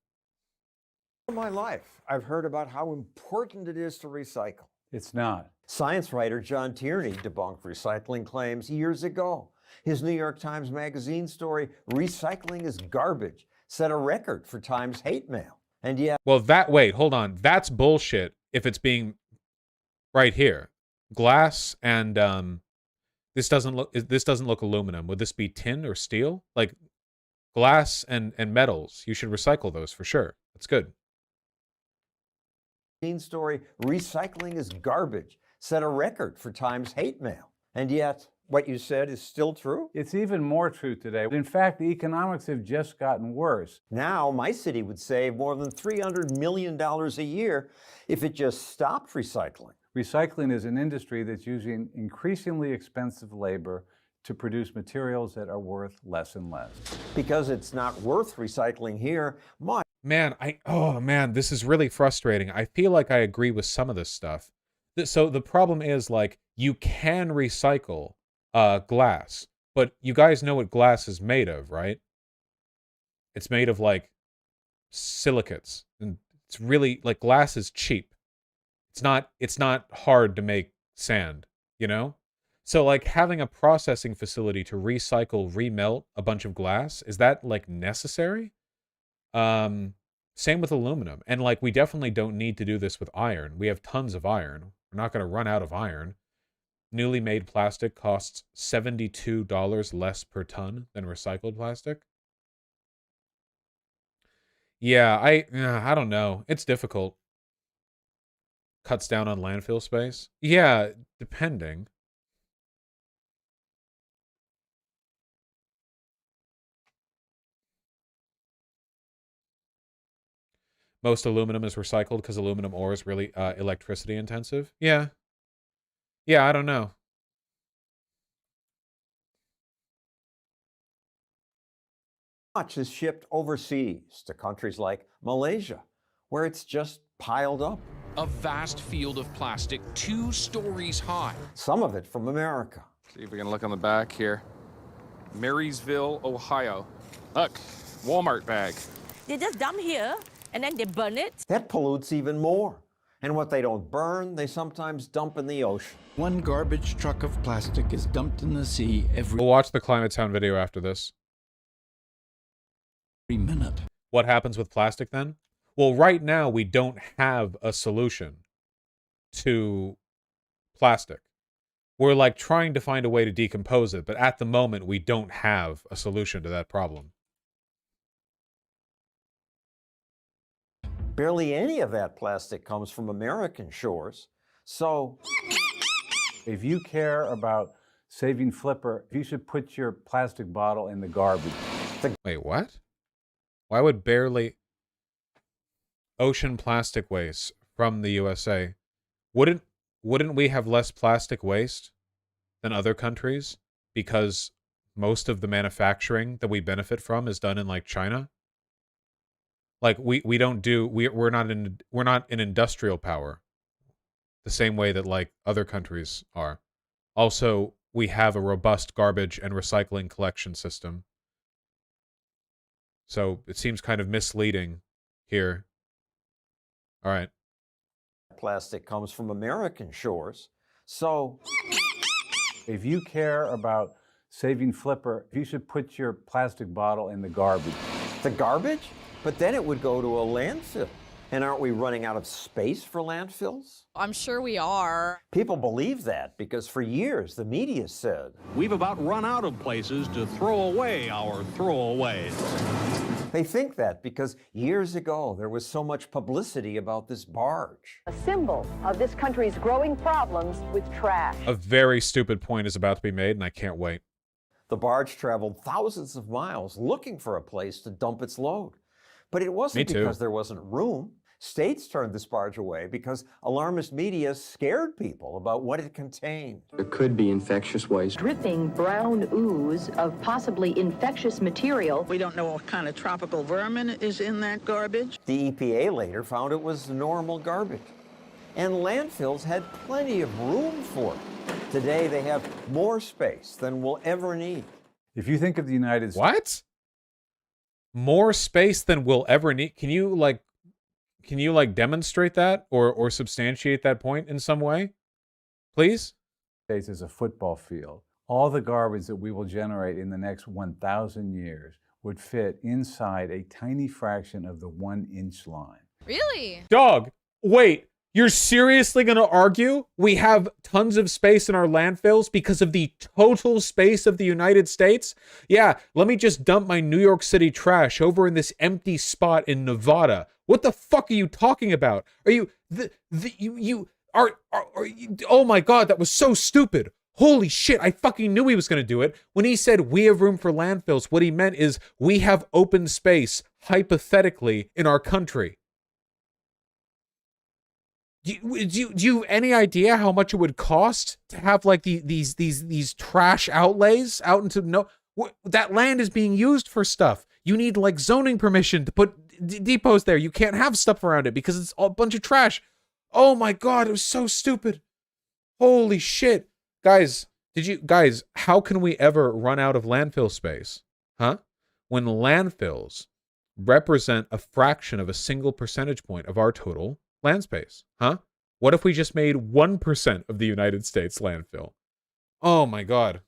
Speaker 17: All my life, I've heard about how important it is to recycle.
Speaker 4: It's not.
Speaker 17: Science writer John Tierney debunked recycling claims years ago. His New York Times Magazine story, "Recycling is Garbage," set a record for Times hate mail. And yet...
Speaker 1: Well, wait, hold on. That's bullshit if it's being right here. Glass and this doesn't look aluminum. Would this be tin or steel? Like glass and metals. You should recycle those for sure. That's good.
Speaker 17: Story, "Recycling is Garbage," set a record for Times hate mail. And yet, what you said is still true?
Speaker 4: It's even more true today. In fact, the economics have just gotten worse.
Speaker 17: Now, my city would save more than $300 million a year if it just stopped recycling.
Speaker 4: Recycling is an industry that's using increasingly expensive labor to produce materials that are worth less and less.
Speaker 17: Because it's not worth recycling here,
Speaker 1: oh man, this is really frustrating. I feel like I agree with some of this stuff. So the problem is, like, you can recycle glass, but you guys know what glass is made of, right? It's made of like silicates, and it's really like glass is cheap. It's not hard to make sand, you know? So like having a processing facility to recycle, remelt a bunch of glass, is that like necessary? Same with aluminum. And like we definitely don't need to do this with iron. We have tons of iron. We're not going to run out of iron. Newly made plastic costs $72 less per ton than recycled plastic. Yeah, I don't know. It's difficult. Cuts down on landfill space. Yeah, depending. Most aluminum is recycled because aluminum ore is really electricity intensive. Yeah. Yeah, I don't know.
Speaker 17: Much is shipped overseas to countries like Malaysia, where it's just piled up.
Speaker 18: A vast field of plastic 2 stories high.
Speaker 17: Some of it from America.
Speaker 5: See if we can look on the back here. Marysville, Ohio. Look, Walmart bag.
Speaker 6: They just dump here and then they burn it.
Speaker 17: That pollutes even more. And what they don't burn, they sometimes dump in the ocean.
Speaker 7: One garbage truck of plastic is dumped in the sea every
Speaker 1: We'll watch the Climate Town video after this.
Speaker 7: minute.
Speaker 1: What happens with plastic then? Well, right now we don't have a solution to plastic. We're like trying to find a way to decompose it, but at the moment we don't have a solution to that problem.
Speaker 17: Barely any of that plastic comes from American shores. So,
Speaker 4: if you care about saving Flipper, you should put your plastic bottle in the garbage.
Speaker 1: Wait, what? Why would barely ocean plastic waste from the USA? Wouldn't we have less plastic waste than other countries because most of the manufacturing that we benefit from is done in like China? Like we're not an industrial power the same way that like other countries are. Also, we have a robust garbage and recycling collection system. So it seems kind of misleading here. All right.
Speaker 17: plastic comes from American shores. So,
Speaker 4: if you care about saving Flipper, you should put your plastic bottle in the garbage.
Speaker 17: The garbage? But then it would go to a landfill. And aren't we running out of space for landfills?
Speaker 18: I'm sure we are.
Speaker 17: People believe that because for years the media said,
Speaker 25: we've about run out of places to throw away our throwaways.
Speaker 17: They think that because years ago there was so much publicity about this barge.
Speaker 3: A symbol of this country's growing problems with trash.
Speaker 1: A very stupid point is about to be made, and I can't wait.
Speaker 17: The barge traveled thousands of miles looking for a place to dump its load. But it wasn't because there wasn't room. States turned this barge away because alarmist media scared people about what it contained.
Speaker 26: There could be infectious waste.
Speaker 27: Dripping brown ooze of possibly infectious material.
Speaker 28: We don't know what kind of tropical vermin is in that garbage.
Speaker 17: The EPA later found it was normal garbage. And landfills had plenty of room for it. Today they have more space than we'll ever need.
Speaker 4: If you think of the United States...
Speaker 1: What? More space than we'll ever need? Can you demonstrate that or substantiate that point in some way? Please?
Speaker 4: States as a football field. All the garbage that we will generate in the next 1,000 years would fit inside a tiny fraction of the 1-inch line.
Speaker 18: Really?
Speaker 1: Dog, wait. You're seriously going to argue we have tons of space in our landfills because of the total space of the United States? Yeah, let me just dump my New York City trash over in this empty spot in Nevada. What the fuck are you talking about? Are you oh my God, that was so stupid. Holy shit, I fucking knew he was going to do it. When he said we have room for landfills, what he meant is we have open space, hypothetically, in our country. Do you have any idea how much it would cost to have like these trash outlays out into that land is being used for stuff. You need like zoning permission to put depots there. You can't have stuff around it because it's a bunch of trash. Oh my God, it was so stupid. Holy shit. Guys, how can we ever run out of landfill space? Huh? When landfills represent a fraction of a single percentage point of our total land space, huh? What if we just made 1% of the United States landfill? Oh my God.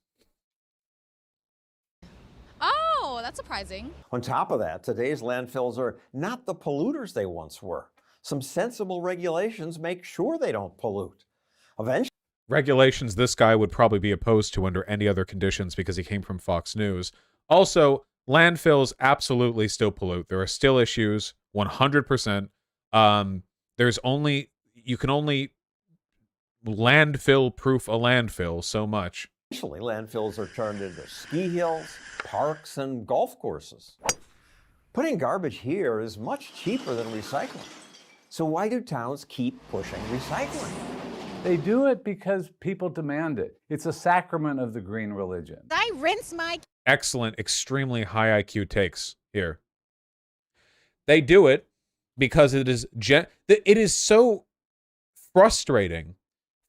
Speaker 18: Oh, that's surprising.
Speaker 17: On top of that, today's landfills are not the polluters they once were. Some sensible regulations make sure they don't pollute. Eventually,
Speaker 1: regulations this guy would probably be opposed to under any other conditions because he came from Fox News. Also, landfills absolutely still pollute. There are still issues, 100%. You can only landfill-proof a landfill so much.
Speaker 17: Eventually, landfills are turned into ski hills, parks, and golf courses. Putting garbage here is much cheaper than recycling. So why do towns keep pushing recycling?
Speaker 4: They do it because people demand it. It's a sacrament of the green religion.
Speaker 21: I rinse my...
Speaker 1: Excellent, extremely high IQ takes here. They do it because it is so frustrating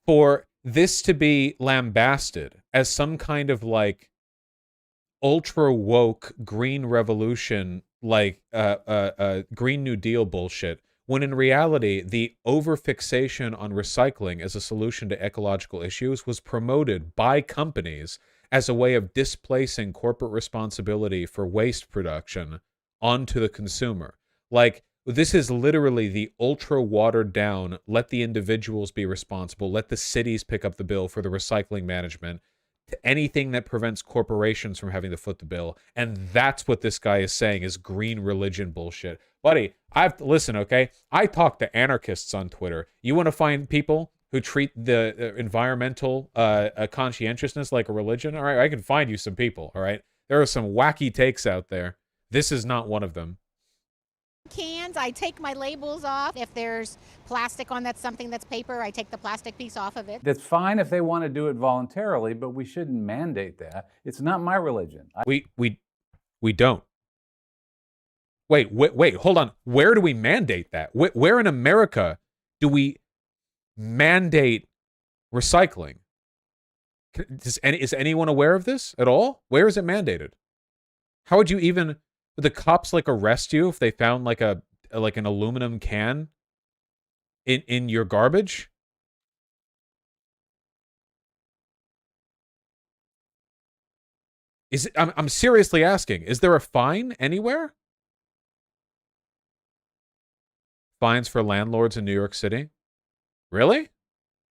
Speaker 1: for this to be lambasted as some kind of like ultra woke green revolution, like Green New Deal bullshit, when in reality, the overfixation on recycling as a solution to ecological issues was promoted by companies as a way of displacing corporate responsibility for waste production onto the consumer. Like, this is literally the ultra watered down, let the individuals be responsible, let the cities pick up the bill for the recycling management, to anything that prevents corporations from having to foot the bill. And that's what this guy is saying is green religion bullshit. Buddy, listen, okay? I talk to anarchists on Twitter. You want to find people who treat the environmental conscientiousness like a religion? All right, I can find you some people, all right? There are some wacky takes out there. This is not one of them.
Speaker 8: Cans, I take my labels off. If there's plastic on that's something that's paper, I take the plastic piece off of it.
Speaker 4: That's fine if they want to do it voluntarily, but we shouldn't mandate that. It's not my religion.
Speaker 1: We don't. Wait, hold on. Where do we mandate that? Where in America do we mandate recycling? Is anyone aware of this at all? Where is it mandated? How would you even... Would the cops like arrest you if they found like an aluminum can in your garbage? I'm seriously asking, is there a fine anywhere? Fines for landlords in New York City? Really?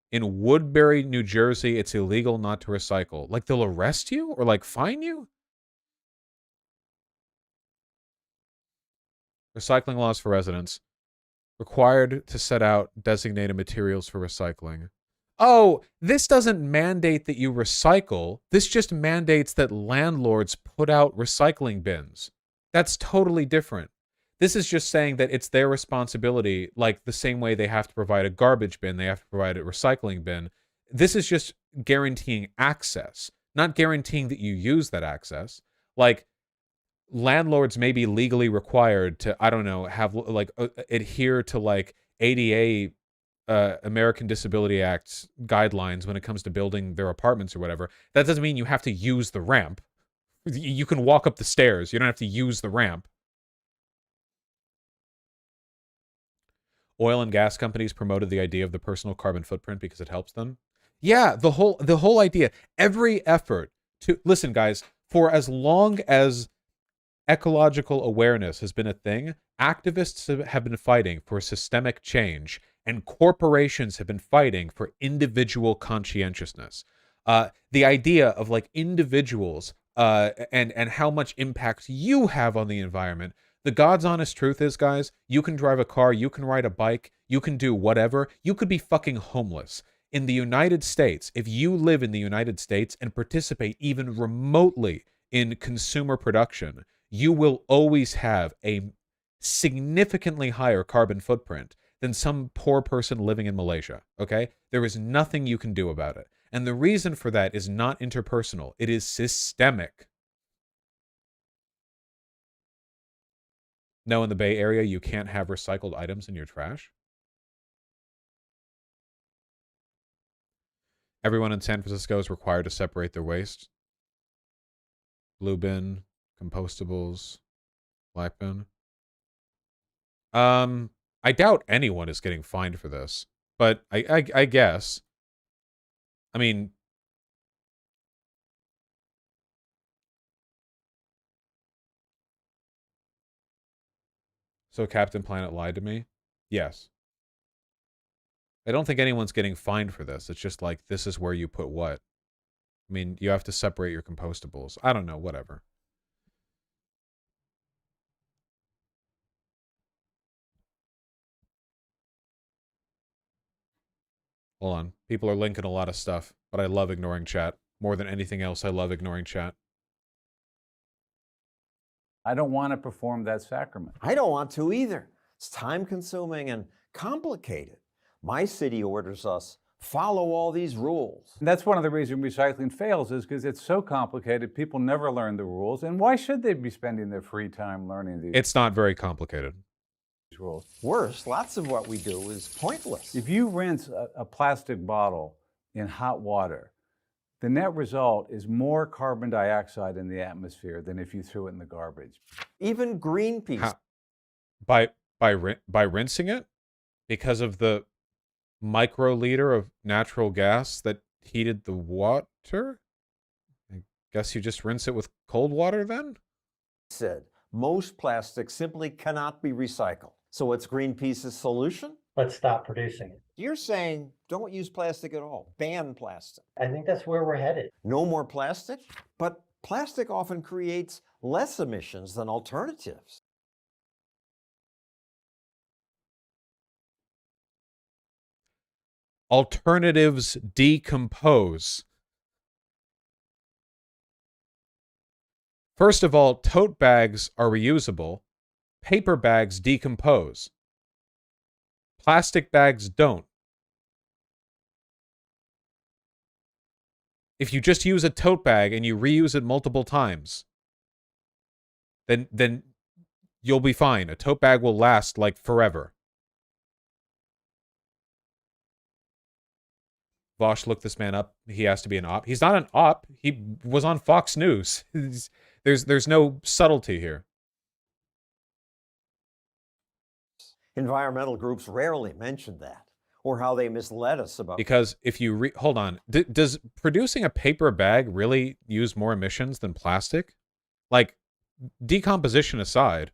Speaker 1: In Woodbury, New Jersey, it's illegal not to recycle. Like they'll arrest you or like fine you? Recycling laws for residents. Required to set out designated materials for recycling. Oh, this doesn't mandate that you recycle. This just mandates that landlords put out recycling bins. That's totally different. This is just saying that it's their responsibility, like the same way they have to provide a garbage bin, they have to provide a recycling bin. This is just guaranteeing access, not guaranteeing that you use that access. Like, landlords may be legally required to, I don't know, have like adhere to like ADA, American Disability Act guidelines when it comes to building their apartments or whatever. That doesn't mean you have to use the ramp. You can walk up the stairs. You don't have to use the ramp. Oil and gas companies promoted the idea of the personal carbon footprint because it helps them. Yeah, the whole idea, every effort to listen, guys, for as long as ecological awareness has been a thing, activists have been fighting for systemic change, and corporations have been fighting for individual conscientiousness. The idea of like individuals and how much impact you have on the environment. The God's honest truth is, guys, you can drive a car, you can ride a bike, you can do whatever. You could be fucking homeless. In the United States, if you live in the United States and participate even remotely in consumer production, you will always have a significantly higher carbon footprint than some poor person living in Malaysia, okay? There is nothing you can do about it. And the reason for that is not interpersonal. It is systemic. No, in the Bay Area, you can't have recycled items in your trash. Everyone in San Francisco is required to separate their waste. Blue bin, compostables, black bin. I doubt anyone is getting fined for this, but I guess. I mean, so Captain Planet lied to me? Yes. I don't think anyone's getting fined for this. It's just like, this is where you put what. I mean, you have to separate your compostables. I don't know, whatever. Hold on. People are linking a lot of stuff, but I love ignoring chat. More than anything else, I love ignoring chat.
Speaker 4: I don't want to perform that sacrament.
Speaker 17: I don't want to either. It's time-consuming and complicated. My city orders us follow all these rules.
Speaker 4: And that's one of the reasons recycling fails is because it's so complicated, people never learn the rules. And why should they be spending their free time learning these
Speaker 1: It's not very complicated.
Speaker 4: rules?
Speaker 17: Worse, lots of what we do is pointless.
Speaker 4: If you rinse a plastic bottle in hot water, The net result is more carbon dioxide in the atmosphere than if you threw it in the garbage.
Speaker 17: Even Greenpeace.
Speaker 1: How? By rinsing it? Because of the microliter of natural gas that heated the water? I guess you just rinse it with cold water then?
Speaker 17: Said most plastics simply cannot be recycled. So what's Greenpeace's solution?
Speaker 9: Let's stop producing it.
Speaker 17: You're saying don't use plastic at all. Ban plastic.
Speaker 9: I think that's where we're headed.
Speaker 17: No more plastic? But plastic often creates less emissions than alternatives.
Speaker 1: Alternatives decompose. First of all, tote bags are reusable. Paper bags decompose. Plastic bags don't. If you just use a tote bag and you reuse it multiple times, then you'll be fine. A tote bag will last like forever. Vosh, look this man up. He has to be an op. He's not an op. He was on Fox News. There's no subtlety here.
Speaker 17: Environmental groups rarely mention that, or how they misled us about.
Speaker 1: Because if you hold on, does producing a paper bag really use more emissions than plastic? Like, decomposition aside.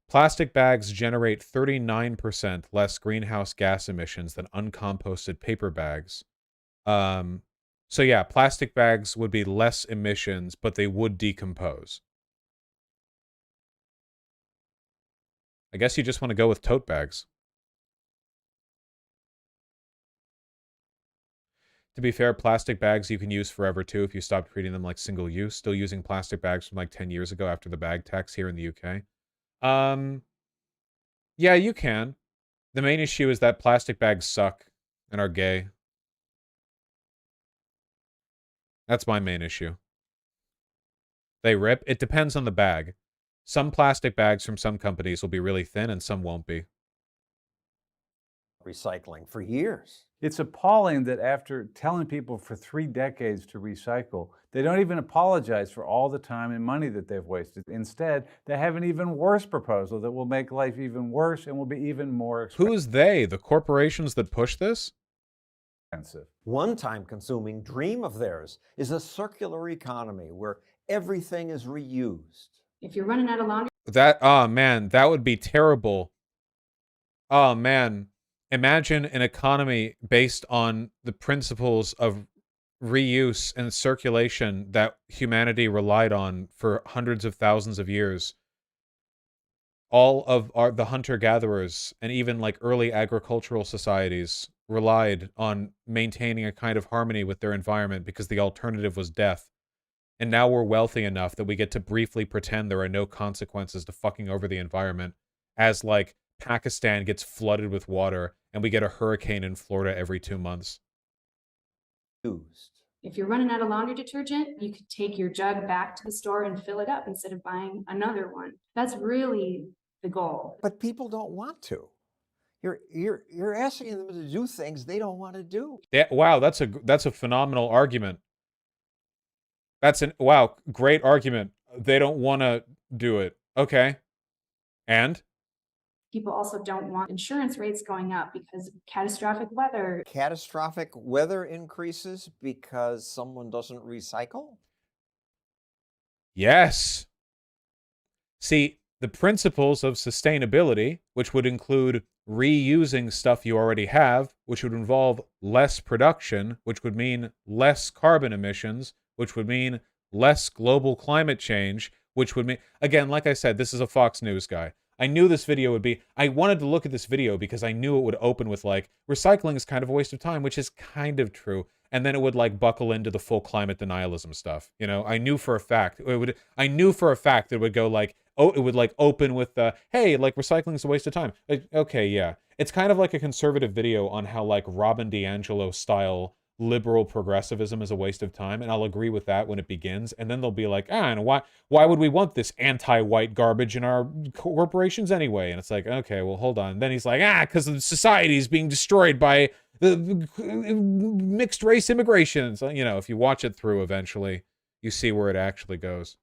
Speaker 1: Plastic bags generate 39% less greenhouse gas emissions than uncomposted paper bags. So yeah, plastic bags would be less emissions, but they would decompose. I guess you just want to go with tote bags. To be fair, plastic bags you can use forever too if you stop treating them like single use. Still using plastic bags from like 10 years ago after the bag tax here in the UK. Yeah, you can. The main issue is that plastic bags suck and are gay. That's my main issue. They rip. It depends on the bag. Some plastic bags from some companies will be really thin and some won't be.
Speaker 17: Recycling for years.
Speaker 4: It's appalling that after telling people for 3 decades to recycle, they don't even apologize for all the time and money that they've wasted. Instead, they have an even worse proposal that will make life even worse and will be even more expensive.
Speaker 1: Who's they? The corporations that push this?
Speaker 17: One time-consuming dream of theirs is a circular economy where everything is reused.
Speaker 23: If you're running out of laundry...
Speaker 1: Oh man, that would be terrible. Oh man. Imagine an economy based on the principles of reuse and circulation that humanity relied on for hundreds of thousands of years. All of the hunter-gatherers and even like early agricultural societies relied on maintaining a kind of harmony with their environment because the alternative was death. And now we're wealthy enough that we get to briefly pretend there are no consequences to fucking over the environment as like Pakistan gets flooded with water and we get a hurricane in Florida every 2 months.
Speaker 23: If you're running out of laundry detergent, you could take your jug back to the store and fill it up instead of buying another one. That's really the goal.
Speaker 17: But people don't want to. You're asking them to do things they don't want to do.
Speaker 1: Yeah, wow, that's a phenomenal argument. Wow, great argument. They don't want to do it. Okay. And?
Speaker 23: People also don't want insurance rates going up because of catastrophic weather.
Speaker 17: Catastrophic weather increases because someone doesn't recycle?
Speaker 1: Yes. See, the principles of sustainability, which would include reusing stuff you already have, which would involve less production, which would mean less carbon emissions, which would mean less global climate change, which would mean, again, like I said, this is a Fox News guy. I knew this video would be, I wanted to look at this video because I knew it would open with like, recycling is kind of a waste of time, which is kind of true. And then it would like buckle into the full climate denialism stuff. You know, I knew for a fact it would go like, oh, it would like open with the, hey, like recycling is a waste of time. Like, okay, yeah. It's kind of like a conservative video on how like Robin DiAngelo style liberal progressivism is a waste of time, and I'll agree with that when it begins, and then they'll be like, and why would we want this anti-white garbage in our corporations anyway? And it's like, okay, well, hold on. And then he's like, because the society is being destroyed by the mixed race immigration. So, if you watch it through eventually, you see where it actually goes.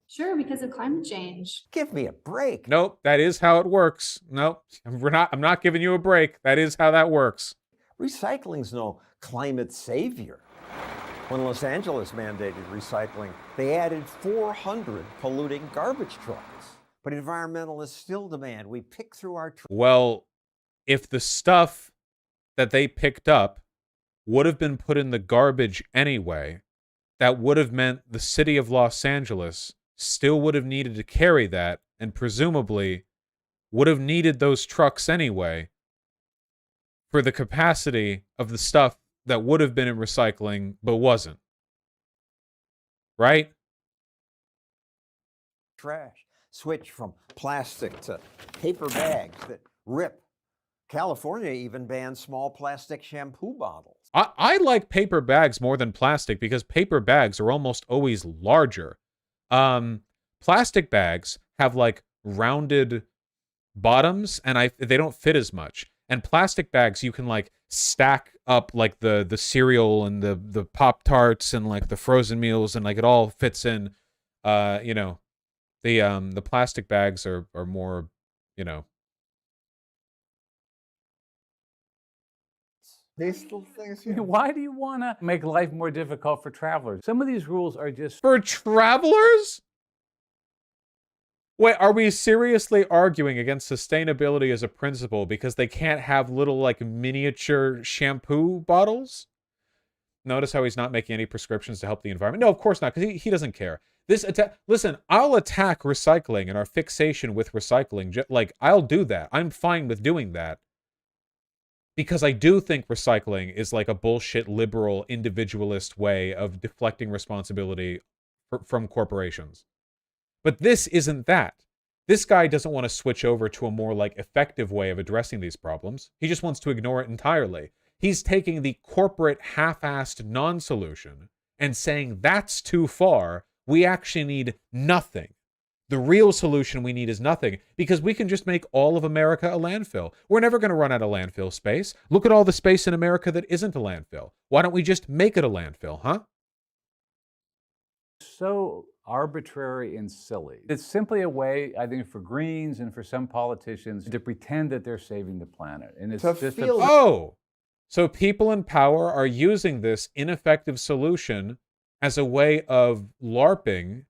Speaker 23: Sure, because of climate change.
Speaker 17: Give me a break.
Speaker 1: Nope, that is how it works. Nope, I'm not giving you a break. That is how that works.
Speaker 17: Recycling's no climate savior. When Los Angeles mandated recycling, they added 400 polluting garbage trucks. But environmentalists still demand we pick through our
Speaker 1: Well, if the stuff that they picked up would have been put in the garbage anyway, that would have meant the city of Los Angeles still would have needed to carry that, and presumably would have needed those trucks anyway for the capacity of the stuff that would have been in recycling but wasn't. Right?
Speaker 17: Trash. Switch from plastic to paper bags that rip. California even banned small plastic shampoo bottles.
Speaker 1: I like paper bags more than plastic because paper bags are almost always larger. Plastic bags have like rounded bottoms and they don't fit as much. And plastic bags you can like stack up like the cereal and the Pop-Tarts and like the frozen meals and like it all fits in. The plastic bags are more,
Speaker 4: Tasteful things. Why do you want to make life more difficult for travelers? Some of these rules are just
Speaker 1: for travelers. Wait, are we seriously arguing against sustainability as a principle because they can't have little like miniature shampoo bottles? Notice how he's not making any prescriptions to help the environment. No, of course not, because he doesn't care. Listen, I'll attack recycling and our fixation with recycling. I'll do that. I'm fine with doing that. Because I do think recycling is like a bullshit liberal individualist way of deflecting responsibility from corporations. But this isn't that. This guy doesn't want to switch over to a more like effective way of addressing these problems. He just wants to ignore it entirely. He's taking the corporate half-assed non-solution and saying that's too far. We actually need nothing. The real solution we need is nothing, because we can just make all of America a landfill. We're never going to run out of landfill space. Look at all the space in America that isn't a landfill. Why don't we just make it a landfill, huh?
Speaker 4: So arbitrary and silly. It's simply a way, I think, for Greens and for some politicians to pretend that they're saving the planet. And it's just
Speaker 1: so people in power are using this ineffective solution as a way of LARPing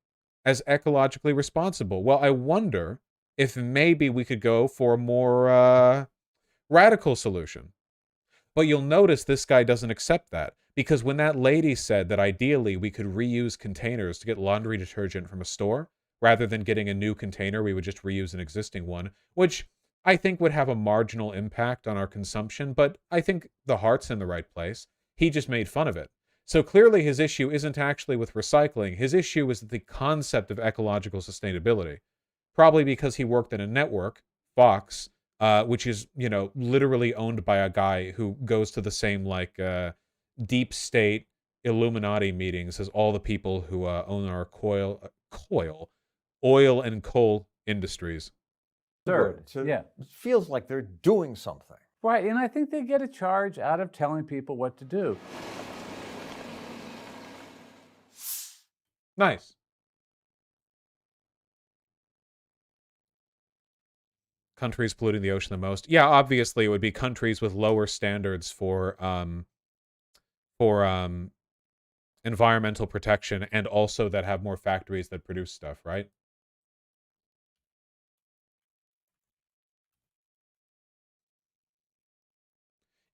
Speaker 1: as ecologically responsible. Well, I wonder if maybe we could go for a more radical solution. But you'll notice this guy doesn't accept that, because when that lady said that ideally we could reuse containers to get laundry detergent from a store, rather than getting a new container, we would just reuse an existing one, which I think would have a marginal impact on our consumption, but I think the heart's in the right place. He just made fun of it. So clearly his issue isn't actually with recycling. His issue is the concept of ecological sustainability. Probably because he worked in a network, Fox, which is, literally owned by a guy who goes to the same, deep state Illuminati meetings as all the people who own our oil and coal industries.
Speaker 4: Third,
Speaker 17: yeah. It feels like they're doing something.
Speaker 4: Right, and I think they get a charge out of telling people what to do.
Speaker 1: Nice. Countries polluting the ocean the most. Yeah, obviously it would be countries with lower standards for environmental protection, and also that have more factories that produce stuff, right?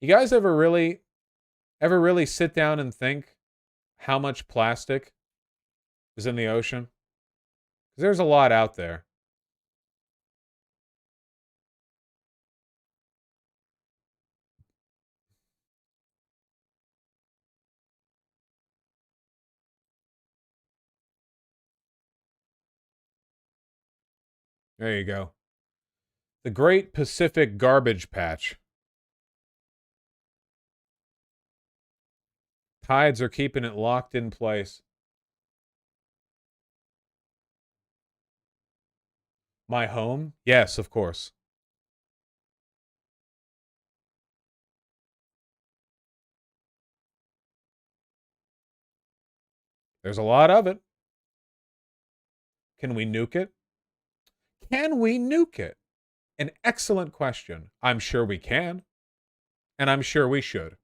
Speaker 1: You guys ever really sit down and think how much plastic is in the ocean? 'Cause there's a lot out there. There you go. The Great Pacific Garbage Patch. Tides are keeping it locked in place. My home? Yes, of course. There's a lot of it. Can we nuke it? Can we nuke it? An excellent question. I'm sure we can. And I'm sure we should.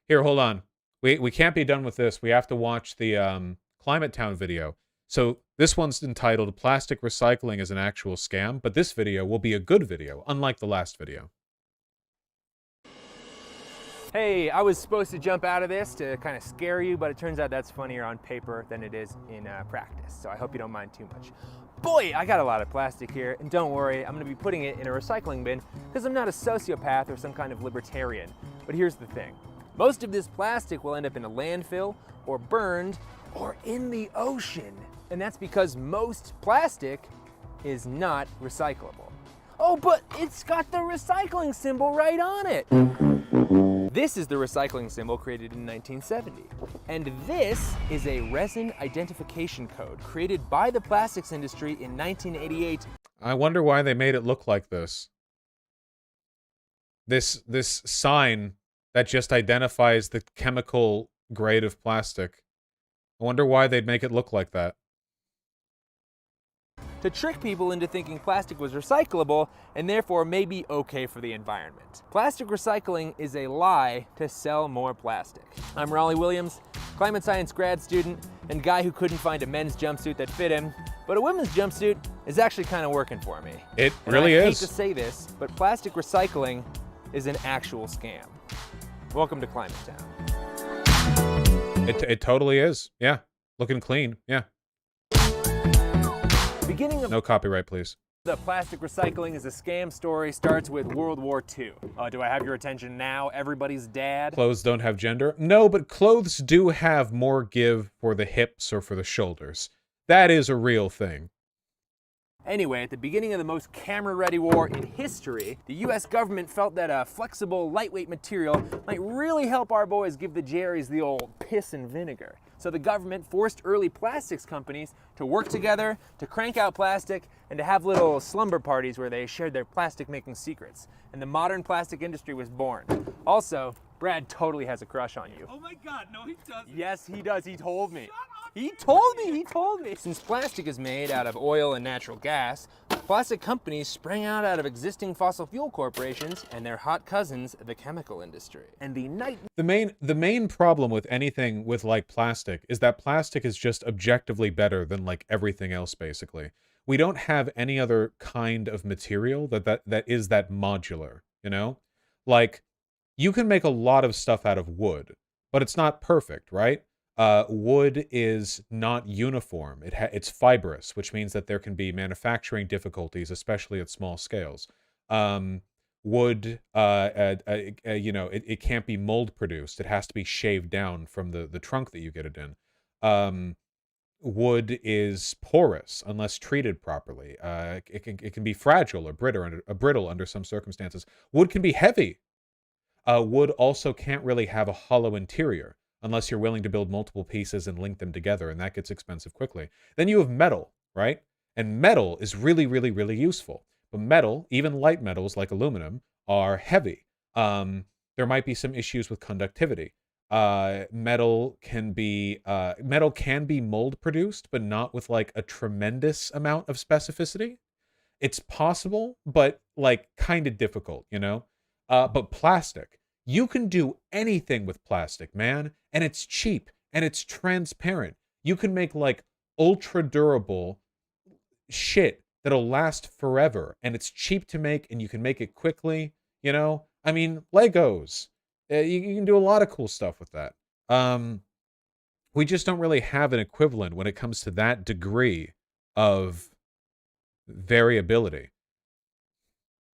Speaker 1: Here, hold on. We can't be done with this. We have to watch the Climate Town video. So this one's entitled Plastic Recycling is an Actual Scam, but this video will be a good video, unlike the last video.
Speaker 10: Hey, I was supposed to jump out of this to kind of scare you, but it turns out that's funnier on paper than it is in practice, so I hope you don't mind too much. Boy, I got a lot of plastic here, and don't worry, I'm gonna be putting it in a recycling bin because I'm not a sociopath or some kind of libertarian. But here's the thing. Most of this plastic will end up in a landfill, or burned, or in the ocean. And that's because most plastic is not recyclable. Oh, but it's got the recycling symbol right on it. This is the recycling symbol created in 1970. And this is a resin identification code created by the plastics industry in 1988.
Speaker 1: I wonder why they made it look like this. This sign that just identifies the chemical grade of plastic. I wonder why they'd make it look like that.
Speaker 10: To trick people into thinking plastic was recyclable and therefore may be okay for the environment. Plastic recycling is a lie to sell more plastic. I'm Raleigh Williams, climate science grad student and guy who couldn't find a men's jumpsuit that fit him, but a women's jumpsuit is actually kind of working for me.
Speaker 1: It
Speaker 10: and
Speaker 1: really
Speaker 10: I
Speaker 1: is.
Speaker 10: hate to say this, but plastic recycling is an actual scam. Welcome to Climate Town.
Speaker 1: It totally is. Yeah. Looking clean. Yeah.
Speaker 10: Beginning of
Speaker 1: no copyright, please.
Speaker 10: The plastic recycling is a scam story starts with World War II. Do I have your attention now? Everybody's dad?
Speaker 1: Clothes don't have gender? No, but clothes do have more give for the hips or for the shoulders. That is a real thing.
Speaker 10: Anyway, at the beginning of the most camera-ready war in history, the US government felt that a flexible, lightweight material might really help our boys give the Jerry's the old piss and vinegar. So the government forced early plastics companies to work together, to crank out plastic, and to have little slumber parties where they shared their plastic-making secrets. And the modern plastic industry was born. Also, Brad totally has a crush on you.
Speaker 20: Oh my God, no he doesn't.
Speaker 10: Yes, he does. He told me. He told me. Since plastic is made out of oil and natural gas, plastic companies sprang out of existing fossil fuel corporations and their hot cousins, the chemical industry. And the
Speaker 1: main problem with anything with like plastic is that plastic is just objectively better than like everything else basically. We don't have any other kind of material that is that modular, you know? Like you can make a lot of stuff out of wood, but it's not perfect, right? Wood is not uniform. It's fibrous, which means that there can be manufacturing difficulties, especially at small scales. Wood, you know, it can't be mold produced. It has to be shaved down from the trunk that you get it in. Wood is porous unless treated properly. It can be fragile or brittle under some circumstances. Wood can be heavy. Wood also can't really have a hollow interior unless you're willing to build multiple pieces and link them together, and that gets expensive quickly. Then you have metal, right? And metal is really, really, really useful. But metal, even light metals like aluminum, are heavy. There might be some issues with conductivity. Metal can be mold produced, but not with like a tremendous amount of specificity. It's possible, but like kind of difficult, you know? But plastic, you can do anything with plastic, man, and it's cheap and it's transparent. You can make like ultra durable shit that'll last forever, and it's cheap to make, and you can make it quickly, you know? I mean, Legos. You can do a lot of cool stuff with that. We just don't really have an equivalent when it comes to that degree of variability.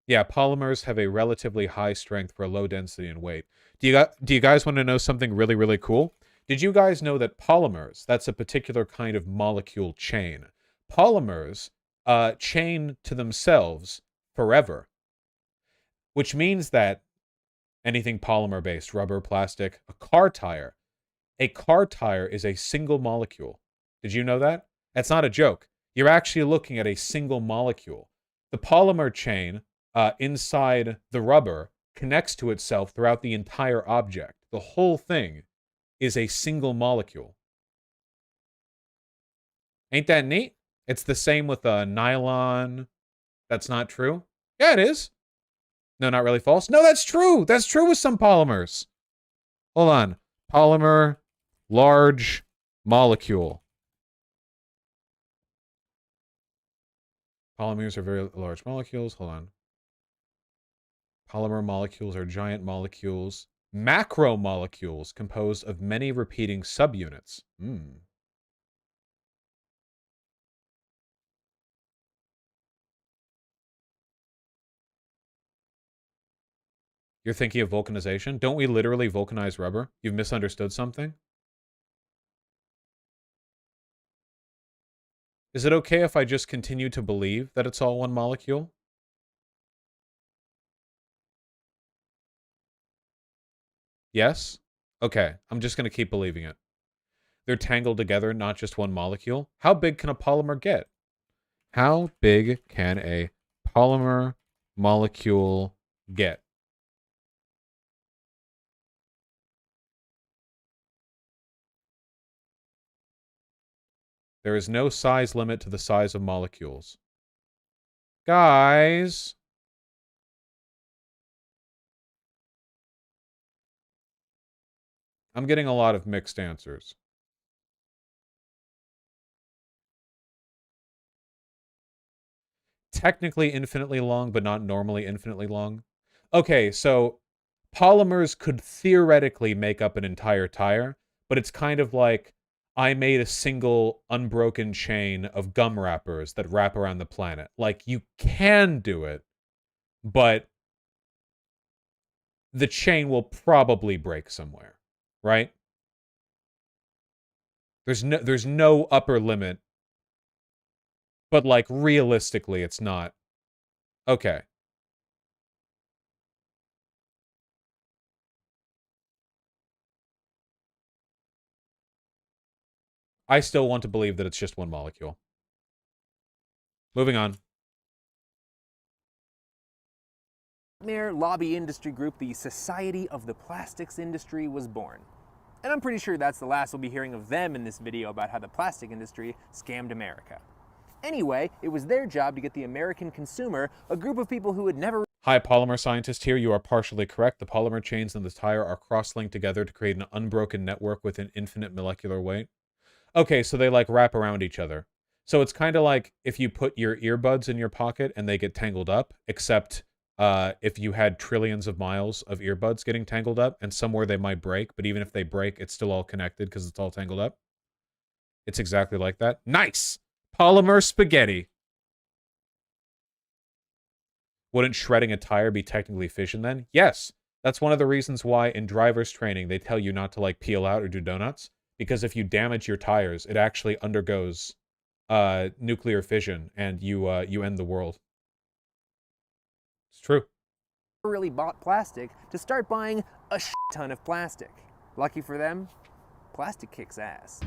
Speaker 1: Yeah, polymers have a relatively high strength for a low density and weight. Do you guys want to know something really, really cool? Did you guys know that polymers, that's a particular kind of molecule chain. Polymers chain to themselves forever, which means that anything polymer-based, rubber, plastic, a car tire, A car tire is a single molecule. Did you know that? That's not a joke. You're actually looking at a single molecule. The polymer chain inside the rubber connects to itself throughout the entire object. The whole thing is a single molecule. Ain't that neat? It's the same with nylon. That's not true. Yeah, it is. No, not really false. No, that's true. That's true with some polymers. Hold on. Polymer, large molecule. Polymers are very large molecules. Hold on. Polymer molecules are giant molecules. Macromolecules composed of many repeating subunits. You're thinking of vulcanization? Don't we literally vulcanize rubber? You've misunderstood something? Is it okay if I just continue to believe that it's all one molecule? Yes? Okay, I'm just going to keep believing it. They're tangled together, not just one molecule. How big can a polymer get? How big can a polymer molecule get? There is no size limit to the size of molecules. Guys! I'm getting a lot of mixed answers. Technically infinitely long, but not normally infinitely long. Okay, so polymers could theoretically make up an entire tire, but it's kind of like I made a single unbroken chain of gum wrappers that wrap around the planet. Like, you can do it, but the chain will probably break somewhere, right? There's no upper limit, but like realistically it's not. Okay. I still want to believe that it's just one molecule. Moving on.
Speaker 10: Nightmare lobby industry group, the Society of the Plastics Industry, was born. And I'm pretty sure that's the last we'll be hearing of them in this video about how the plastic industry scammed America. Anyway, it was their job to get the American consumer, a group of people who had never...
Speaker 1: Hi, polymer scientist here. You are partially correct. The polymer chains in the tire are cross-linked together to create an unbroken network with an infinite molecular weight. Okay, so they like wrap around each other. So it's kind of like if you put your earbuds in your pocket and they get tangled up, except if you had trillions of miles of earbuds getting tangled up, and somewhere they might break, but even if they break, it's still all connected because it's all tangled up. It's exactly like that. Nice! Polymer spaghetti. Wouldn't shredding a tire be technically fission then? Yes. That's one of the reasons why in driver's training they tell you not to like peel out or do donuts. Because if you damage your tires, it actually undergoes nuclear fission and you end the world. It's true.
Speaker 10: really bought plastic to start buying a shit ton of plastic. Lucky for them, plastic kicks ass.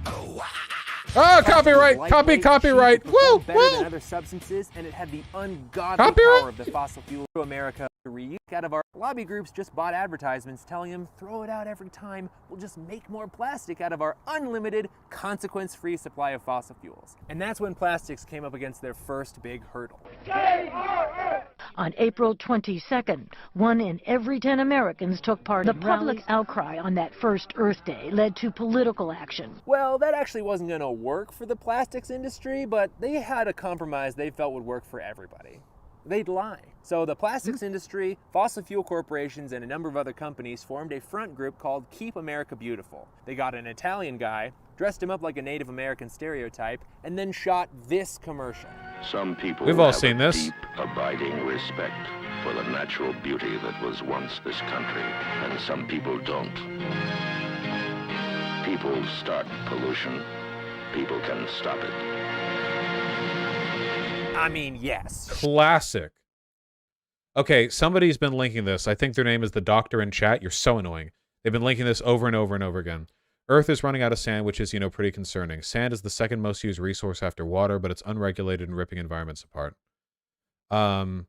Speaker 1: Ah, copyright! Copyright! Woo!
Speaker 10: Better than other substances, and it had the ungodly power of the fossil fuel to America to reuse. Out of our lobby groups just bought advertisements telling them, throw it out every time, we'll just make more plastic out of our unlimited, consequence-free supply of fossil fuels. And that's when plastics came up against their first big hurdle.
Speaker 27: On April 22nd, 1 in every 10 Americans took part in the public outcry on that first Earth Day led to political action.
Speaker 10: Well, that actually wasn't going to work for the plastics industry, but they had a compromise they felt would work for everybody. They'd lie. So the plastics industry, fossil fuel corporations, and a number of other companies formed a front group called Keep America Beautiful. They got an Italian guy, dressed him up like a Native American stereotype, and then shot this commercial.
Speaker 11: Some people
Speaker 1: We've all
Speaker 11: have
Speaker 1: seen
Speaker 11: a
Speaker 1: this.
Speaker 11: deep, abiding respect for the natural beauty that was once this country, and some people don't. People start pollution. People can stop it.
Speaker 10: I mean, yes.
Speaker 1: Classic. Okay, somebody's been linking this. I think their name is the doctor in chat. You're so annoying. They've been linking this over and over and over again. Earth is running out of sand, which is, pretty concerning. Sand is the second most used resource after water, but it's unregulated and ripping environments apart. The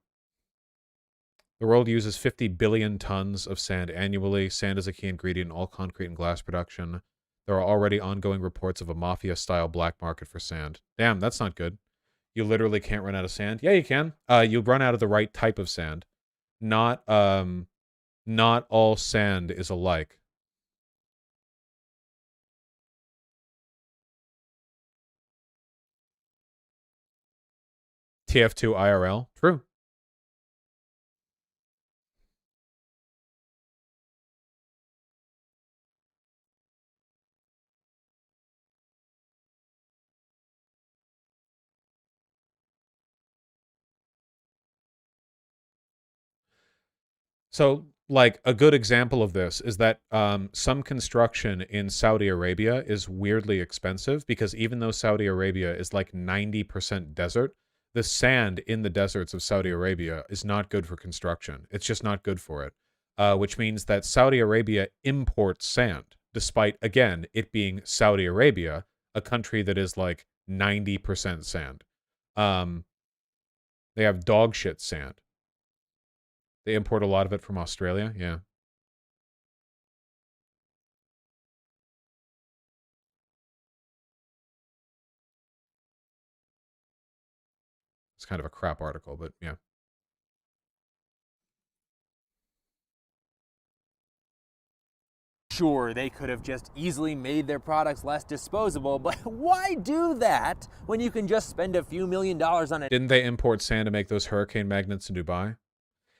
Speaker 1: world uses 50 billion tons of sand annually. Sand is a key ingredient in all concrete and glass production. There are already ongoing reports of a mafia-style black market for sand. Damn, that's not good. You literally can't run out of sand. Yeah, you can. You run out of the right type of sand. Not all sand is alike. TF2 IRL. True. So, like, a good example of this is that some construction in Saudi Arabia is weirdly expensive because even though Saudi Arabia is like 90% desert, the sand in the deserts of Saudi Arabia is not good for construction. It's just not good for it, which means that Saudi Arabia imports sand, despite, again, it being Saudi Arabia, a country that is like 90% sand. They have dog shit sand. They import a lot of it from Australia, yeah. It's kind of a crap article, but yeah.
Speaker 10: Sure, they could have just easily made their products less disposable, but why do that when you can just spend a few $1 million on it?
Speaker 1: Didn't they import sand to make those hurricane magnets in Dubai?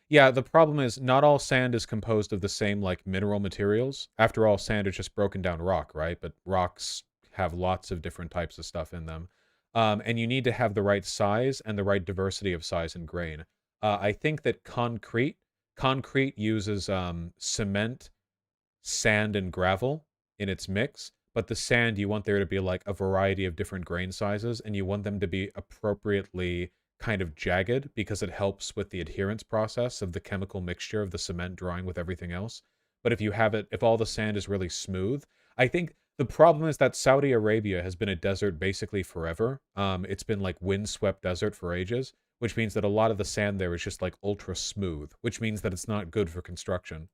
Speaker 1: Yeah, the problem is not all sand is composed of the same, like, mineral materials. After all, sand is just broken down rock, right? But rocks have lots of different types of stuff in them. And you need to have the right size and the right diversity of size and grain. I think that concrete uses cement, sand, and gravel in its mix. But the sand, you want there to be, like, a variety of different grain sizes, and you want them to be appropriately kind of jagged because it helps with the adherence process of the chemical mixture of the cement drying with everything else. But if all the sand is really smooth, I think the problem is that Saudi Arabia has been a desert basically forever. It's been like windswept desert for ages, which means that a lot of the sand there is just like ultra smooth, which means that it's not good for construction.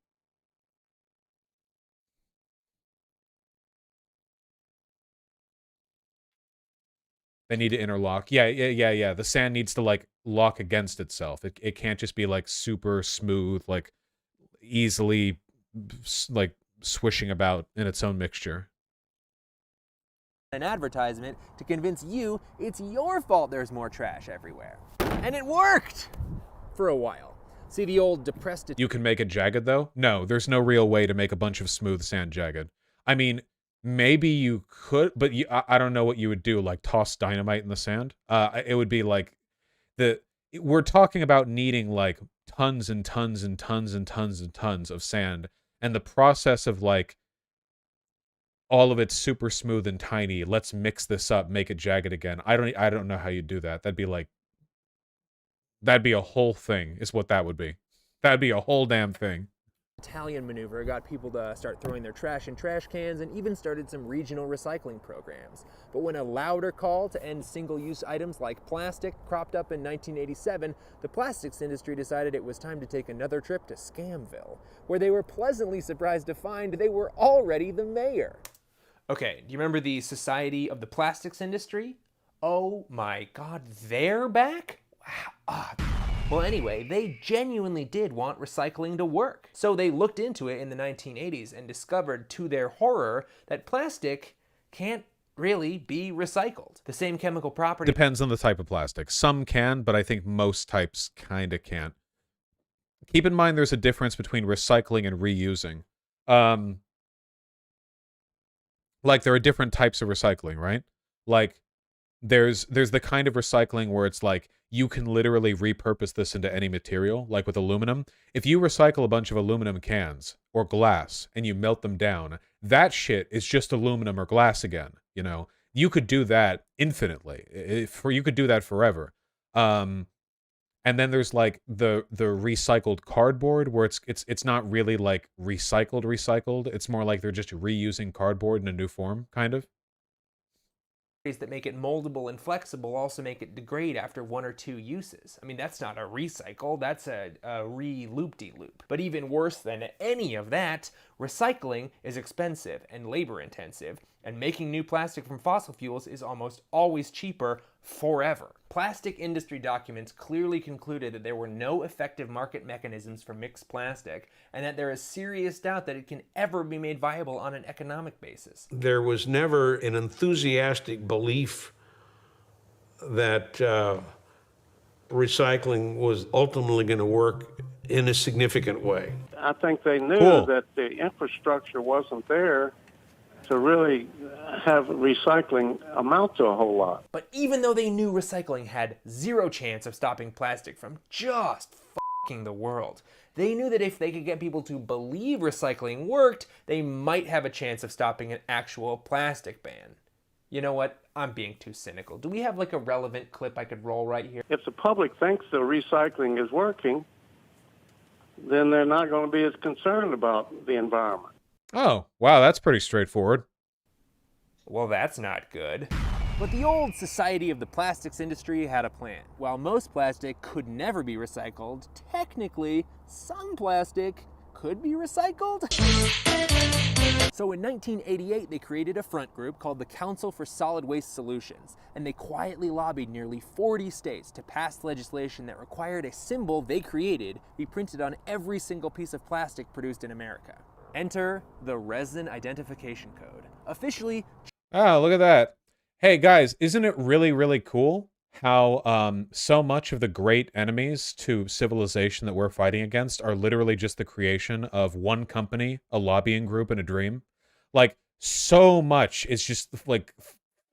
Speaker 1: They need to interlock. Yeah. The sand needs to, like, lock against itself. It can't just be, like, super smooth, like, easily, like, swishing about in its own mixture.
Speaker 10: An advertisement to convince you it's your fault there's more trash everywhere. And it worked! For a while. See the old depressed...
Speaker 1: You can make it jagged, though? No, there's no real way to make a bunch of smooth sand jagged. I mean... Maybe you could, but I don't know what you would do, like toss dynamite in the sand. It would be like we're talking about needing like tons and tons and tons and tons and tons of sand, and the process of like all of it's super smooth and tiny. Let's mix this up, make it jagged again. I don't know how you do that. That'd be a whole thing, is what that would be. That'd be a whole damn thing.
Speaker 10: Italian maneuver got people to start throwing their trash in trash cans and even started some regional recycling programs. But when a louder call to end single-use items like plastic cropped up in 1987, the plastics industry decided it was time to take another trip to Scamville, where they were pleasantly surprised to find they were already the mayor. Okay, do you remember the Society of the Plastics Industry? Oh my God, they're back? Wow. Well, anyway, they genuinely did want recycling to work. So they looked into it in the 1980s and discovered, to their horror, that plastic can't really be recycled. The same chemical property...
Speaker 1: Depends on the type of plastic. Some can, but I think most types kind of can't. Keep in mind there's a difference between recycling and reusing. Like, there are different types of recycling, right? Like, there's the kind of recycling where it's like, you can literally repurpose this into any material, like with aluminum. If you recycle a bunch of aluminum cans or glass and you melt them down, that shit is just aluminum or glass again, you know? You could do that infinitely. You could do that forever. And And then there's like the recycled cardboard where it's not really like recycled. It's more like they're just reusing cardboard in a new form, kind of.
Speaker 10: That make it moldable and flexible also make it degrade after 1 or 2 uses. I mean, that's not a recycle, that's a re-loop-de-loop. But even worse than any of that, recycling is expensive and labor intensive, and making new plastic from fossil fuels is almost always cheaper forever. Plastic industry documents clearly concluded that there were no effective market mechanisms for mixed plastic, and that there is serious doubt that it can ever be made viable on an economic basis.
Speaker 20: There was never an enthusiastic belief that recycling was ultimately going to work in a significant way.
Speaker 12: I think they knew that the infrastructure wasn't there to really have recycling amount to a whole lot.
Speaker 10: But even though they knew recycling had zero chance of stopping plastic from just f***ing the world, they knew that if they could get people to believe recycling worked, they might have a chance of stopping an actual plastic ban. You know what? I'm being too cynical. Do we have like a relevant clip I could roll right here?
Speaker 12: If the public thinks the recycling is working, then they're not going to be as concerned about the environment.
Speaker 1: Oh, wow, that's pretty straightforward.
Speaker 10: Well, that's not good. But the old Society of the Plastics Industry had a plan. While most plastic could never be recycled, technically, some plastic could be recycled. So in 1988, they created a front group called the Council for Solid Waste Solutions, and they quietly lobbied nearly 40 states to pass legislation that required a symbol they created be printed on every single piece of plastic produced in America. Enter the Resin Identification Code. Officially...
Speaker 1: Oh, look at that. Hey, guys, isn't it really, really cool how so much of the great enemies to civilization that we're fighting against are literally just the creation of one company, a lobbying group, and a dream? Like, so much is just, like,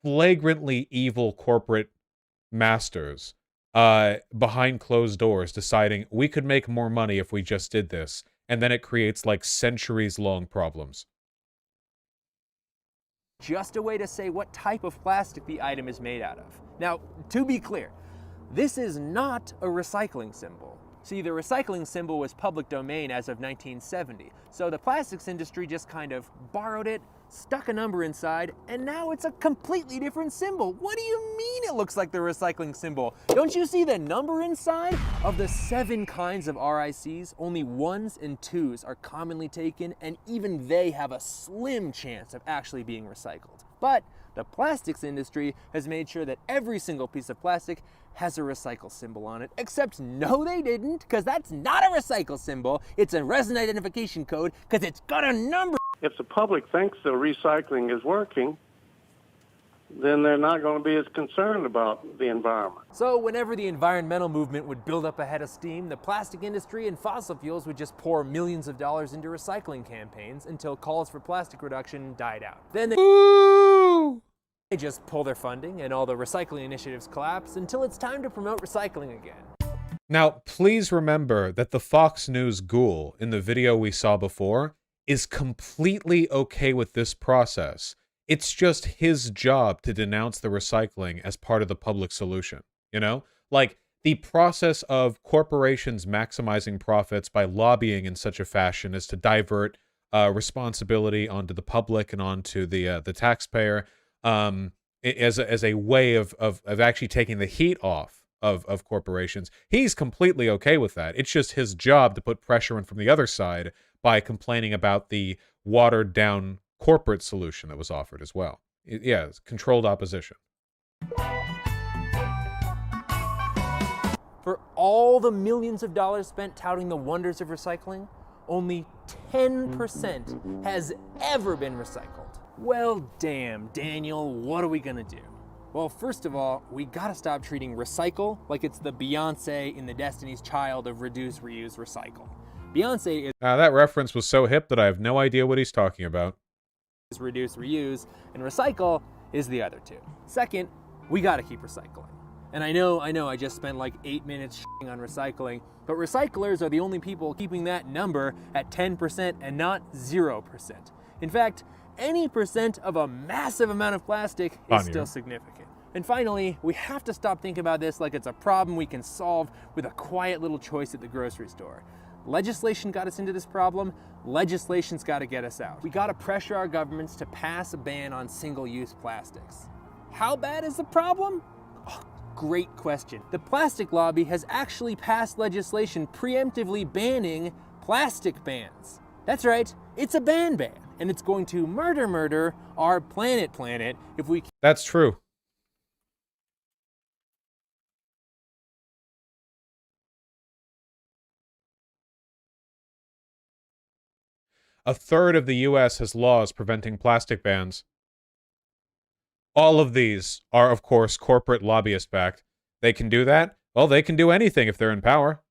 Speaker 1: flagrantly evil corporate masters behind closed doors deciding we could make more money if we just did this. And then it creates, like, centuries-long problems.
Speaker 10: Just a way to say what type of plastic the item is made out of. Now, to be clear, this is not a recycling symbol. See, the recycling symbol was public domain as of 1970, so the plastics industry just kind of borrowed it, stuck a number inside, and now it's a completely different symbol. What do you mean it looks like the recycling symbol? Don't you see the number inside? Of the 7 kinds of RICs, only 1s and 2s are commonly taken, and even they have a slim chance of actually being recycled. But the plastics industry has made sure that every single piece of plastic has a recycle symbol on it, except no they didn't, because that's not a recycle symbol, it's a resin identification code, because it's got a number.
Speaker 12: If the public thinks the recycling is working, then they're not going to be as concerned about the environment.
Speaker 10: So whenever the environmental movement would build up a head of steam, the plastic industry and fossil fuels would just pour millions of dollars into recycling campaigns until calls for plastic reduction died out. Then they just pull their funding and all the recycling initiatives collapse until it's time to promote recycling again.
Speaker 1: Now, please remember that the Fox News ghoul in the video we saw before is completely okay with this process. It's just his job to denounce the recycling as part of the public solution, you know? Like, the process of corporations maximizing profits by lobbying in such a fashion as to divert responsibility onto the public and onto the taxpayer as a way of actually taking the heat off of corporations. He's completely okay with that. It's just his job to put pressure in from the other side by complaining about the watered-down corporate solution that was offered as well. Yeah, it's controlled opposition.
Speaker 10: For all the millions of dollars spent touting the wonders of recycling, only 10% has ever been recycled. Well, damn, Daniel, what are we gonna do? Well, first of all, we gotta stop treating recycle like it's the Beyonce in the Destiny's Child of reduce, reuse, recycle. Beyonce is
Speaker 1: that reference was so hip that I have no idea what he's talking about.
Speaker 10: Reduce, reuse, and recycle is the other two. Second, we gotta keep recycling. And I know, I just spent like 8 minutes shitting on recycling, but recyclers are the only people keeping that number at 10% and not 0%. In fact, any percent of a massive amount of plastic is still significant. And finally, we have to stop thinking about this like it's a problem we can solve with a quiet little choice at the grocery store. Legislation got us into this problem, legislation's gotta get us out. We gotta pressure our governments to pass a ban on single-use plastics. How bad is the problem? Oh, great question. The plastic lobby has actually passed legislation preemptively banning plastic bans. That's right, it's a ban, and it's going to murder our planet if we...
Speaker 1: That's true. A third of the U.S. has laws preventing plastic bans. All of these are, of course, corporate lobbyist-backed. They can do that? Well, they can do anything if they're in power.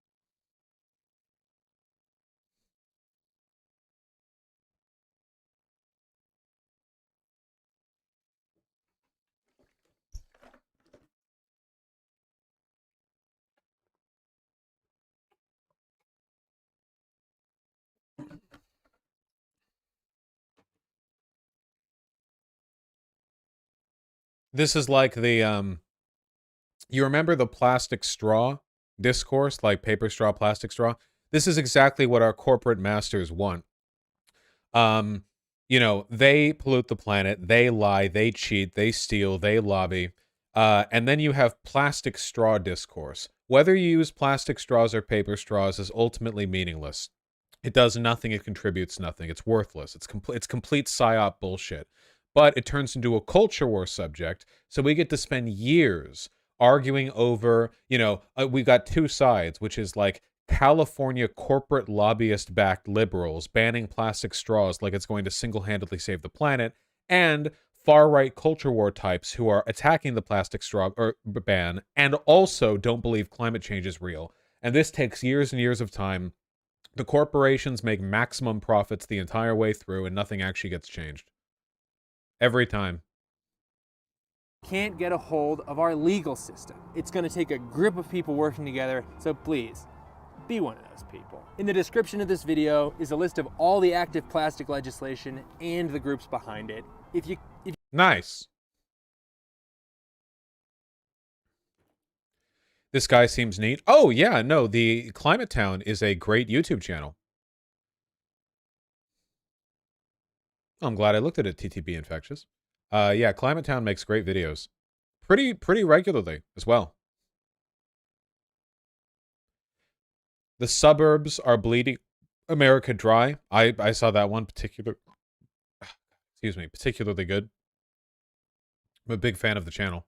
Speaker 1: This is like the, you remember the plastic straw discourse, like paper straw, plastic straw? This is exactly what our corporate masters want. You know, they pollute the planet, they lie, they cheat, they steal, they lobby. And then you have plastic straw discourse. Whether you use plastic straws or paper straws is ultimately meaningless. It does nothing, it contributes nothing, it's worthless. It's complete psyop bullshit. But it turns into a culture war subject, so we get to spend years arguing over, you know, we've got two sides, which is like California corporate lobbyist-backed liberals banning plastic straws like it's going to single-handedly save the planet, and far-right culture war types who are attacking the plastic straw or ban and also don't believe climate change is real. And this takes years and years of time. The corporations make maximum profits the entire way through, and nothing actually gets changed. Every time.
Speaker 10: Can't get a hold of our legal system. It's going to take a group of people working together, so please, be one of those people. In the description of this video is a list of all the active plastic legislation and the groups behind it.
Speaker 1: Nice. This guy seems neat. Oh, yeah, no, the Climate Town is a great YouTube channel. I'm glad I looked at it, TTB Infectious. Yeah, Climate Town makes great videos. Pretty regularly as well. The suburbs are bleeding America dry. I saw that one particularly good. I'm a big fan of the channel.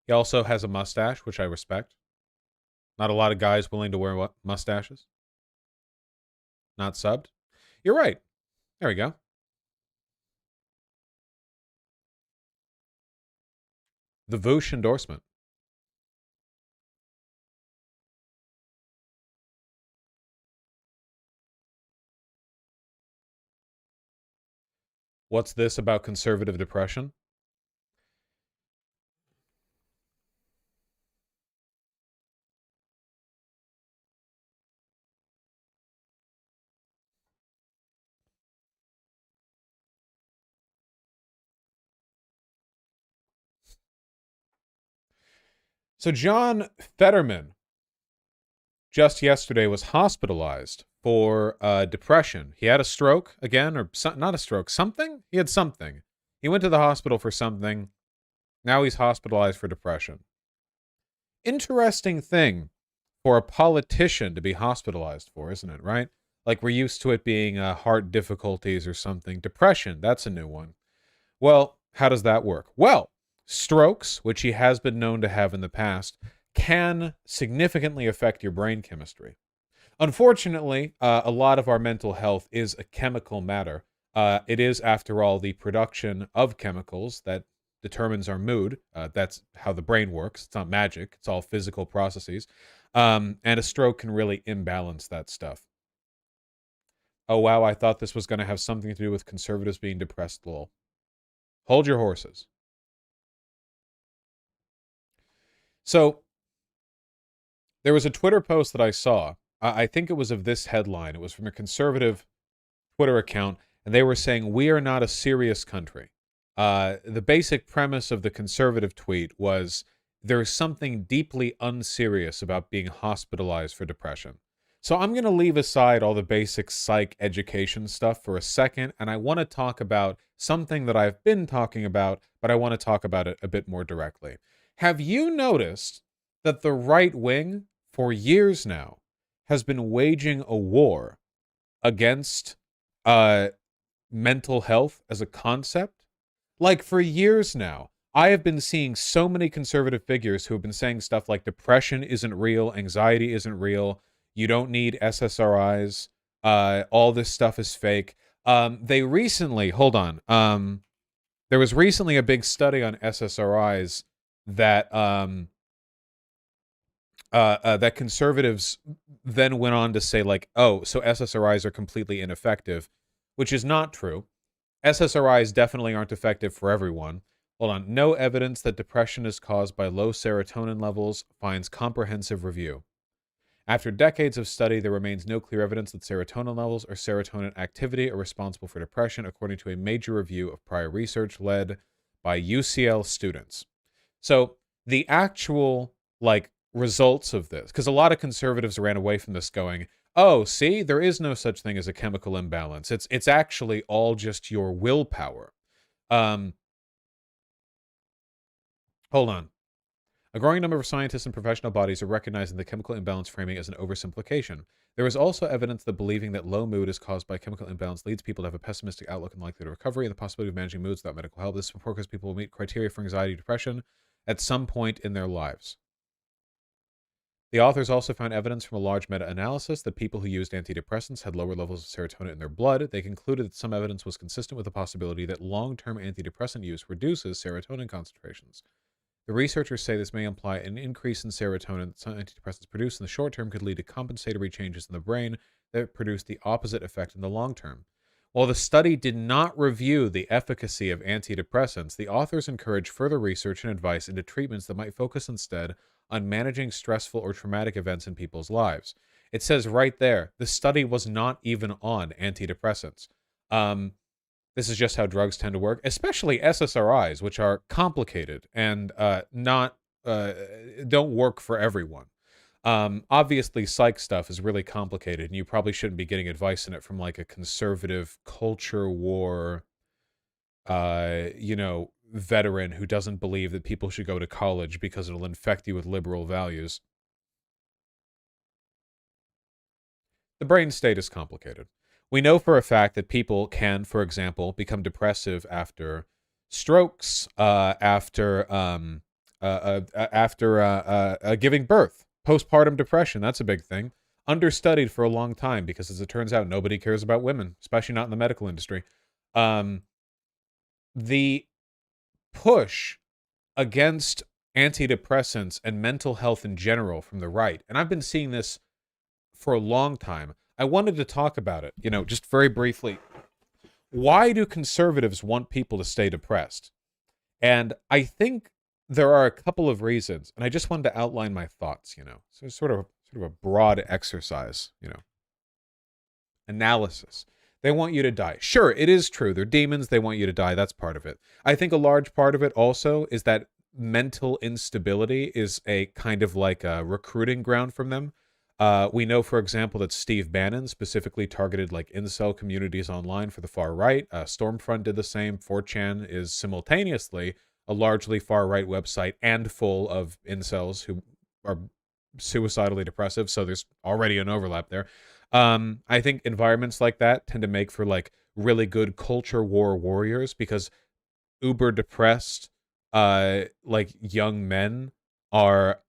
Speaker 1: He also has a mustache, which I respect. Not a lot of guys willing to wear mustaches. Not subbed. You're right. There we go. The Voosh endorsement. What's this about conservative depression? So John Fetterman just yesterday was hospitalized for depression. He had a stroke again, or not a stroke, something? He had something. He went to the hospital for something. Now he's hospitalized for depression. Interesting thing for a politician to be hospitalized for, isn't it, right? Like we're used to it being heart difficulties or something. Depression, that's a new one. Well, how does that work? Well, strokes, which he has been known to have in the past, can significantly affect your brain chemistry. Unfortunately, a lot of our mental health is a chemical matter. It is, after all, the production of chemicals that determines our mood. That's how the brain works. It's not magic. It's all physical processes. And a stroke can really imbalance that stuff. Oh, wow, I thought this was going to have something to do with conservatives being depressed, lol. Hold your horses. So, there was a Twitter post that I saw. I think it was of this headline. It was from a conservative Twitter account. and they were saying, we are not a serious country. The basic premise of the conservative tweet was there's something deeply unserious about being hospitalized for depression. So I'm going to leave aside all the basic psych education stuff for a second, and I want to talk about something that I've been talking about, but I want to talk about it a bit more directly. Have you noticed that the right wing, for years now, has been waging a war against mental health as a concept? Like, for years now, I have been seeing so many conservative figures who have been saying stuff like depression isn't real, anxiety isn't real, you don't need SSRIs, all this stuff is fake. They recently, hold on, there was recently a big study on SSRIs that that conservatives then went on to say, like, oh, so SSRIs are completely ineffective, which is not true. SSRIs definitely aren't effective for everyone. Hold on. No evidence that depression is caused by low serotonin levels finds comprehensive review. After decades of study, there remains no clear evidence that serotonin levels or serotonin activity are responsible for depression, according to a major review of prior research led by UCL students. So the actual, like, results of this, because a lot of conservatives ran away from this going, oh, see, there is no such thing as a chemical imbalance. It's actually all just your willpower. Hold on. A growing number of scientists and professional bodies are recognizing the chemical imbalance framing as an oversimplification. There is also evidence that believing that low mood is caused by chemical imbalance leads people to have a pessimistic outlook and likelihood of recovery and the possibility of managing moods without medical help. This is because people will meet criteria for anxiety and depression at some point in their lives. The authors also found evidence from a large meta-analysis that people who used antidepressants had lower levels of serotonin in their blood. They concluded that some evidence was consistent with the possibility that long-term antidepressant use reduces serotonin concentrations. The researchers say this may imply an increase in serotonin that some antidepressants produce in the short term could lead to compensatory changes in the brain that produce the opposite effect in the long term. While the study did not review the efficacy of antidepressants, the authors encourage further research and advice into treatments that might focus instead on managing stressful or traumatic events in people's lives. It says right there, the study was not even on antidepressants. This is just how drugs tend to work, especially SSRIs, which are complicated and don't work for everyone. Obviously, psych stuff is really complicated, and you probably shouldn't be getting advice in it from like a conservative culture war, veteran who doesn't believe that people should go to college because it'll infect you with liberal values. The brain state is complicated. We know for a fact that people can, for example, become depressive after strokes, after giving birth. Postpartum depression, that's a big thing. Understudied for a long time because, as it turns out, nobody cares about women, especially not in the medical industry. The push against antidepressants and mental health in general from the right, and I've been seeing this for a long time. I wanted to talk about it, just very briefly. Why do conservatives want people to stay depressed? And I think there are a couple of reasons, and I just wanted to outline my thoughts, So it's sort of a broad exercise, analysis. They want you to die. Sure, it is true. They're demons. They want you to die. That's part of it. I think a large part of it also is that mental instability is a kind of like a recruiting ground from them. We know, for example, that Steve Bannon specifically targeted like incel communities online for the far right. Stormfront did the same. 4chan is simultaneously a largely far right website and full of incels who are suicidally depressive. So there's already an overlap there. I think environments like that tend to make for like really good culture war warriors because uber depressed, like young men are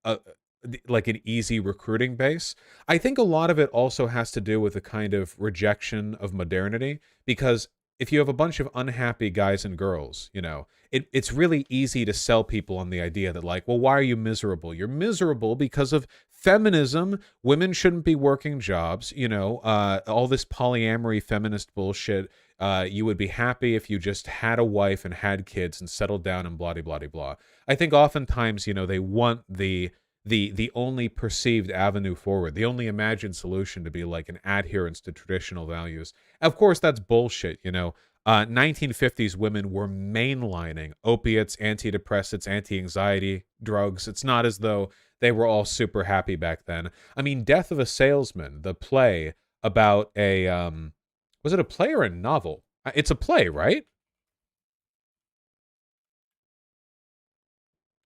Speaker 1: like an easy recruiting base. I think a lot of it also has to do with a kind of rejection of modernity, because if you have a bunch of unhappy guys and girls, it's really easy to sell people on the idea that like, well, why are you miserable? You're miserable because of feminism. Women shouldn't be working jobs, all this polyamory feminist bullshit. You would be happy if you just had a wife and had kids and settled down and blah, blah, blah, blah. I think oftentimes, they want the the only perceived avenue forward, the only imagined solution to be like an adherence to traditional values. Of course, that's bullshit, you know. 1950s women were mainlining opiates, antidepressants, anti-anxiety drugs. It's not as though they were all super happy back then. I mean, Death of a Salesman, the play about a was it a play or a novel? It's a play, right?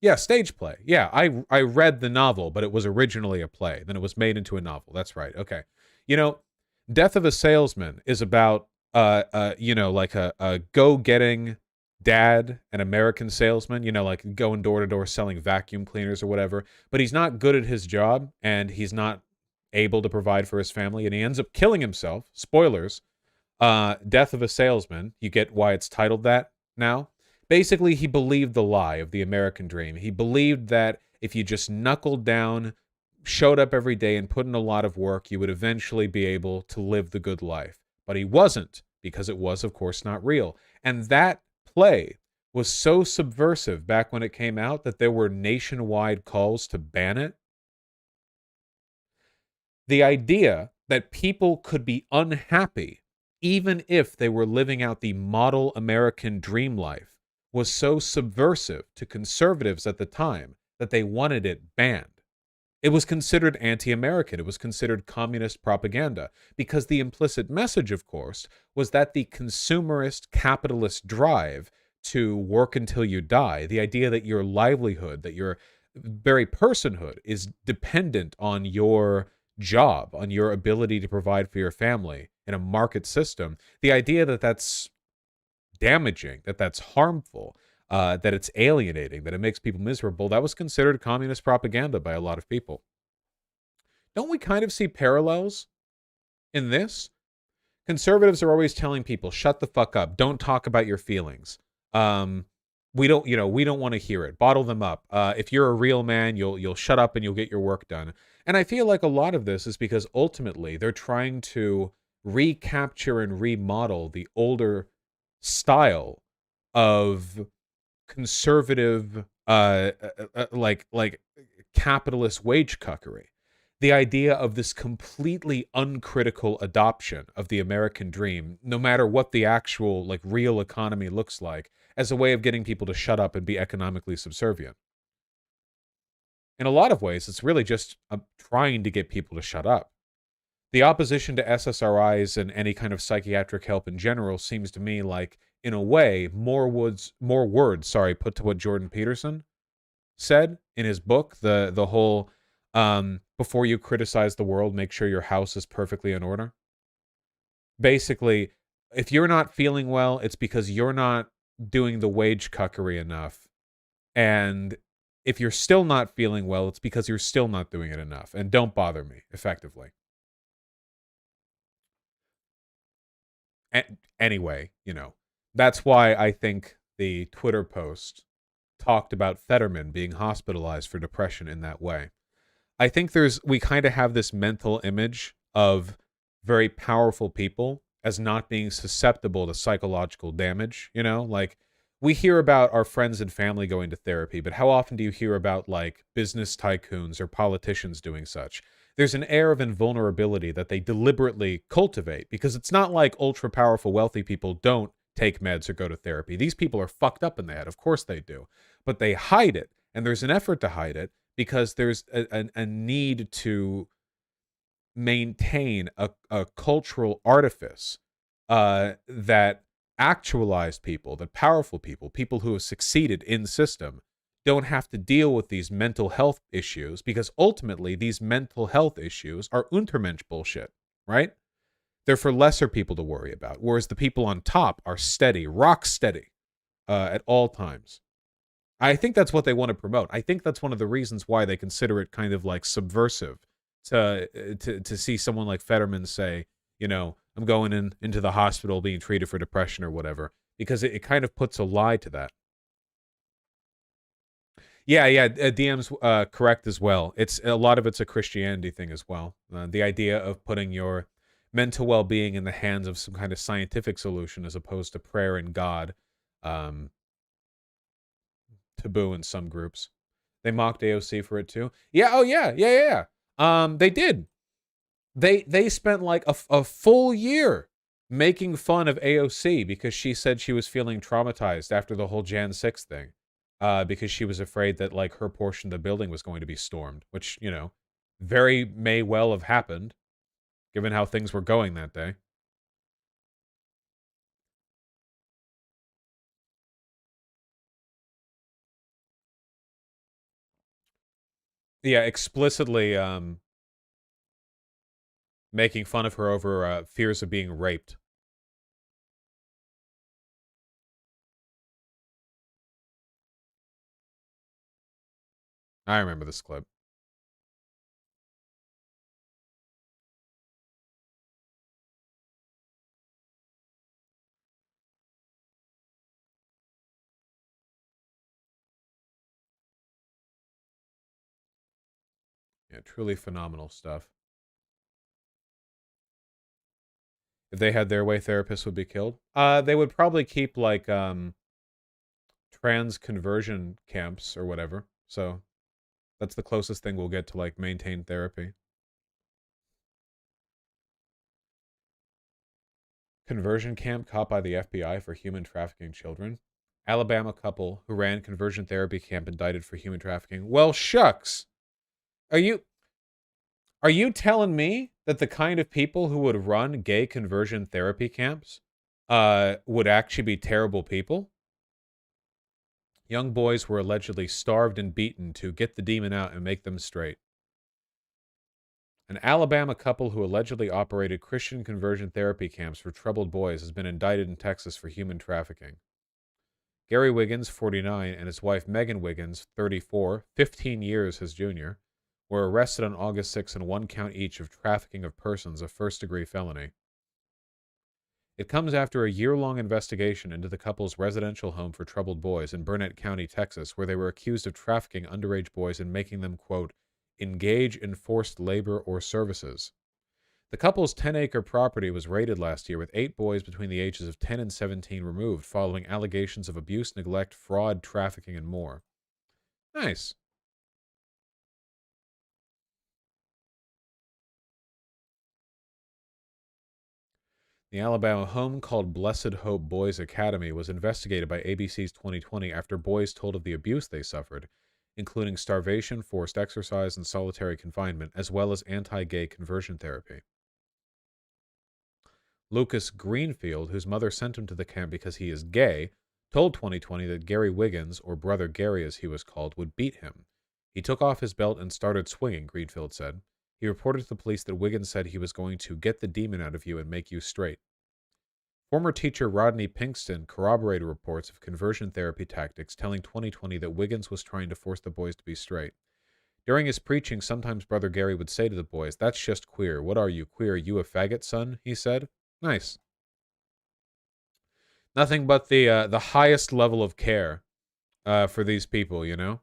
Speaker 1: Yeah, stage play. Yeah, I read the novel, but it was originally a play. Then it was made into a novel. That's right. Okay. You know, Death of a Salesman is about you know, like a go-getting dad, an American salesman, you know, like going door to door selling vacuum cleaners or whatever, but he's not good at his job and he's not able to provide for his family and he ends up killing himself. Spoilers. Death of a Salesman. You get why it's titled that now. Basically, he believed the lie of the American dream. He believed that if you just knuckled down, showed up every day, and put in a lot of work, you would eventually be able to live the good life. But he wasn't, because it was, of course, not real. And that play was so subversive back when it came out that there were nationwide calls to ban it. The idea that people could be unhappy even if they were living out the model American dream life was so subversive to conservatives at the time that they wanted it banned. It was considered anti-American. It was considered communist propaganda because the implicit message, of course, was that the consumerist capitalist drive to work until you die, the idea that your livelihood, that your very personhood is dependent on your job, on your ability to provide for your family in a market system, the idea that that's damaging, that that's harmful, that it's alienating, that it makes people miserable, that was considered communist propaganda by a lot of people. Don't we kind of see parallels in this? Conservatives are always telling people, shut the fuck up, don't talk about your feelings. We don't want to hear it. Bottle them up. If you're a real man, you'll shut up and you'll get your work done. And I feel like a lot of this is because ultimately they're trying to recapture and remodel the older style of conservative like capitalist wage cuckery. The idea of this completely uncritical adoption of the American dream, no matter what the actual like real economy looks like, as a way of getting people to shut up and be economically subservient. In a lot of ways, it's really just trying to get people to shut up. The opposition to SSRIs and any kind of psychiatric help in general seems to me like, in a way, more words, put to what Jordan Peterson said in his book, the whole before you criticize the world, make sure your house is perfectly in order. Basically, if you're not feeling well, it's because you're not doing the wage cuckery enough. And if you're still not feeling well, it's because you're still not doing it enough. And don't bother me, effectively. Anyway, you know, that's why I think the Twitter post talked about Fetterman being hospitalized for depression in that way. I think we kind of have this mental image of very powerful people as not being susceptible to psychological damage, you know? Like, we hear about our friends and family going to therapy, but how often do you hear about, like, business tycoons or politicians doing such? There's an air of invulnerability that they deliberately cultivate because it's not like ultra-powerful, wealthy people don't take meds or go to therapy. These people are fucked up in the head. Of course they do. But they hide it, and there's an effort to hide it because there's a need to maintain a cultural artifice that actualized people, that powerful people, people who have succeeded in the system, don't have to deal with these mental health issues because ultimately these mental health issues are Untermensch bullshit, right? They're for lesser people to worry about, whereas the people on top are steady, rock steady at all times. I think that's what they want to promote. I think that's one of the reasons why they consider it kind of like subversive to see someone like Fetterman say, you know, I'm going into the hospital being treated for depression or whatever, because it kind of puts a lie to that. Yeah, DM's correct as well. It's a lot of it's a Christianity thing as well. The idea of putting your mental well-being in the hands of some kind of scientific solution as opposed to prayer and God. Taboo in some groups. They mocked AOC for it too. Yeah, oh yeah. They did. They spent like a full year making fun of AOC because she said she was feeling traumatized after the whole Jan 6 thing. Because she was afraid that like her portion of the building was going to be stormed, which, you know, very may well have happened given how things were going that day. Yeah, explicitly making fun of her over fears of being raped. I remember this clip. Yeah, truly phenomenal stuff. If they had their way, therapists would be killed. They would probably keep like trans conversion camps or whatever. So that's the closest thing we'll get to like maintained therapy. Conversion camp caught by the FBI for human trafficking children. Alabama couple who ran conversion therapy camp indicted for human trafficking. Well, shucks. Are you telling me that the kind of people who would run gay conversion therapy camps would actually be terrible people? Young boys were allegedly starved and beaten to get the demon out and make them straight. An Alabama couple who allegedly operated Christian conversion therapy camps for troubled boys has been indicted in Texas for human trafficking. Gary Wiggins, 49, and his wife Megan Wiggins, 34, 15 years his junior, were arrested on August 6 on one count each of trafficking of persons, a first-degree felony. It comes after a year-long investigation into the couple's residential home for troubled boys in Burnett County, Texas, where they were accused of trafficking underage boys and making them, quote, engage in forced labor or services. The couple's 10-acre property was raided last year with 8 boys between the ages of 10 and 17 removed following allegations of abuse, neglect, fraud, trafficking, and more. Nice. The Alabama home called Blessed Hope Boys Academy was investigated by ABC's 2020 after boys told of the abuse they suffered, including starvation, forced exercise, and solitary confinement, as well as anti-gay conversion therapy. Lucas Greenfield, whose mother sent him to the camp because he is gay, told 2020 that Gary Wiggins, or Brother Gary as he was called, would beat him. He took off his belt and started swinging, Greenfield said. He reported to the police that Wiggins said he was going to get the demon out of you and make you straight. Former teacher Rodney Pinkston corroborated reports of conversion therapy tactics, telling 2020 that Wiggins was trying to force the boys to be straight. During his preaching, sometimes Brother Gary would say to the boys, "That's just queer. What are you, queer? Are you a faggot, son?" he said. Nice. Nothing but the highest level of care for these people, you know?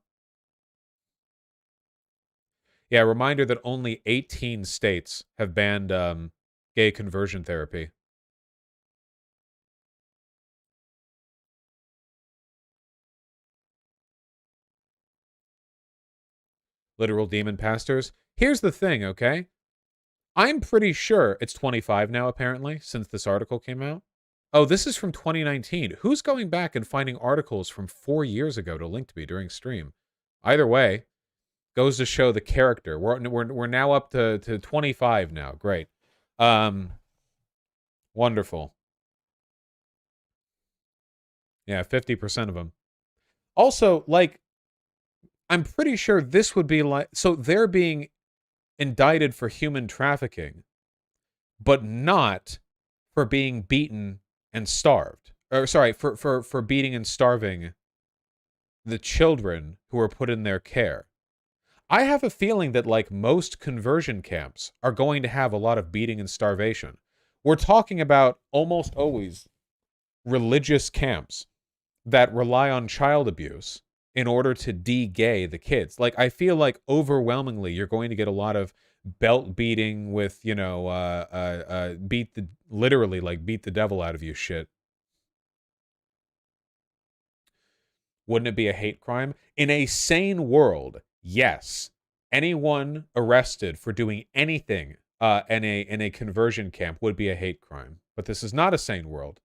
Speaker 1: Yeah, reminder that only 18 states have banned gay conversion therapy. Literal demon pastors. Here's the thing, okay? I'm pretty sure it's 25 now, apparently, since this article came out. Oh, this is from 2019. Who's going back and finding articles from 4 years ago to link to me during stream? Either way, goes to show the character. We're now up to 25 now. Great. Wonderful. Yeah, 50% of them. Also, like, I'm pretty sure this would be like, so they're being indicted for human trafficking, but not for being beaten and starved. Or sorry, for beating and starving the children who are put in their care. I have a feeling that like most conversion camps are going to have a lot of beating and starvation. We're talking about almost always religious camps that rely on child abuse in order to de-gay the kids. Like, I feel like overwhelmingly you're going to get a lot of belt beating with, you know, literally like beat the devil out of you shit. wouldn't it be a hate crime? In a sane world, yes. Anyone arrested for doing anything in a conversion camp would be a hate crime. But this is not a sane world.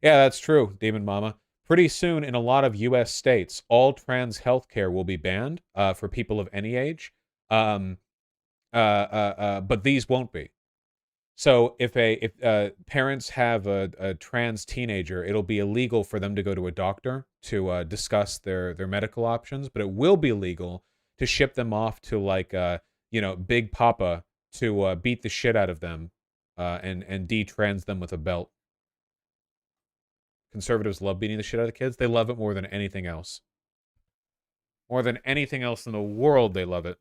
Speaker 1: Yeah, that's true, Demon Mama. Pretty soon, in a lot of U.S. states, all trans healthcare will be banned for people of any age. But these won't be. So if parents have a trans teenager, it'll be illegal for them to go to a doctor to discuss their medical options, but it will be legal to ship them off to like Big Papa to beat the shit out of them and detrans them with a belt. Conservatives love beating the shit out of the kids. They love it more than anything else. More than anything else in the world, they love it.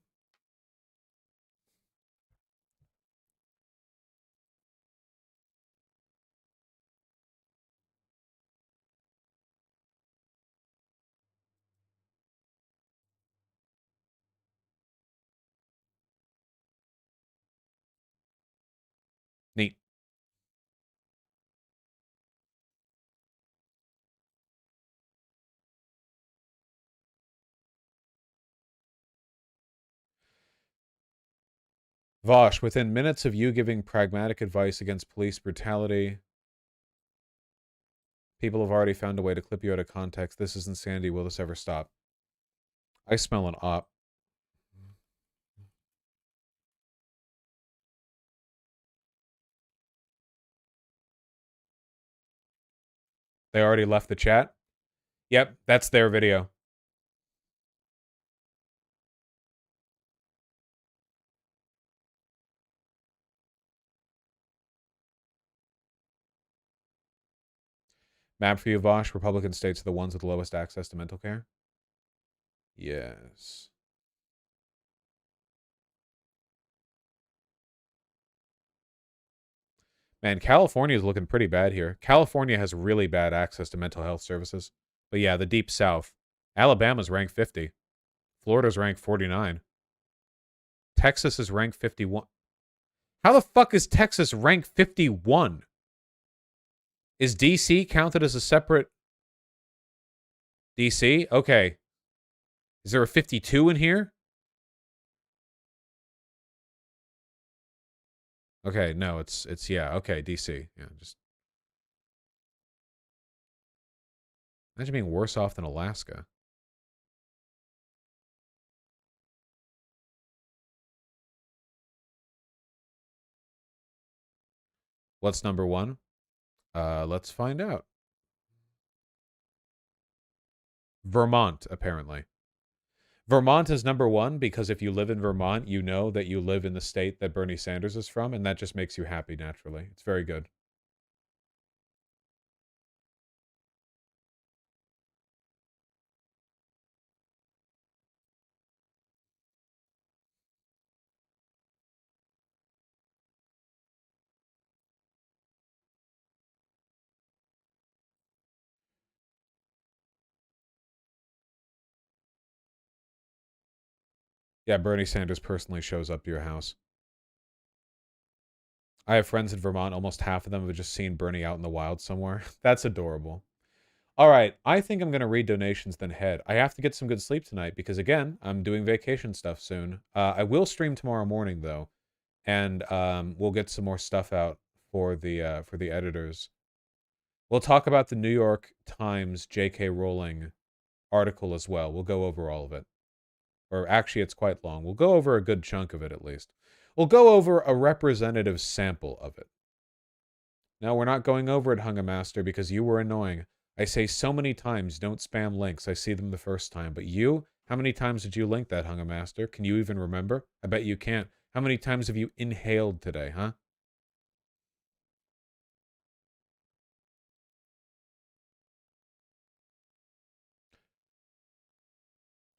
Speaker 1: Neat. Vosh, within minutes of you giving pragmatic advice against police brutality, people have already found a way to clip you out of context. This is insanity. Will this ever stop? I smell an op. They already left the chat? Yep, that's their video. Map for you, Vosh. Republican states are the ones with the lowest access to mental care? Yes. Man, California is looking pretty bad here. California has really bad access to mental health services. But yeah, the Deep South. Alabama's ranked 50. Florida's ranked 49. Texas is ranked 51. How the fuck is Texas ranked 51? Is DC counted as a separate... DC? Okay. Is there a 52 in here? Okay, no, it's yeah, okay, DC. Yeah, just imagine being worse off than Alaska. What's number one? Let's find out. Vermont, apparently. Vermont is number one because if you live in Vermont, you know that you live in the state that Bernie Sanders is from, and that just makes you happy naturally. It's very good. Yeah, Bernie Sanders personally shows up to your house. I have friends in Vermont. Almost half of them have just seen Bernie out in the wild somewhere. That's adorable. All right, I think I'm going to read donations then head. I have to get some good sleep tonight because, again, I'm doing vacation stuff soon. I will stream tomorrow morning, though, and we'll get some more stuff out for the editors. We'll talk about the New York Times J.K. Rowling article as well. We'll go over all of it. Or actually, it's quite long. We'll go over a good chunk of it, at least. We'll go over a representative sample of it. No, we're not going over it, Hunga Master, because you were annoying. I say so many times, don't spam links. I see them the first time. But you, how many times did you link that, Hunga Master? Can you even remember? I bet you can't. How many times have you inhaled today, huh?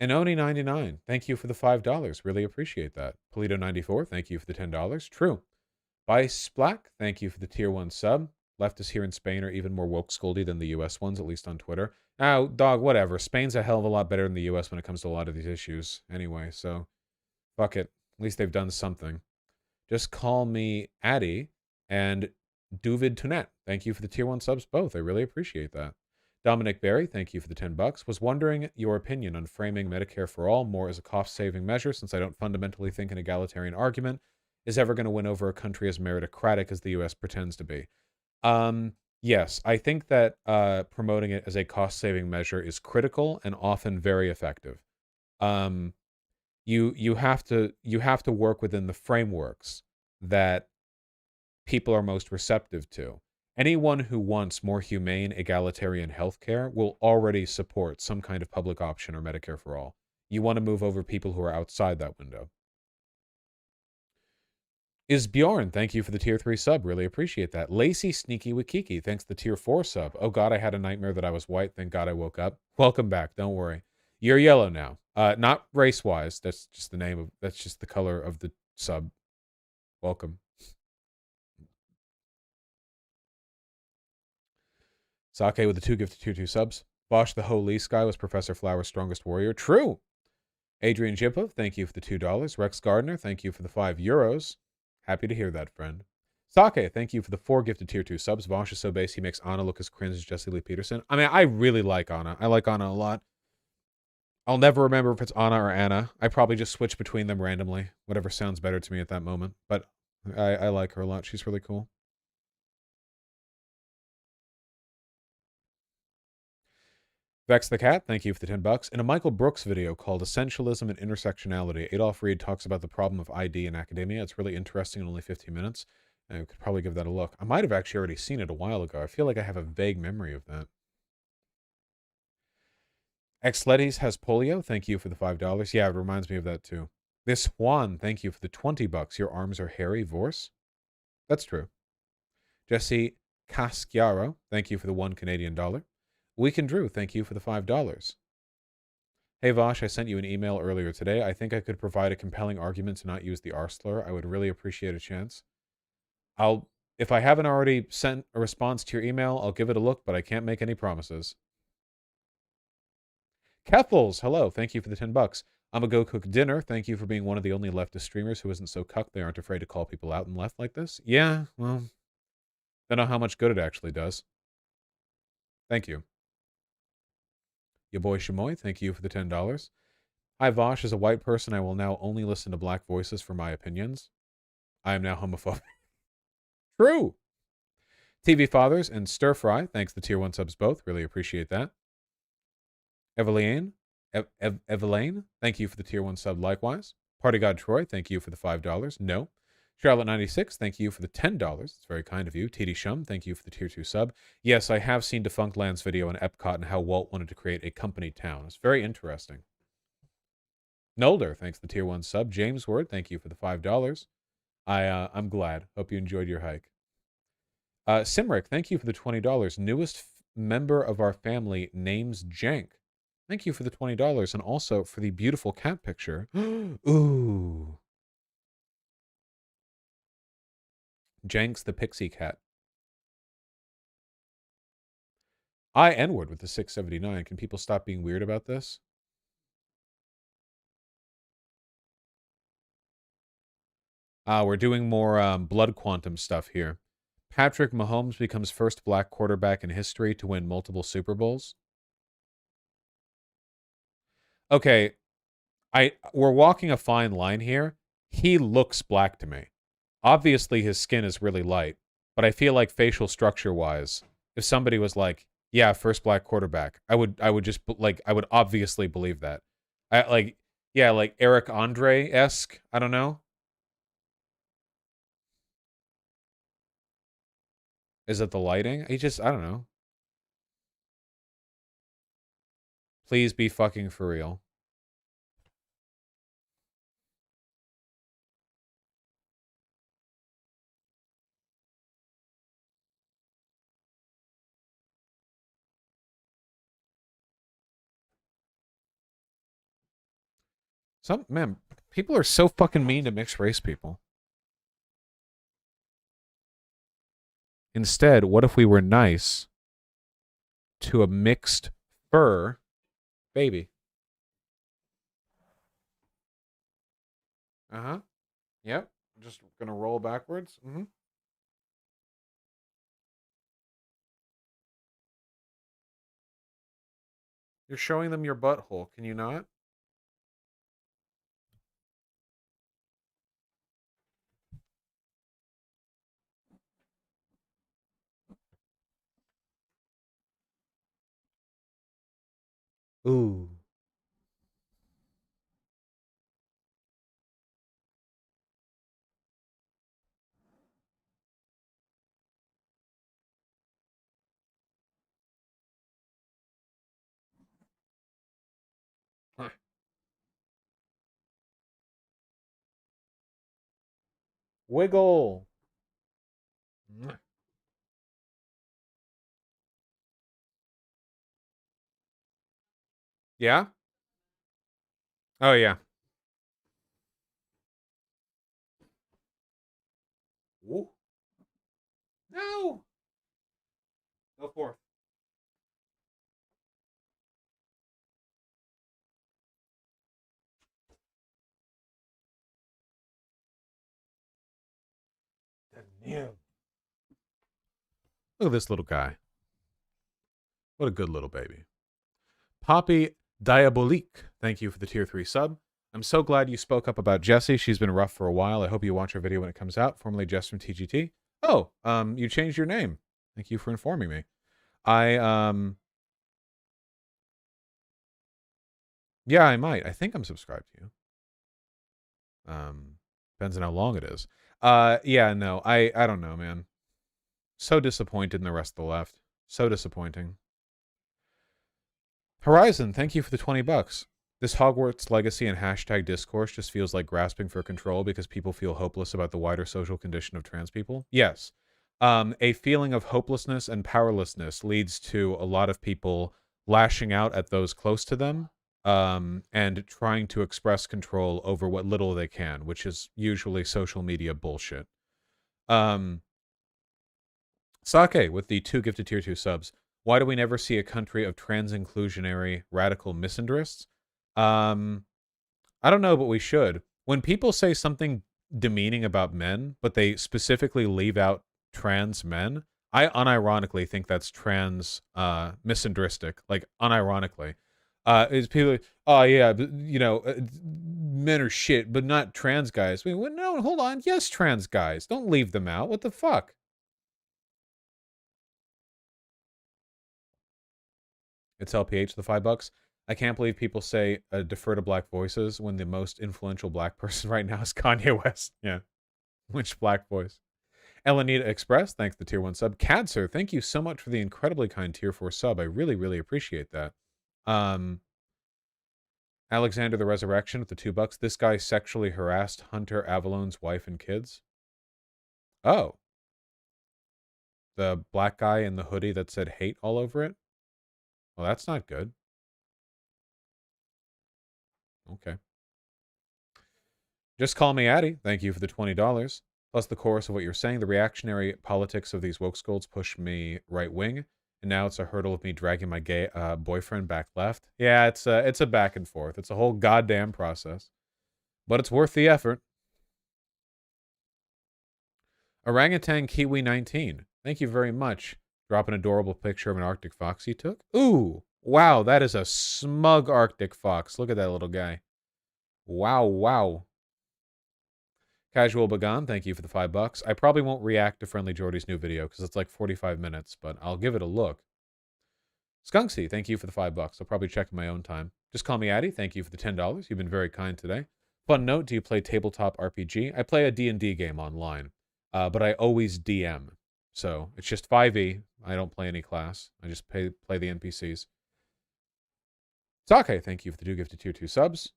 Speaker 1: And Oni99, thank you for the $5. Really appreciate that. Polito94, thank you for the $10. True. Bice Black, thank you for the tier 1 sub. Leftists here in Spain are even more woke scoldy than the US ones, at least on Twitter. Now, dog, whatever. Spain's a hell of a lot better than the US when it comes to a lot of these issues. Anyway, so fuck it. At least they've done something. Just call me Addy, and Duvid Tunet, thank you for the tier 1 subs both. I really appreciate that. Dominic Berry, thank you for the $10. Was wondering your opinion on framing Medicare for all more as a cost-saving measure, since I don't fundamentally think an egalitarian argument is ever going to win over a country as meritocratic as the U.S. pretends to be. Yes, I think that promoting it as a cost-saving measure is critical and often very effective. You have to work within the frameworks that people are most receptive to. Anyone who wants more humane, egalitarian healthcare will already support some kind of public option or Medicare for all. You want to move over people who are outside that window. Is Bjorn, thank you for the tier 3 sub. Really appreciate that. Lacey Sneaky Wikiki, thanks the tier 4 sub. Oh god, I had a nightmare that I was white. Thank god I woke up. Welcome back, don't worry. You're yellow now. Not race-wise. That's just the name of, that's just the color of the sub. Welcome. Sake with the 2 gifted tier 2 subs. Bosch the Holy Sky was Professor Flower's strongest warrior. True. Adrian Jipov, thank you for the $2. Rex Gardner, thank you for the €5. Happy to hear that, friend. Sake, thank you for the 4 gifted tier 2 subs. Vosh is so base he makes Anna look as cringe as Jesse Lee Peterson. I mean, I really like Anna. I like Anna a lot. I'll never remember if it's Anna or Anna. I probably just switch between them randomly. Whatever sounds better to me at that moment. But I like her a lot. She's really cool. Vex the Cat, thank you for the $10. In a Michael Brooks video called Essentialism and Intersectionality, Adolf Reed talks about the problem of ID in academia. It's really interesting in only 15 minutes. I could probably give that a look. I might have actually already seen it a while ago. I feel like I have a vague memory of that. Xleddies has polio. Thank you for the $5. Yeah, it reminds me of that too. This Juan, thank you for the $20. Your arms are hairy, Vorse. That's true. Jesse Casciaro, thank you for the $1 Canadian. Weekend Drew, thank you for the $5. Hey Vosh, I sent you an email earlier today. I think I could provide a compelling argument to not use the R slur. I would really appreciate a chance. If I haven't already sent a response to your email, I'll give it a look, but I can't make any promises. Keffels, hello, thank you for the $10. I'm a go cook dinner. Thank you for being one of the only leftist streamers who isn't so cucked they aren't afraid to call people out and left like this. Yeah, well, don't know how much good it actually does. Thank you. Your boy Shamoy, thank you for the $10. Hi Vosh, as a white person, I will now only listen to black voices for my opinions. I am now homophobic. True. TV Fathers and Stir Fry, thanks the tier 1 subs both. Really appreciate that. Eveline, Eveline, thank you for the tier 1 sub likewise. Party God Troy, thank you for the $5. No. Charlotte96, thank you for the $10. It's very kind of you. TD Shum, thank you for the tier 2 sub. Yes, I have seen Defunct Land's video on Epcot and how Walt wanted to create a company town. It's very interesting. Nolder, thanks the tier 1 sub. James Word, thank you for the $5. I'm glad. Hope you enjoyed your hike. Simric, thank you for the $20. Newest member of our family, names Jank. Thank you for the $20 and also for the beautiful cat picture. Ooh. Jank's the pixie cat. I N-word with the 679. Can people stop being weird about this? We're doing more blood quantum stuff here. Patrick Mahomes becomes first black quarterback in history to win multiple Super Bowls. Okay, we're walking a fine line here. He looks black to me. Obviously, his skin is really light, but I feel like facial structure-wise, if somebody was like, "Yeah, first black quarterback," I would just like I would obviously believe that. Like Eric Andre-esque. I don't know. Is it the lighting? I don't know. Please be fucking for real. Man, people are so fucking mean to mixed race people. Instead, what if we were nice to a mixed fur baby? Uh-huh. Yep. Just gonna roll backwards. Mm-hmm. You're showing them your butthole. Can you not? Ooh. Huh. Wiggle. Yeah? Oh, yeah. Ooh. No. Go forth. Damn. Look at this little guy. What a good little baby. Poppy Diabolique, thank you for the tier 3 sub. I'm so glad you spoke up about Jessie. She's been rough for a while. I hope you watch her video when it comes out. Formerly Jess from TGT. Oh, you changed your name. Thank you for informing me. Yeah, I might. I think I'm subscribed to you. Depends on how long it is. Yeah, no, I don't know, man. So disappointed in the rest of the left. So disappointing. Horizon, thank you for the $20. This Hogwarts legacy and hashtag discourse just feels like grasping for control because people feel hopeless about the wider social condition of trans people. Yes. A feeling of hopelessness and powerlessness leads to a lot of people lashing out at those close to them, and trying to express control over what little they can, which is usually social media bullshit. Sake with the 2 gifted tier 2 subs. Why do we never see a country of trans-inclusionary radical misandrists? I don't know, but we should. When people say something demeaning about men, but they specifically leave out trans men, I unironically think that's trans misandristic. Like, unironically. Is people like, oh yeah, you know, men are shit, but not trans guys. I mean, no, hold on. Yes, trans guys. Don't leave them out. What the fuck? It's LPH, the $5. I can't believe people say defer to black voices when the most influential black person right now is Kanye West. Yeah. Which black voice? Elenita Express, thanks for the tier 1 sub. Cadser, thank you so much for the incredibly kind tier 4 sub. I really, really appreciate that. Alexander the Resurrection with the $2. This guy sexually harassed Hunter Avalon's wife and kids. Oh. The black guy in the hoodie that said hate all over it? Well, that's not good. Okay. Just call me Addy. Thank you for the $20. Plus the chorus of what you're saying. The reactionary politics of these woke scolds push me right wing. And now it's a hurdle of me dragging my gay boyfriend back left. Yeah, it's a back and forth. It's a whole goddamn process. But it's worth the effort. Orangutan Kiwi 19. Thank you very much. Drop an adorable picture of an Arctic fox you took. Ooh. Wow, that is a smug Arctic fox. Look at that little guy. Wow, wow. Casual Began, thank you for the $5. I probably won't react to Friendly Jordy's new video because it's like 45 minutes, but I'll give it a look. Skunksy, thank you for the $5. I'll probably check in my own time. Just call me Addy, thank you for the $10. You've been very kind today. Fun note, do you play tabletop RPG? I play a D&D game online, but I always DM. So it's just 5e. I don't play any class. I just play the NPCs. Sake, thank you for the 2 gifted tier 2 subs.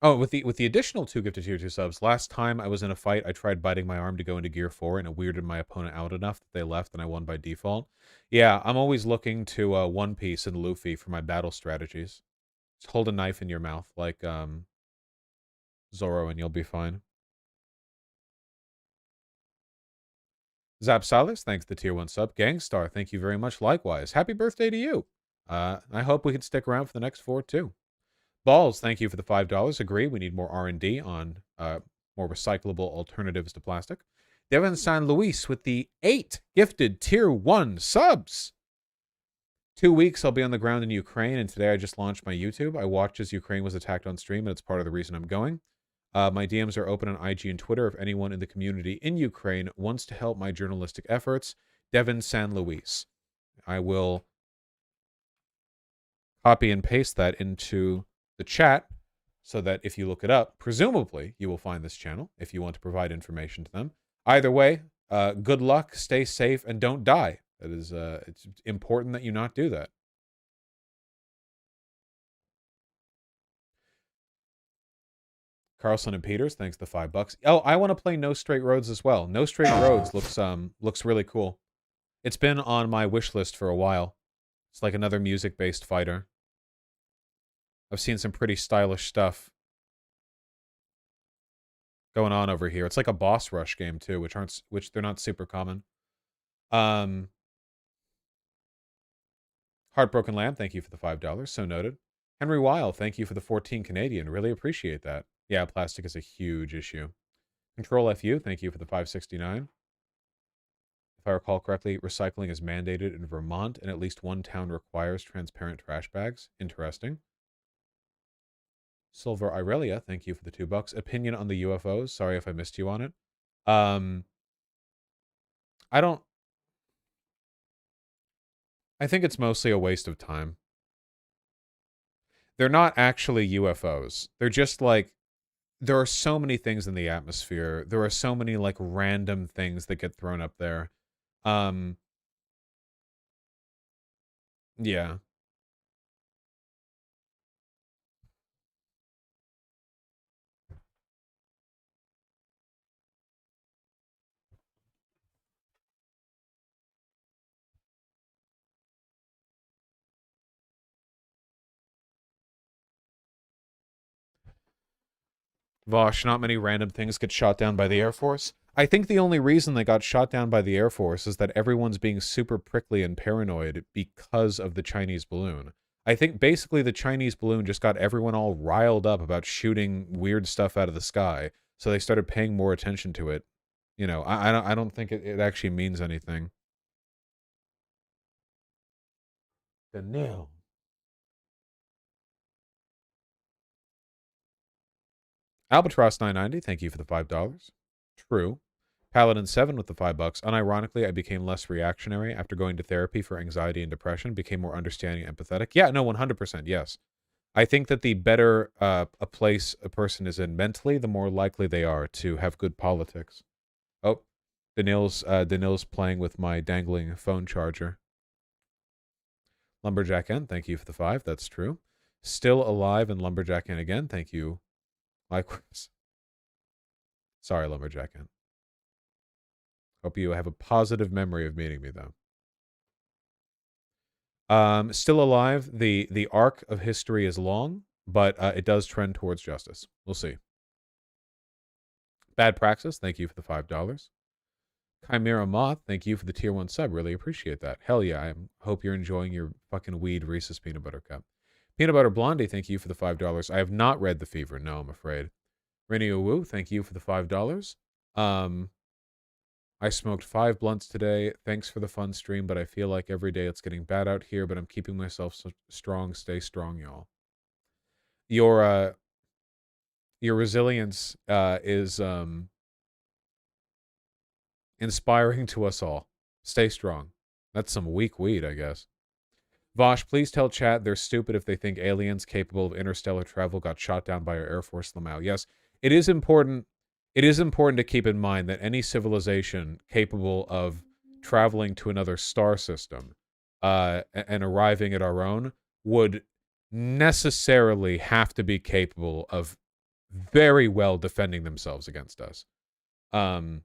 Speaker 1: Oh, with the additional 2 gifted tier 2 subs, last time I was in a fight, I tried biting my arm to go into gear 4, and it weirded my opponent out enough that they left and I won by default. Yeah, I'm always looking to One Piece and Luffy for my battle strategies. Just hold a knife in your mouth like Zoro and you'll be fine. Zapsalis, thanks to the tier 1 sub. Gangstar, thank you very much likewise. Happy birthday to you. I hope we can stick around for the next 4 too. Balls, thank you for the $5. Agree, we need more R&D on more recyclable alternatives to plastic. Devin San Luis with the 8 gifted tier 1 subs. 2 weeks I'll be on the ground in Ukraine, and today I just launched my YouTube. I watched as Ukraine was attacked on stream, and it's part of the reason I'm going. My DMs are open on IG and Twitter if anyone in the community in Ukraine wants to help my journalistic efforts. Devin San Luis. I will copy and paste that into the chat so that if you look it up, presumably you will find this channel if you want to provide information to them. Either way, good luck, stay safe, and don't die. That is, it's important that you not do that. Carlson and Peters, thanks the $5. Oh, I want to play No Straight Roads as well. No Straight Roads looks really cool. It's been on my wish list for a while. It's like another music-based fighter. I've seen some pretty stylish stuff going on over here. It's like a boss rush game too, which they're not super common. Heartbroken Lamb, thank you for the $5. So noted. Henry Weil, thank you for the 14 Canadian. Really appreciate that. Yeah, plastic is a huge issue. Control FU, thank you for the 569. If I recall correctly, recycling is mandated in Vermont, and at least one town requires transparent trash bags. Interesting. Silver Irelia, thank you for the $2. Opinion on the UFOs. Sorry if I missed you on it. I think it's mostly a waste of time. They're not actually UFOs. They're just like, there are so many things in the atmosphere. There are so many like random things that get thrown up there. Yeah. Vosh, not many random things get shot down by the Air Force. I think the only reason they got shot down by the Air Force is that everyone's being super prickly and paranoid because of the Chinese balloon. I think basically the Chinese balloon just got everyone all riled up about shooting weird stuff out of the sky, so they started paying more attention to it. You know, I don't think it actually means anything. The nail. Albatross 990, thank you for the $5. True. Paladin 7 with the $5. Unironically, I became less reactionary after going to therapy for anxiety and depression, became more understanding and empathetic. Yeah, no, 100%, yes. I think that the better a place a person is in mentally, the more likely they are to have good politics. Oh, Danil's playing with my dangling phone charger. Lumberjack N, thank you for the 5. That's true. Still alive and Lumberjack N again. Thank you. Likewise. Sorry, Lumberjack N. Hope you have a positive memory of meeting me, though. Still alive. The arc of history is long, but it does trend towards justice. We'll see. Bad Praxis, thank you for the $5. Chimera Moth, thank you for the tier 1 sub. Really appreciate that. Hell yeah, I hope you're enjoying your fucking weed Reese's Peanut Butter Cup. Peanut Butter Blondie, thank you for the $5. I have not read The Fever, no, I'm afraid. Renny Wu, thank you for the $5. I smoked 5 blunts today. Thanks for the fun stream, but I feel like every day it's getting bad out here, but I'm keeping myself strong. Stay strong, y'all. Your resilience is inspiring to us all. Stay strong. That's some weak weed, I guess. Vosh, please tell chat they're stupid if they think aliens capable of interstellar travel got shot down by our Air Force Lamau. Yes, it is important. It is important to keep in mind that any civilization capable of traveling to another star system and arriving at our own would necessarily have to be capable of very well defending themselves against us. Very,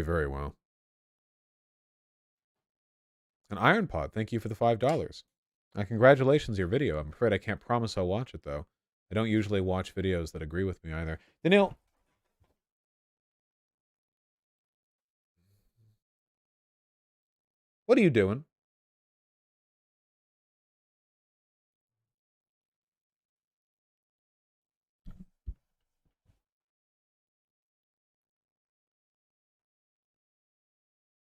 Speaker 1: very well. An Iron Pod, thank you for the $5. Congratulations, your video. I'm afraid I can't promise I'll watch it, though. I don't usually watch videos that agree with me either. Daniil. What are you doing?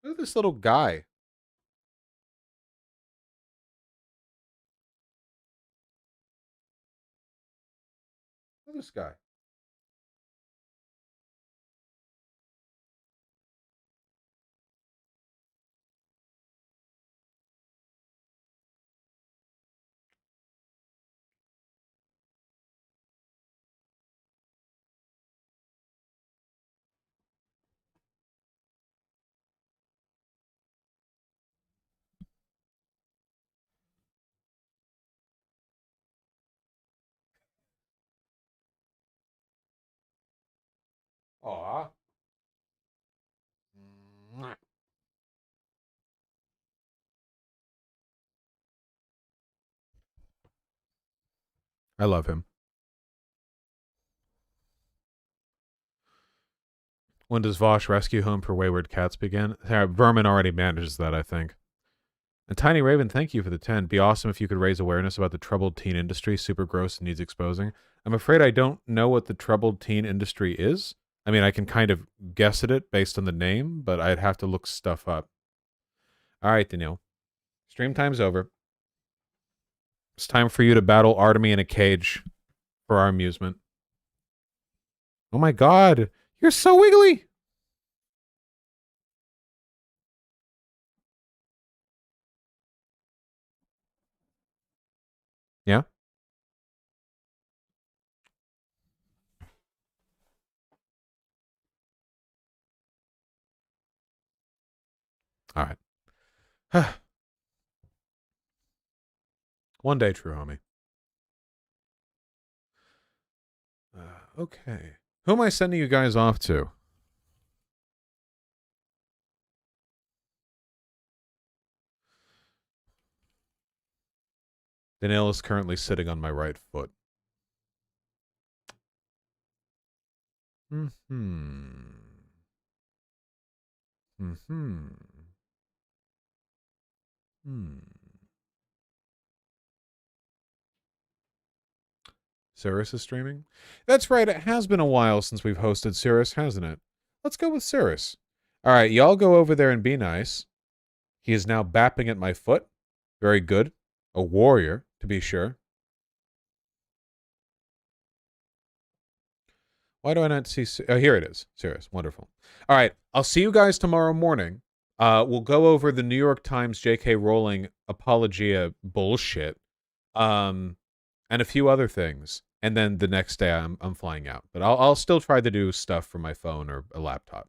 Speaker 1: Look at this little guy. Look at this guy. Aw. I love him. When does Vosh Rescue Home for Wayward Cats begin? Vermin already manages that, I think. And Tiny Raven, thank you for the 10. Be awesome if you could raise awareness about the troubled teen industry. Super gross and needs exposing. I'm afraid I don't know what the troubled teen industry is. I mean, I can kind of guess at it based on the name, but I'd have to look stuff up. All right, Danielle. Stream time's over. It's time for you to battle Artemy in a cage for our amusement. Oh my god. You're so wiggly. Yeah? All right. One day, true homie. Okay. Who am I sending you guys off to? Danielle is currently sitting on my right foot. Cirrus is streaming? That's right, it has been a while since we've hosted Cirrus, hasn't it? Let's go with Cirrus. All right, y'all go over there and be nice. He is now bapping at my foot. Very good. A warrior, to be sure. Why do I not see... Oh, here it is. Cirrus. Wonderful. All right, I'll see you guys tomorrow morning. We'll go over the New York Times J.K. Rowling apologia bullshit. And a few other things. And then the next day I'm flying out. But I'll still try to do stuff from my phone or a laptop.